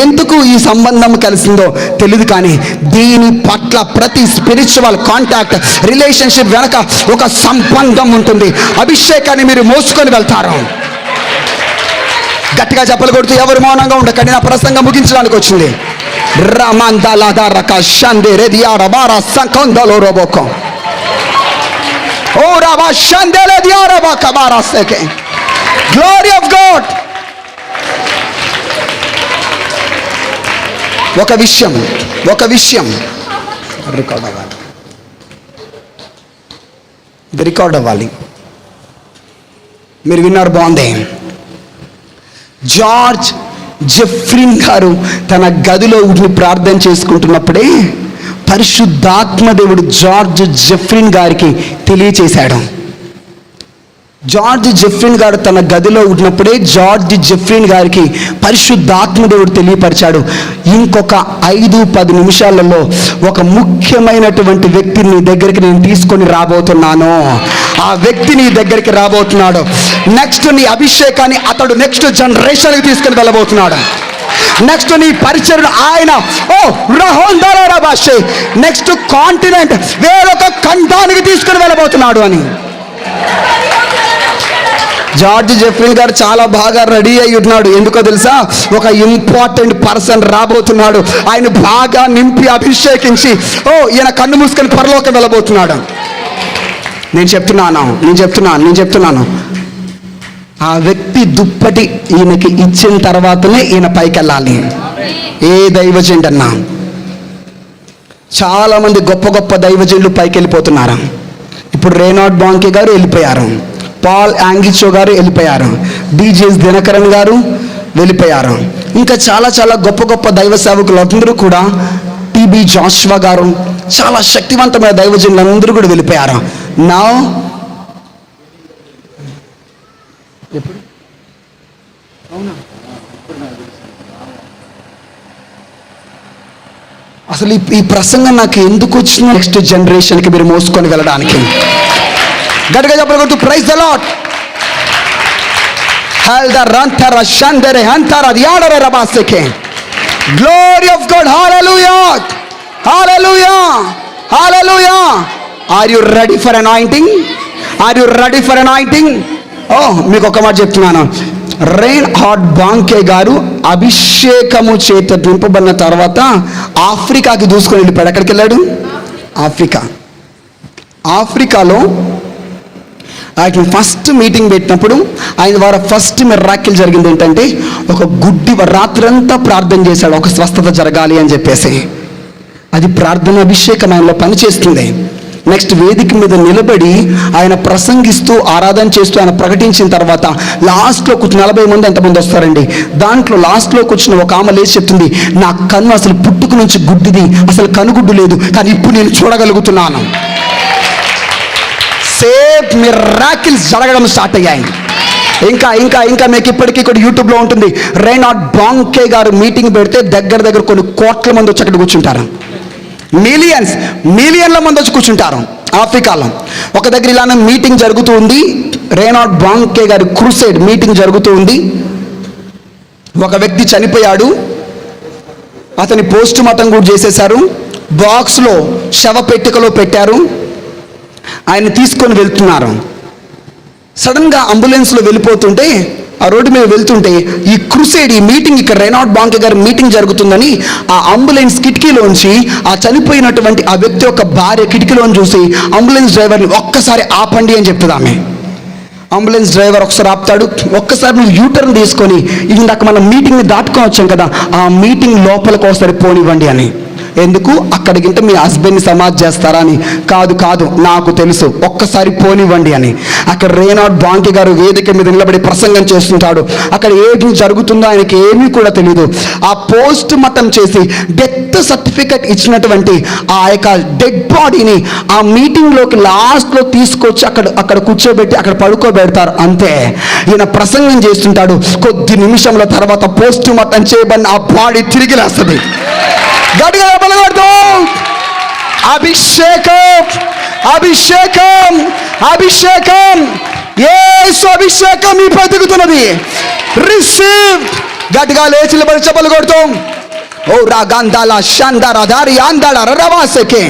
ఎందుకు ఈ సంబంధం కలిసిందో తెలియదు, కానీ దీని పట్ల ప్రతి స్పిరిచువల్ కాంటాక్ట్, రిలేషన్షిప్ వెనక ఒక సంబంధం ఉంటుంది. అభిషేకాన్ని మీరు మోసుకొని వెళ్తారు. గట్టిగా చెప్పలు కొడుతూ ఎవరు మౌనంగా ఉండకండి, నా ప్రసంగం ముగించడానికి వచ్చింది. Oh Rabba Shandele Diaraba Kabara Seke. Glory of God. ఒక విషయం రికార్డ్ అవ్వాలి. మీరు విన్నారు, బాగుంది. జార్జ్ జెఫ్రిన్ గారు తన గదిలో ఉండి ప్రార్థన చేసుకుంటున్నప్పుడే పరిశుద్ధాత్మ దేవుడు జార్జ్ జెఫ్రిన్ గారికి తెలియచేశాడు. జార్జ్ జెఫ్రిన్ గారు తన గదిలో ఉన్నప్పుడే జార్జ్ జెఫ్రిన్ గారికి పరిశుద్ధాత్మ దేవుడు తెలియపరిచాడు, ఇంకొక 5-10 నిమిషాలలో ఒక ముఖ్యమైనటువంటి వ్యక్తిని నీ దగ్గరికి నేను తీసుకొని రాబోతున్నాను. ఆ వ్యక్తి నీ దగ్గరికి రాబోతున్నాడు. నెక్స్ట్ నీ అభిషేకాన్ని అతడు నెక్స్ట్ జనరేషన్కి తీసుకొని వెళ్ళబోతున్నాడు. నెక్స్ట్ నీ పరిచయం ఆయన నెక్స్ట్ కాంటినెంట్, వేరొక ఖండానికి తీసుకుని వెళ్ళబోతున్నాడు అని. జార్జ్ జెఫ్రిన్ గారు చాలా బాగా రెడీ అయి ఉన్నాడు. ఎందుకో తెలుసా? ఒక ఇంపార్టెంట్ పర్సన్ రాబోతున్నాడు. ఆయన బాగా నింపి అభిషేకించి ఈయన కన్ను మూసుకొని పరలోకం వెళ్ళబోతున్నాడు. నేను చెప్తున్నాను ఆ వ్యక్తి దుప్పటి ఈయనకి ఇచ్చిన తర్వాతనే ఈయన పైకి వెళ్ళాలి. ఏ దైవజనుడు అన్నా, చాలా మంది గొప్ప గొప్ప దైవజనులు పైకి వెళ్ళిపోతున్నారు. ఇప్పుడు రేనాడ్ బాంకే గారు వెళ్ళిపోయారు, పాల్ యాంగిచో గారు వెళ్ళిపోయారు, డిజేఎస్ దినకరన్ గారు వెళ్ళిపోయారు, ఇంకా చాలా చాలా గొప్ప గొప్ప దైవ సేవకులు అందరూ కూడా టీబీ జాషువా గారు, చాలా శక్తివంతమైన దైవజనులు అందరూ కూడా వెళ్ళిపోయారు. నా ఎప్పుడు అసలు ఈ ప్రసంగం నాకు ఎందుకు వచ్చింది? నెక్స్ట్ జనరేషన్కి మీరు మోసుకొని వెళ్ళడానికి. గట్టిగా చెప్పగలుగుతూ praise the Lord. Glory of God, hallelujah, hallelujah, hallelujah. Are you ready for anointing? Are you ready for anointing? మీకు ఒక మాట చెప్తున్నాను. రైన్హార్డ్ బాంకే గారు అభిషేకము చేత దింపబడిన తర్వాత ఆఫ్రికాకి దూసుకొని వెళ్ళిపోయాడు. ఎక్కడికి వెళ్ళాడు? ఆఫ్రికాలో ఆయన ఫస్ట్ మీటింగ్ పెట్టినప్పుడు ఆయన ద్వారా ఫస్ట్ మిరాకిల్ జరిగింది ఏంటంటే, ఒక గుడ్డి రాత్రంతా ప్రార్థన చేశాడు, ఒక స్వస్థత జరగాలి అని చెప్పేసి. అది ప్రార్థన అభిషేకం ఆయనలో పనిచేస్తుంది. నెక్స్ట్ వేదిక మీద నిలబడి ఆయన ప్రసంగిస్తూ ఆరాధన చేస్తూ ఆయన ప్రకటించిన తర్వాత లాస్ట్లో కూర్చుని 40 మంది ఎంతమంది వస్తారండి, దాంట్లో లాస్ట్లో కూర్చుని ఒక ఆమె లేచి చెప్తుంది, నా కన్ను అసలు పుట్టుక నుంచి గుడ్డిది, అసలు కనుగుడ్డు లేదు, కానీ ఇప్పుడు నేను చూడగలుగుతున్నాను. సేఫ్ మిరాకిల్స్ జరగడం స్టార్ట్ అయ్యాయి. ఇంకా ఇంకా ఇంకా మీకు ఇప్పటికీ కూడా యూట్యూబ్లో ఉంటుంది. రైన్హార్డ్ బాంకే గారు మీటింగ్ పెడితే దగ్గర కొన్ని కోట్ల మంది వచ్చి అక్కడ కూర్చుంటారు. మిలియన్ల మంది వచ్చి కూర్చుంటారు ఆఫ్రికాలో. ఒక దగ్గర ఇలానే మీటింగ్ జరుగుతూ ఉంది. రైన్హార్డ్ బాంకే గారి క్రూసేడ్ మీటింగ్ జరుగుతూ ఉంది. ఒక వ్యక్తి చనిపోయాడు, అతని పోస్ట్ మార్టం కూడా చేసేశారు. బాక్స్లో శవ పెట్టికలో పెట్టారు. ఆయన తీసుకొని వెళ్తున్నారు. సడన్గా అంబులెన్స్లో వెళ్ళిపోతుంటే, ఆ రోడ్డు మీద వెళ్తుంటే ఈ క్రూసేడ్, ఈ మీటింగ్, ఇక్కడ రైన్హార్డ్ బాంకే గారి మీటింగ్ జరుగుతుందని ఆ అంబులెన్స్ కిటికీలోంచి ఆ చనిపోయినటువంటి ఆ వ్యక్తి యొక్క భార్య కిటికీలోని చూసి అంబులెన్స్ డ్రైవర్ని ఒక్కసారి ఆపండి అని చెప్తుంది ఆమె. అంబులెన్స్ డ్రైవర్ ఒకసారి ఆపుతాడు. ఒక్కసారి నువ్వు యూటర్న్ తీసుకొని ఇందాక మనం మీటింగ్ని దాటుకొని వచ్చాం కదా, ఆ మీటింగ్ లోపలికి ఒకసారి పోనివ్వండి అని. ఎందుకు? అక్కడికింటే మీ హస్బెండ్ని సమాధి చేస్తారా అని. కాదు, నాకు తెలుసు, ఒక్కసారి పోనివ్వండి అని. అక్కడ రైన్హార్డ్ బాంకే గారు వేదిక మీద నిలబడి ప్రసంగం చేస్తుంటాడు. అక్కడ ఏమి జరుగుతుందో ఆయనకి ఏమీ కూడా తెలియదు. ఆ పోస్ట్ మార్టం చేసి డెత్ సర్టిఫికెట్ ఇచ్చినటువంటి ఆ యొక్క డెడ్ బాడీని ఆ మీటింగ్లోకి లాస్ట్లో తీసుకొచ్చి అక్కడ కూర్చోబెట్టి అక్కడ పడుకోబెడతారు. అంతే. ఈయన ప్రసంగం చేస్తుంటాడు. కొద్ది నిమిషంల తర్వాత పోస్ట్ మార్టం చేయబడిన ఆ బాడీ తిరిగి లేస్తుంది. గట్టిగా చెప్పగలగొద్దు. అభిషేకం యేసు అభిషేకం మీ బ్రతుకుతున్నది. రిసీవ్. గట్టిగా లేచి నిలబడి చెప్పగలగొడుతూ ఓ రాగాందాల శాందార దారి ఆందాల రవాసకే.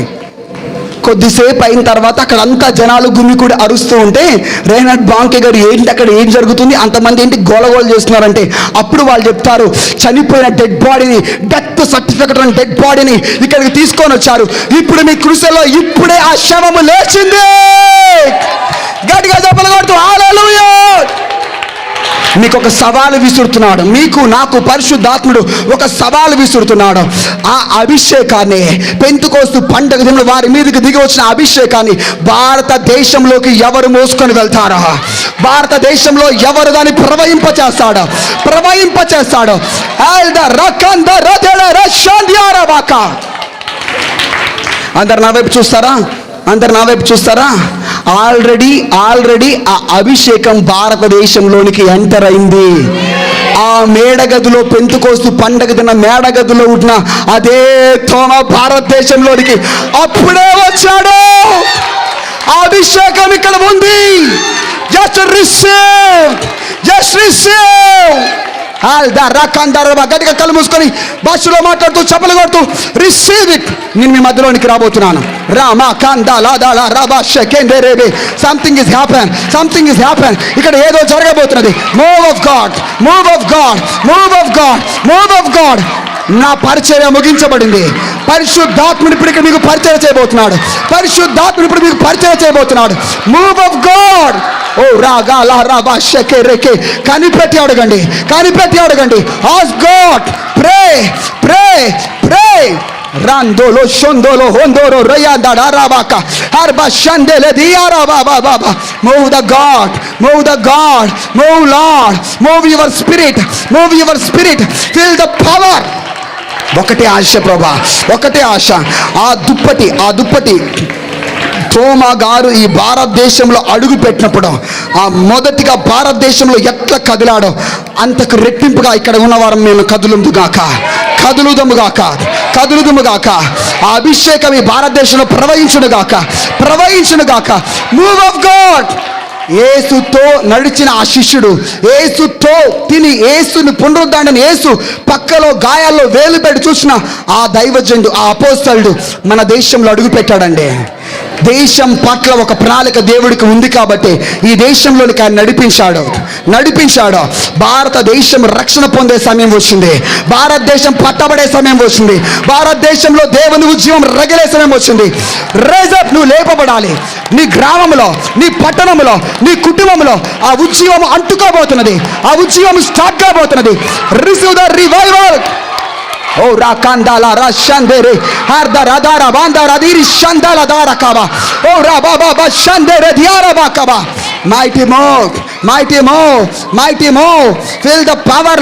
కొద్దిసేపు అయిన తర్వాత అక్కడ అంతా జనాలు గుమ్మి కూడా అరుస్తూ ఉంటే రైన్హార్డ్ బాంకే గారు ఏంటి అక్కడ ఏం జరుగుతుంది, అంతమంది ఏంటి గోలగోలు చేస్తున్నారంటే, అప్పుడు వాళ్ళు చెప్తారు, చనిపోయిన డెడ్ బాడీని, డెత్ సర్టిఫికెట్ ఉన్న డెడ్ బాడీని ఇక్కడికి తీసుకొని వచ్చారు. ఇప్పుడు మీ కృషిలో ఇప్పుడే ఆ శవము లేచింది. గట్టిగా చెప్పగలుగుతూ హల్లెలూయా. మీకు ఒక సవాలు విసురుతున్నాడు. మీకు నాకు పరిశుద్ధాత్ముడు ఒక సవాలు విసురుతున్నాడు. ఆ అభిషేకాన్ని, పెంతెకోస్తు పండగ దినంలో వారి మీదకి దిగి వచ్చిన అభిషేకాన్ని భారతదేశంలోకి ఎవరు మోసుకొని వెళ్తారో, భారతదేశంలో ఎవరు దాన్ని ప్రవహింపచేస్తాడో. అందరు నా వైపు చూస్తారా? ఆల్రెడీ ఆ అభిషేకం భారతదేశంలోనికి ఎంటర్ అయింది. ఆ మేడగదిలో, పెంతెకోస్తు పండగ దిన మేడగదిలో ఉన్న అదే తోమ భారతదేశంలోనికి అప్పుడే వచ్చాడు. ఆ అభిషేకం ఇక్కడ ఉంది. Just receive. గట్టిగా కళ్ళు మూసుకొని భాషలో మాట్లాడుతూ చప్పలు కొడుతూ రిసీవ్ ఇట్. నేను మీ మధ్యలోనికి రాబోతున్నాను. Something is happen. ఇక్కడ ఏదో జరగబోతున్నది. Move of God. నా పరిచర్య ముగించబడింది. పరిశుద్ధాత్ముడు ఇప్పుడు మీకు పరిచయం చేయబోతున్నాడు. Move of God. ఓ రాగాల రాబా షకే రేకే. కనిపెట్టి అడగండి. Ask God. ప్రే. రాందోలో షొందోలో హొందోరో రయాదాడా రాబాక హర్బా షందెలే దియారా బాబా బాబా. Move the God. Move Lord. Move your spirit. Feel the power. ఒకటే ఆశ ప్రభా, ఒకటే ఆశ. ఆ దుప్పటి తోమా గారు ఈ భారతదేశంలో అడుగు పెట్టినప్పుడు ఆ మొదటిగా భారతదేశంలో ఎట్లా కదిలాడో అంతకు రెట్టింపుగా ఇక్కడ ఉన్నవారం మేము కదులుదుగాక. ఆ అభిషేకం ఈ భారతదేశంలో ప్రవహించునుగాక. Move of God. యేసుతో నడిచిన ఆ శిష్యుడు, యేసుతో తిని యేసుని పునరుద్ధరణని యేసు పక్కలో గాయాల్లో వేలు పెట్టి చూసిన ఆ దైవజనుడు, ఆ అపోస్తలుడు మన దేశంలో అడుగు పెట్టాడండి. దేశం పట్ల ఒక ప్రణాళిక దేవుడికి ఉంది కాబట్టి ఈ దేశంలోనికి ఆయన నడిపించాడు. భారతదేశం రక్షణ పొందే సమయం వచ్చింది. భారతదేశం పట్టబడే సమయం వచ్చింది. భారతదేశంలో దేవుని ఉద్యమం రగిలే సమయం వచ్చింది. Rise up. నువ్వు లేపబడాలి. నీ గ్రామంలో, నీ పట్టణంలో, నీ కుటుంబంలో ఆ ఉద్యమం అంటుకోబోతున్నది. ఆ ఉద్యమం స్టార్ట్ కాబోతున్నది. Receive the revival. ఓ రాకందాల రషందరే హర్ద రదార బాందర దిరి షందల దారకబా. ఓ రాబాబా షందరే దియారబాకబా. Mighty move. Feel the power,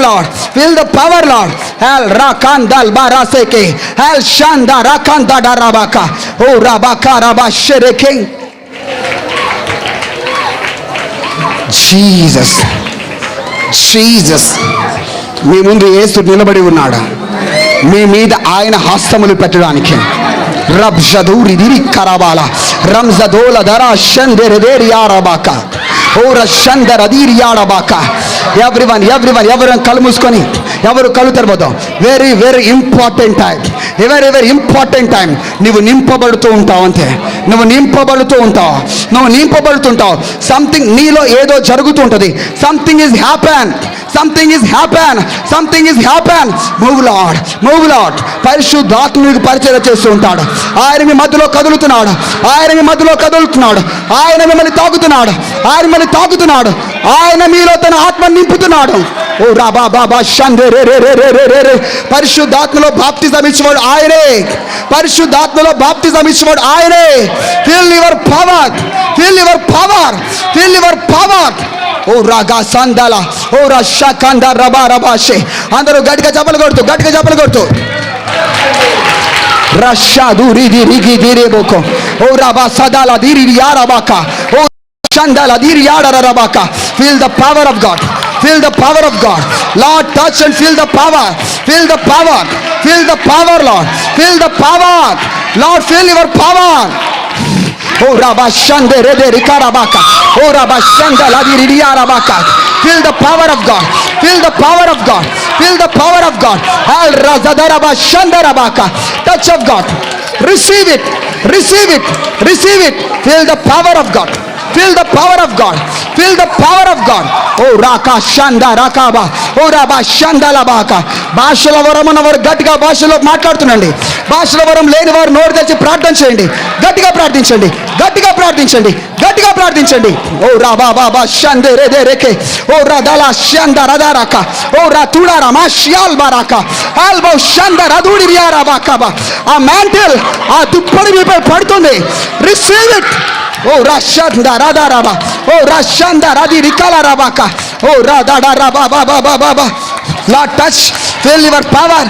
Lord. Hal rakandal baraseke. Hal shanda rakanda darabaka. O rabaka rabashereke. Jesus. మీ ముందు యేసు నిలబడి ఉన్నాడు. మీ మీద ఆయన హస్తములు పెట్టడానికి. రబ్జదూరి దిరి కరబాల రంజదోల దరా షందెరెదేరి యారబాక. ఓర షందర దీరి యారబాక. ఎవ్రీవన్ కళ్ళు మూసుకొని, ఎవరు కళ్ళు తెరవద్దు. Very important time. నువ్వు నింపబడుతూ ఉంటావు అంతే. నువ్వు నింపబడుతుంటావు. సంథింగ్ నీలో ఏదో జరుగుతూ ఉంటుంది. Something is happen. Move Lord. పరిశుద్ధాత్మునికి పరిచయం చేస్తూ ఉంటాడు. ఆయన మీ మధ్యలో కదులుతున్నాడు. ఆయన మిమ్మల్ని తాకుతున్నాడు. ఆయన మీలో తన ఆత్మ నింపుతున్నాడు. ఓ రాబాబా షందే రే. పరిశుద్ధాత్మలో బాప్తిజం ఇచ్చేవాడు ఆయనే. Feel your power. ఓ రాగా సందల ఓ రషకంద రబాషే. అందరూ గట్టిగా చప్పలు కొడుతూ రషా దూరి దిరిగి దిరేబోకో. ఓ రబా సదాల దిరి యారబాక. ఓ షందల దిరి యాడరబాక. Feel the power of God. Lord, touch and feel the power. Lord. Feel the power. Lord, feel your power. Oh rabashande rede rikarabaka. Oh rabashanda ladiri riarabaka. Feel the power of God. Al razadaraba shandarabaka. Touch of God. Receive it. Feel the power of God. ఓ రాకా షంద రాకాబా. ఓ రాబా షందలబాక. భాషల వరం అన్నవారు గట్టిగా భాషలో మాట్లాడుతుండండి. భాషల వరం లేని వారు నోరు తెచ్చి ప్రార్థన చేయండి. గట్టిగా ప్రార్థించండి. ఓ రాబాబా షందే రేదే రేకే. ఓ రదలా షంద రదారక. ఓ రా తుడారా మా షియాల్ బారాక. ఆల్బో షంద రదుడి రియారాబాకబా. ఆ మ్యాంటిల్, ఆ దుప్పటి మీపై పడుతుంది. Receive it. ఓ రషంద రదారాబా. ఓ రషంద రది రికలరాబాక. ఓ రదడరాబాబాబాబాబా. Lord, touch. Feel your power.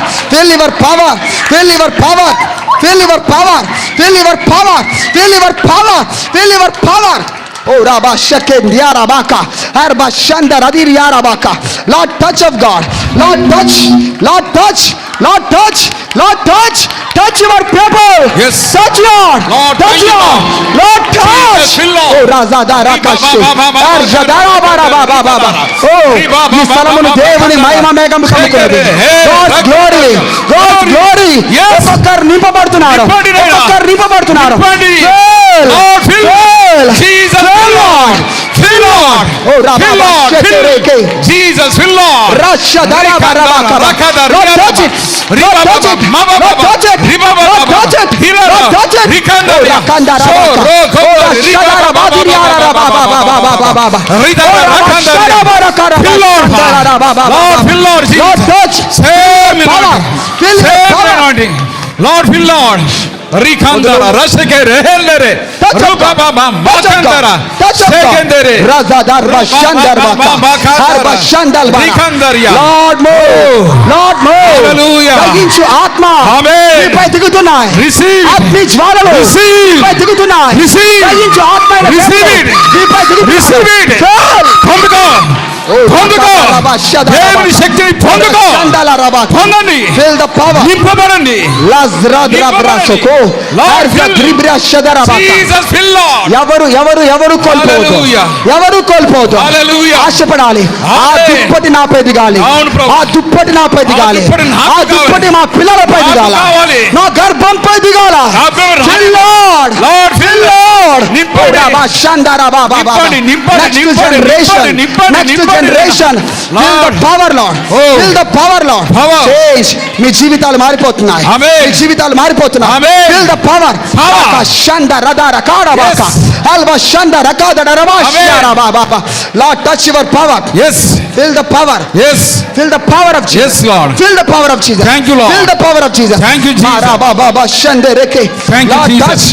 Oh Rabba Shaken Yarabaka. Arba Shanda Radir Yarabaka. Lord, touch of God. Lord, touch your people. Yes. Touch Lord. Touch Lord. Lord, touch. Oh Razada Rakashi. Arjadara Baba. Oh, ఈ స్థలమును దేవుని మహిమ మేఘము కమ్ముకున్నది. God's glory. ఒక్కొక్కరు నింపబడుతున్నారు. Jesus, fill Lord. Oh Rabba Jesus, fill Lord. Rasha Daraba Rabaka. Lord, touch it. Lord, fill Lord. Rikandara Rashake Rehelere Rubaba Makandara Sekendere Razadar Bashandar Bashandal Rikandaria. Lord move. Hallelujah. కలిగించు ఆత్మ Amen. నీపై దిగుతున్నాయి. Receive. అగ్ని జ్వాలలు Receive. నీపై దిగుతున్నాయి. Receive. కలిగించు ఆత్మ అయిన Receive దేవుడు it. నీపై దిగుతున్నాయి. Receive it. చాలు. పొందుకో పొందుకో దేవుని శక్తిని పొందుకో పొందండి Feel the power. నింపబడండి Jesus fill Lord ఎవరు కోల్పోవద్దు. Hallelujah. ఎవరు కోల్పోవద్దు. Hallelujah. ఆశపడాలి. ఆ Amen. దుప్పటి నాపై దిగాలి. అవును ప్రభు. ఆ దుప్పటి నాపై దిగాలి. దుప్పటి నాకు ఆ దుప్పటి మా పిల్లలపై నాకు దిగాల. కావాలి. నా గర్భంపై దిగాల. నాకు Fill Lord. Lord fill Lord. నింపండి. నింపండి, నింపండి, Next నింపండి, generation. నింపండి, Next నింపండి. generation. Feel the Lord. power, Lord. Oh. Feel the power, Lord. Power. Change. మీ జీవితాలు మారిపోతున్నాయి. Amen. మీ జీవితాలు మారిపోతున్నాయి. Amen. Feel the power. Power. షండ రదార కాడబాక. Yes. Alva షండ రకాదడ rava Amen. షారబా Baba. Lord, touch your power. yes Feel the power. yes Feel the power of Jesus. yes Lord Feel the power of Jesus. Thank you, Lord. Feel the power of Jesus. Thank you, Jesus. Maraba baba shande reke. Thank you, Lord, Jesus. touch.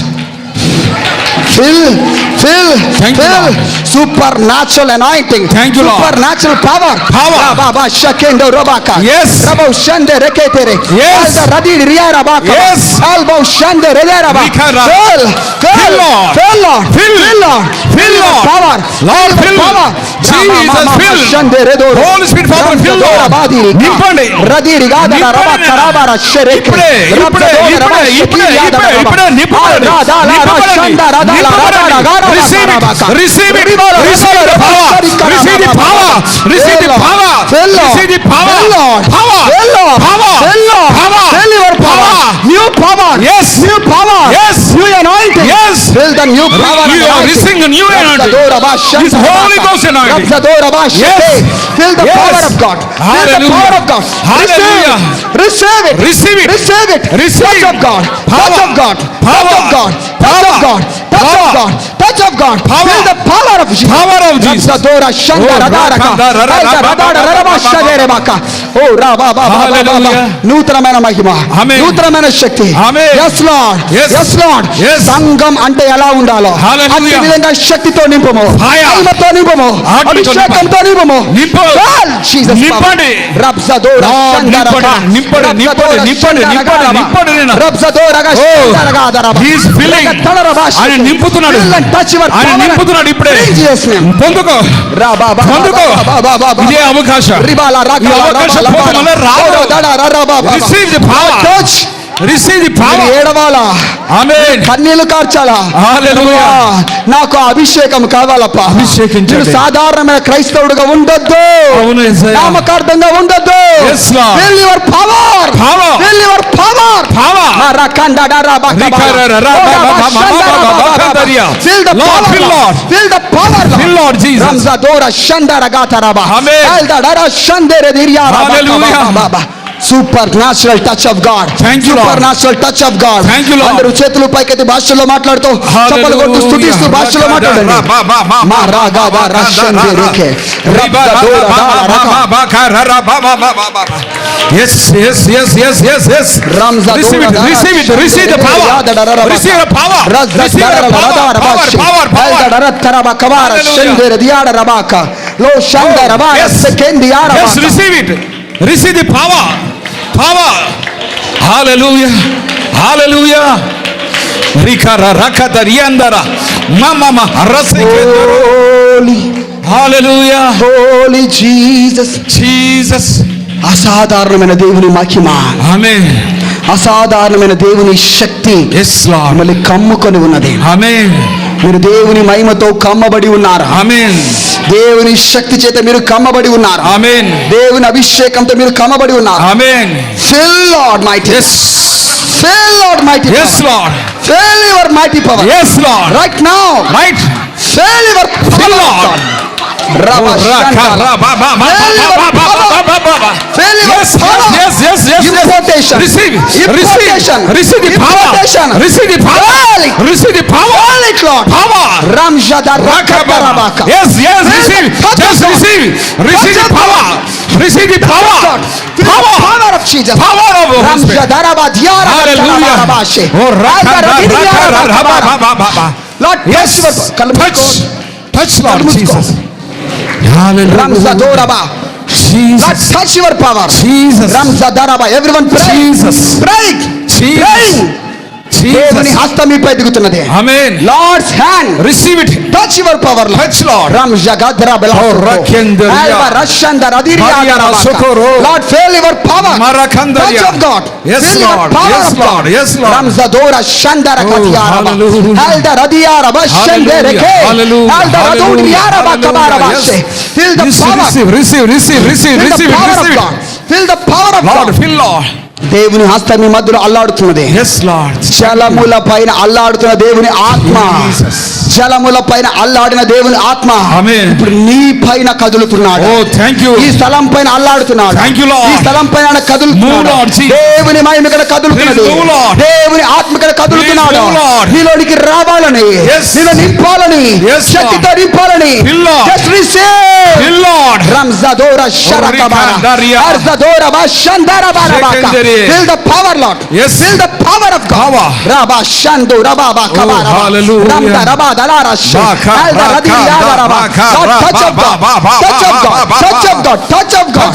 Feel Thank you, Lord. supernatural anointing. Thank you, Lord. Supernatural power. Power. Baba shakendo robaka. Yes. Rabo shande reke tere. Yes. Alda radi riya rabaka. Yes. Albo shande rede rabaka. Rikara. Fill Lord. Lord. Fill. Lord. Fill, the Lord. power. Lord, the fill. power. Jesus, fill. Shande redo. Holy Spirit, Father, fill, Lord. నింపండి. రది రిగాద నింపండి రబా నాయనా. కరాబార షెరెకే. ఇప్పుడే receive it, receive the power, receive the power, receive the power, receive the power, power, New power. Yes. New power. Yes. New anointing. Yes. Feel the new power. You are receiving a new anointing. His Holy Ghost anointing. Yes. Feel the Yes. power of God. Feel the Hallelujah. power of God. Hallelujah. Receive it. Receive it. Receive it. Receive Touch it. of God. Power. Touch of God. Touch Power. of God. Touch of God. Touch of Power. God. Touch of God. Power. Feel the power of Jesus. Power of Jesus. Rabzadora shanda Oh, radaraka. rakanda rarara Radara raraba shaderebaka. Oh, raba baba baba. Hallelujah. నూతనమైన మహిమ. Amen. నూతనమైన శక్తి. Amen. Yes Lord. Yes. Yes Lord. Yes. సంఘం అంటే ఎలా ఉండాలో Hallelujah. అట్టి విధంగా శక్తితో నింపము. Fire. ఆత్మతో నింపము. ఆత్మతో అభిషేకంతో నింపము. నింపు. Well, Jesus నింపండి. రబ్జదోర Lord, షందరక. నింపండి, నింపండి, నింపండి, నింపండి, నింపండి నేను. రబ్జదోరగా Oh. షందరగాదరబ. He is filling. ఆయన నింపుతున్నాడు. Fill and touch your ఆయన power. నింపుతున్నాడు ఇప్పుడే. In Jesus' name. పొందుకో రాబాబా పొందుకో ఇదే అవకాశం రిబాల ఈ అవకాశం పొందమని రాదు. Receive the power. Touch Receive the power. ఏడవాలా Amen. కన్నీళ్లు కార్చాలా Hallelujah. నాకు అభిషేకం కావాలప్పా అభిషేకించండి. నేను సాధారణమైన క్రైస్తవుడిగా ఉండొద్దు అవును యేసయ్య. నామకార్థంగా ఉండొద్దు Yes, Lord. Feel your power. Power. Feel your power. Power. Marakanda daraba Rikara raraba bakandaria. Feel the Lord, power. fill, Lord. Feel the power. Fill, Lord Jesus. Ramzadora shandaragataraba. Amen. Aldadara shandere diryara Hallelujah. baba. Supernatural touch of God. Thank you, Lord. Supernatural touch of God. Thank you, Lord. అందరూ చేతులు పైకెత్తి భాషలో మాట్లాడుతూ చప్పలు కొడుతూ స్తుతిస్తూ భాషలో మాట్లాడండి. మారాగాదా రషందేరేకే. రబ్దదోరా దారక. Yes, yes, yes, yes, yes, yes. Receive it, receive it, receive the power. Receive the power. Receive the power, power, power, power. Yes. Yes, receive it. Receive the power. Power. Hallelujah. Hallelujah. Rikara rakata riandara. Mama rasekendara. Holy, Hallelujah. holy Jesus. Jesus. అసాధారణమైన దేవుని మహిమ, Amen. అసాధారణమైన దేవుని శక్తి Yes, Lord. మిమ్మల్ని కమ్ముకొని ఉన్నది. Amen. మీరు దేవుని మహిమతో కమ్మబడి ఉన్నారు. Amen. దేవుని శక్తి చేత మీరు కమ్మబడి ఉన్నారు. Amen. దేవుని అభిషేకంతో మీరు కమ్మబడి ఉన్నారు. Amen. Fill Lord mighty. Yes. Fill Lord mighty. Yes, Lord. Fill your mighty power. Yes, Lord. Right now. Right. Fill your Fill, power. Lord. Rabba Shandala. Fill your Yes, power. yes, yes, yes, yes. Importation. Receive, Importation. receive the power. Importation. Receive the power. Fill it. Receive the power. Fill it, Lord. Power. Ramjada Rakabarabaka. Yes, yes, receive. Just receive. Receive the power. Receive the power. Feel the Power. power of Jesus. Power of the Holy Spirit. Hallelujah. Oh, Lord, yes. Touch. Touch, Lord Jesus. Hallelujah. Ramzadoraba. Jesus. Lord, touch your power. Jesus. Ramzadaraba. Everyone pray. Jesus. Pray. Jesus. Pray. దేవుని Jesus. హస్తం మీపై దిగుతున్నది. Amen. Lord's hand. Receive it. Touch your power. Touch, Lord. Ram jagadra bela. Oh, Rakendaria. Alba rashandar adiriya. Mariana Sokoro. Lord, feel your power. Marakandaria. Touch of God. Yes, Feel your Lord. power Yes, of God. Lord. Yes, Lord. Ram zadora shandara Oh, katiyara. hallelujah. Alda radiyara bashandere ke. Hallelujah. Alda raduriyara bakabara bashe. Feel the power. Receive Feel it. the power of God. Feel the power of Lord, God. fill, Lord. దేవుని హస్తం మీ మధ్యలో అల్లాడుతున్నది. Yes, Lord. జలముల పైన అల్లాడుతున్న దేవుని ఆత్మ. Jesus. జలముల పైన అల్లాడిన దేవుని ఆత్మ Amen. ఇప్పుడు నీ పైన కదులుతున్నాడు. Oh, thank you. ఈ స్థలం పైన అల్లాడుతున్నాడు. Thank you, Lord. ఈ స్థలం పైన ఆయన కదులుతున్నాడు. Move, Lord Jesus. దేవుని మహిమ ఇక్కడ కదులుతున్నది. Please move, Lord. దేవుని ఆత్మ ఇక్కడ కదులుతున్నాడు. Please move, Lord. నీలోనికి రావాలని, Yes. నీలో నింపాలని, Yes, Lord. శక్తితో నింపాలని. Fill, Lord. Just receive. Fill, Lord. Ramzadora sharakabara. Rikandaria. Arzadora bashandara barabaka. Shekendere. Feel the power, Lord. Yes. Feel the power of God. Power. Rabba shando rababa kabara. hallelujah. Ramda rabba dalara she. Baka, Alda baka, radiyara rabba. baka, Lord, touch of God. Touch of God. Touch of God. Touch of God.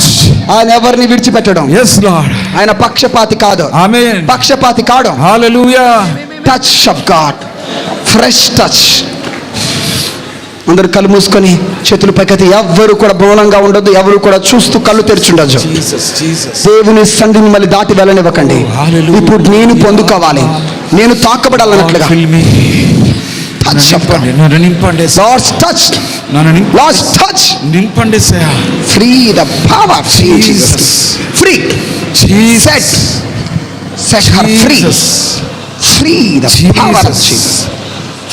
ఆయన ఎవరిని విడిచిపెట్టడం. Yes, Lord. ఆయన పక్షపాతి కాదు. Amen. పక్షపాతి కాడు. Hallelujah. Touch of God. Fresh touch. అందరు కళ్ళు మూసుకొని చేతులు పైకెత్తి. ఎవ్వరు కూడా మౌనంగా ఉండొద్దు. ఎవరు కూడా చూస్తూ కళ్ళు తెరిచుండొచ్చు. Jesus. దేవుని సన్నిధిని మళ్ళీ దాటి వెళ్ళనివ్వకండి. Hallelujah. ఇప్పుడు నేను పొందుకోవాలి, నేను తాకబడాలన్నట్లుగా. Touch of God. నన్ను నింపండి. Lord's touch. Lord's touch. నింపండి సయా. Free the power. Jesus. Free. Jesus. Set her free. Free the power of Jesus.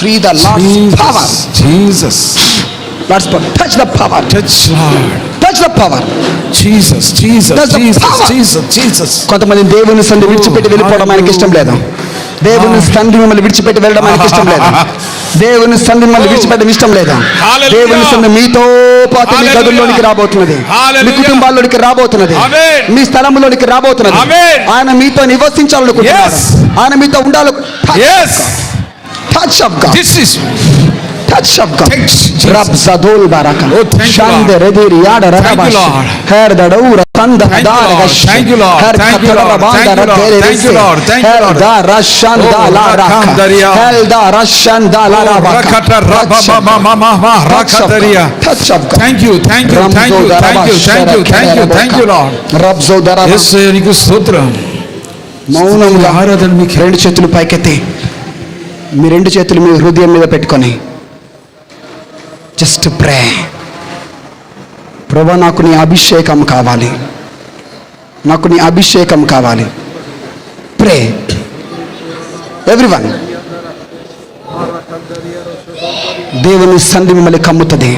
Free the Lord's power. Jesus. Lord's power. Touch the power. Touch, Lord. Touch the power. Jesus. That's the power. Jesus. కొంతమంది దేవుని సన్నిధి విడిచిపెట్టి వెళ్ళిపోవడం ఆయనకి ఇష్టం లేదు. దేవుని సన్నిధి మిమ్మల్ని విడిచిపెట్టి వెళ్ళడం ఆయనకి ఇష్టం లేదు. దేవుని సన్నిధి మిమ్మల్ని విడిచిపెట్టడం ఇష్టం లేదు. దేవుని సన్నిధి మీతో పాటు మీ గదుల్లోనికి రాబోతున్నది. మీ కుటుంబాల్లోనికి రాబోతున్నది. మీ స్థలంలోనికి రాబోతున్నది. ఆయన మీతో నివసించాలనుకుంటున్నాడు. ఆయన మీతో ఉండాలి. Touch of God. This is touch of God. Rab zadol baraka. Oh, thank you, Lord. Shande rediri yada rabash. Her da daura tanda da gash. Thank you, Lord. Her katara banda radere. Thank you, Lord. Thank you, Lord. Her da rashan da la raka. Her da rashan da la rabaka. Rakata rabba mama rakataria. Touch of God. Thank you, Lord. Rab zodara. Yes, నీకు స్తోత్రం. మౌనంగా ఆరాధన మీకు. రెండు చేతులు పైకెత్తి మీ రెండు చేతులు మీ హృదయం మీద పెట్టుకొని జస్ట్ ప్రే. ప్రభా, నాకు నీ అభిషేకం కావాలి, నాకు నీ అభిషేకం కావాలి. ప్రే ఎవ్రీవన్. దేవుని సన్నిధి మిమ్మల్ని కమ్ముతుంది.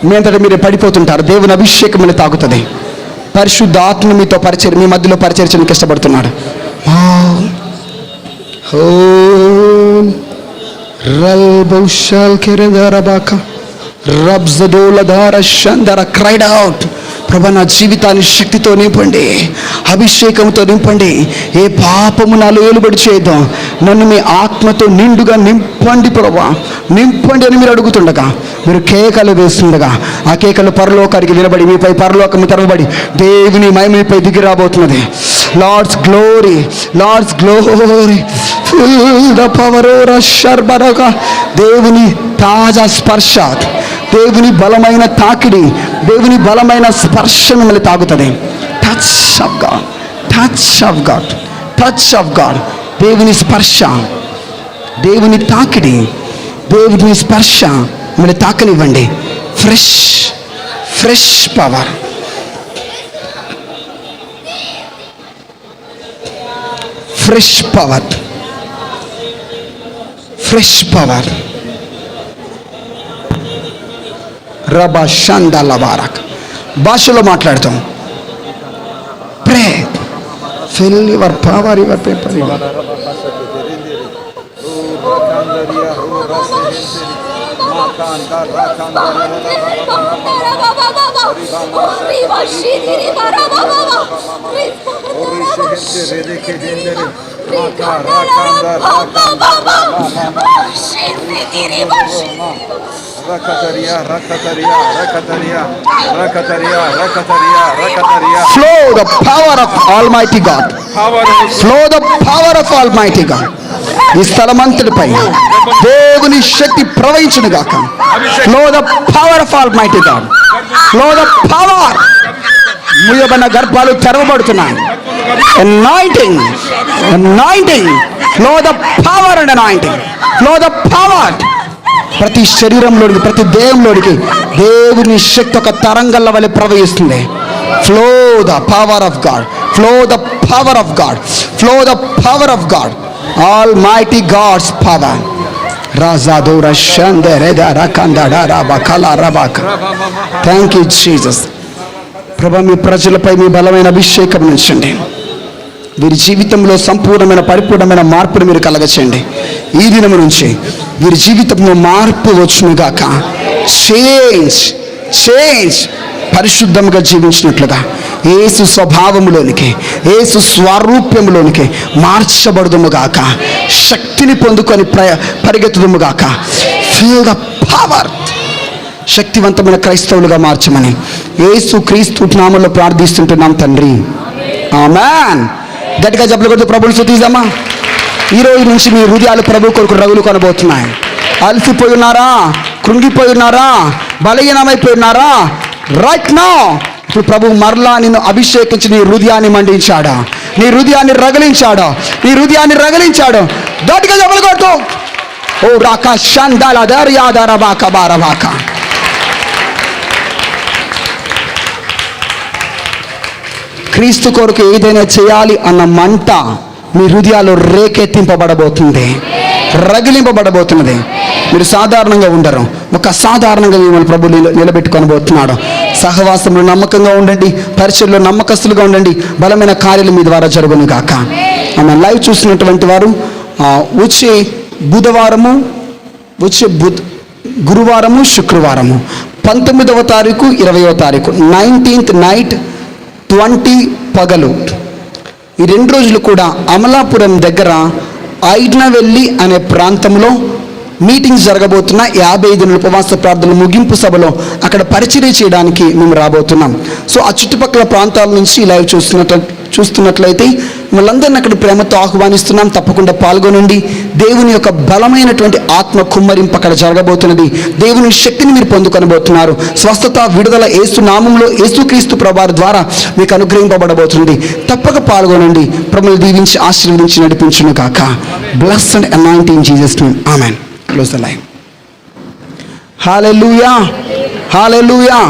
మీ అంతటా మీరే పడిపోతుంటారు. దేవుని అభిషేకం మిమ్మల్ని తాగుతుంది. పరిశుద్ధ ఆత్మ మీతో పరిచయం, మీ మధ్యలో పరిచరించడానికి ఇష్టపడుతున్నాడు. Cried out. ప్రభా, నా జీవితాన్ని శక్తితో నింపండి, అభిషేకంతో నింపండి. ఏ పాపము నాలో ఏలుబడి చేయొద్దు. నన్ను మీ ఆత్మతో నిండుగా నింపండి ప్రభా, నింపండి అని మీరు అడుగుతుండగా, మీరు కేకలు వేస్తుండగా ఆ కేకలు పరలోకానికి వినబడి మీపై పరలోకము తెరవబడి దేవుని మహిమ మీపై దిగి రాబోతున్నది. Lord's glory, Lord's glory. Fill the power రషర్బరగా. దేవుని తాజా స్పర్శ, దేవుని బలమైన తాకిడి, దేవుని బలమైన స్పర్శ మిమ్మల్ని తాగుతుంది. Touch of God, touch of God, touch of God. దేవుని స్పర్శ, దేవుని తాకిడి, దేవుని స్పర్శ మిమ్మల్ని తాకనివ్వండి. Fresh fresh power, fresh power, fresh power. రబా షందాల బారక్. భాషలో మాట్లాడతాం. Pray. Fill your power, your paper. Flow the power of Almighty God. Flow the power of Almighty God. ఈ స్థలమంతటిపై దేవుని శక్తి ప్రవహించును గాక. Flow the power of Almighty God. Flow the power. మూయబడిన గర్భాలు తెరవబడుతున్నాయి. Anointing. Anointing. Flow the power and anointing. Flow the power. ప్రతి శరీరంలోనికి, ప్రతి దేహంలోనికి దేవుని శక్తి ఒక తరంగల్ల వలె ప్రవహిస్తుంది. Flow the power of God. Flow the power of God. Flow the power of God. Almighty God's power. రాజాదోర షందరెదర కందడ రబకల రబక. Thank you Jesus. ప్రభా, మీ ప్రజలపై మీ బలమైన అభిషేకం ఉంచండి. వీరి జీవితంలో సంపూర్ణమైన పరిపూర్ణమైన మార్పును మీరు కలగచేయండి. ఈ దినము నుంచి వీరి జీవితంలో మార్పు వచ్చునుగాక. చేంజ్ చేంజ్ పరిశుద్ధంగా జీవించినట్లుగా యేసు స్వభావములోనికి, యేసు స్వరూప్యములోనికి మార్చబడుదుముగాక. శక్తిని పొందుకొని పరిగెత్తుదుముగాక. Feel the power. శక్తివంతమైన క్రైస్తవులుగా మార్చమని యేసు క్రీస్తు నామములో ప్రార్థిస్తుంటున్నాం తండ్రి. ఆమేన్. గట్టిగా జబ్బులు కొడుతూ ప్రభువుని స్తుతిద్దామా. ఈ రోజు నుంచి మీ హృదయాలు ప్రభు కొరకు రగులు కొనబోతున్నాయి. అలసిపోయి ఉన్నారా? కృంగిపోయి ఉన్నారా? బలహీనమైపోయి ఉన్నారా? రైట్ నౌ ఇప్పుడు ప్రభు మరలా నిన్ను అభిషేకించి నీ హృదయాన్ని మండించాడా, నీ హృదయాన్ని రగిలించాడా, నీ హృదయాన్ని రగిలించాడు. గట్టిగా జబ్బులు కొట్టు. ఓ రాకా షందాల దర్యాదర బాక బారబాక. క్రీస్తు కొరకు ఏదైనా చేయాలి అన్న మంట మీ హృదయాలు రేకెత్తింపబడబోతుంది, రగిలింపబడబోతున్నది. మీరు సాధారణంగా ఉండరు, ఒక సాధారణంగా మిమ్మల్ని ప్రభు నిలబెట్టుకొనబోతున్నాడు. సహవాసంలో నమ్మకంగా ఉండండి, పరిచయంలో నమ్మకస్తులుగా ఉండండి. బలమైన కార్యాలు మీ ద్వారా జరుగును గాక. ఆమె లైవ్ చూసినటువంటి వారు వచ్చే బుధవారము, గురువారము, శుక్రవారము 19వ తారీఖు, 20వ తారీఖు 19th నైట్, 20 పగలు, ఈ 2 రోజులు కూడా అమలాపురం దగ్గర ఐడ్నవెల్లి అనే ప్రాంతంలో మీటింగ్స్ జరగబోతున్న 50 దినాల ఉపవాస ప్రార్థనలు ముగింపు సభలో అక్కడ పరిచర్య చేయడానికి మేము రాబోతున్నాం. సో ఆ చుట్టుపక్కల ప్రాంతాల నుంచి లైవ్ చూస్తున్నట్లయితే మనందరినీ అక్కడ ప్రేమతో ఆహ్వానిస్తున్నాం. తప్పకుండా పాల్గొనండి. దేవుని యొక్క బలమైనటువంటి ఆత్మ కుమ్మరింపు అక్కడ జరగబోతున్నది. దేవుని శక్తిని మీరు పొందుకొనబోతున్నారు. స్వస్థత, విడుదల యేసు నామములో, యేసుక్రీస్తు ప్రభువారి ద్వారా మీకు అనుగ్రహింపబడబోతుంది. తప్పక పాల్గొనండి. ప్రభువును దీవించి ఆశీర్వదించి నడిపించును గాక. Blessed and anointing in Jesus name. Amen. Close the live. Hallelujah, hallelujah.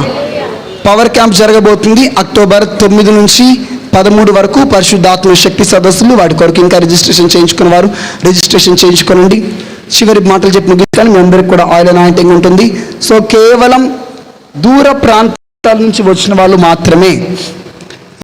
Power camp జరగబోతుంది అక్టోబర్ 9 నుంచి 13 వరకు. పరిశుద్ధాత్మ శక్తి సదస్సులు, వాటి కొరకు ఇంకా రిజిస్ట్రేషన్ చేయించుకున్న వారు రిజిస్ట్రేషన్ చేయించుకోనండి. చివరి మాటలు చెప్పి ముగించాలి. మీ అందరికి కూడా ఆయిల్ అనాయింటింగ్ ఉంటుంది. సో కేవలం దూర ప్రాంతాల నుంచి వచ్చిన వాళ్ళు మాత్రమే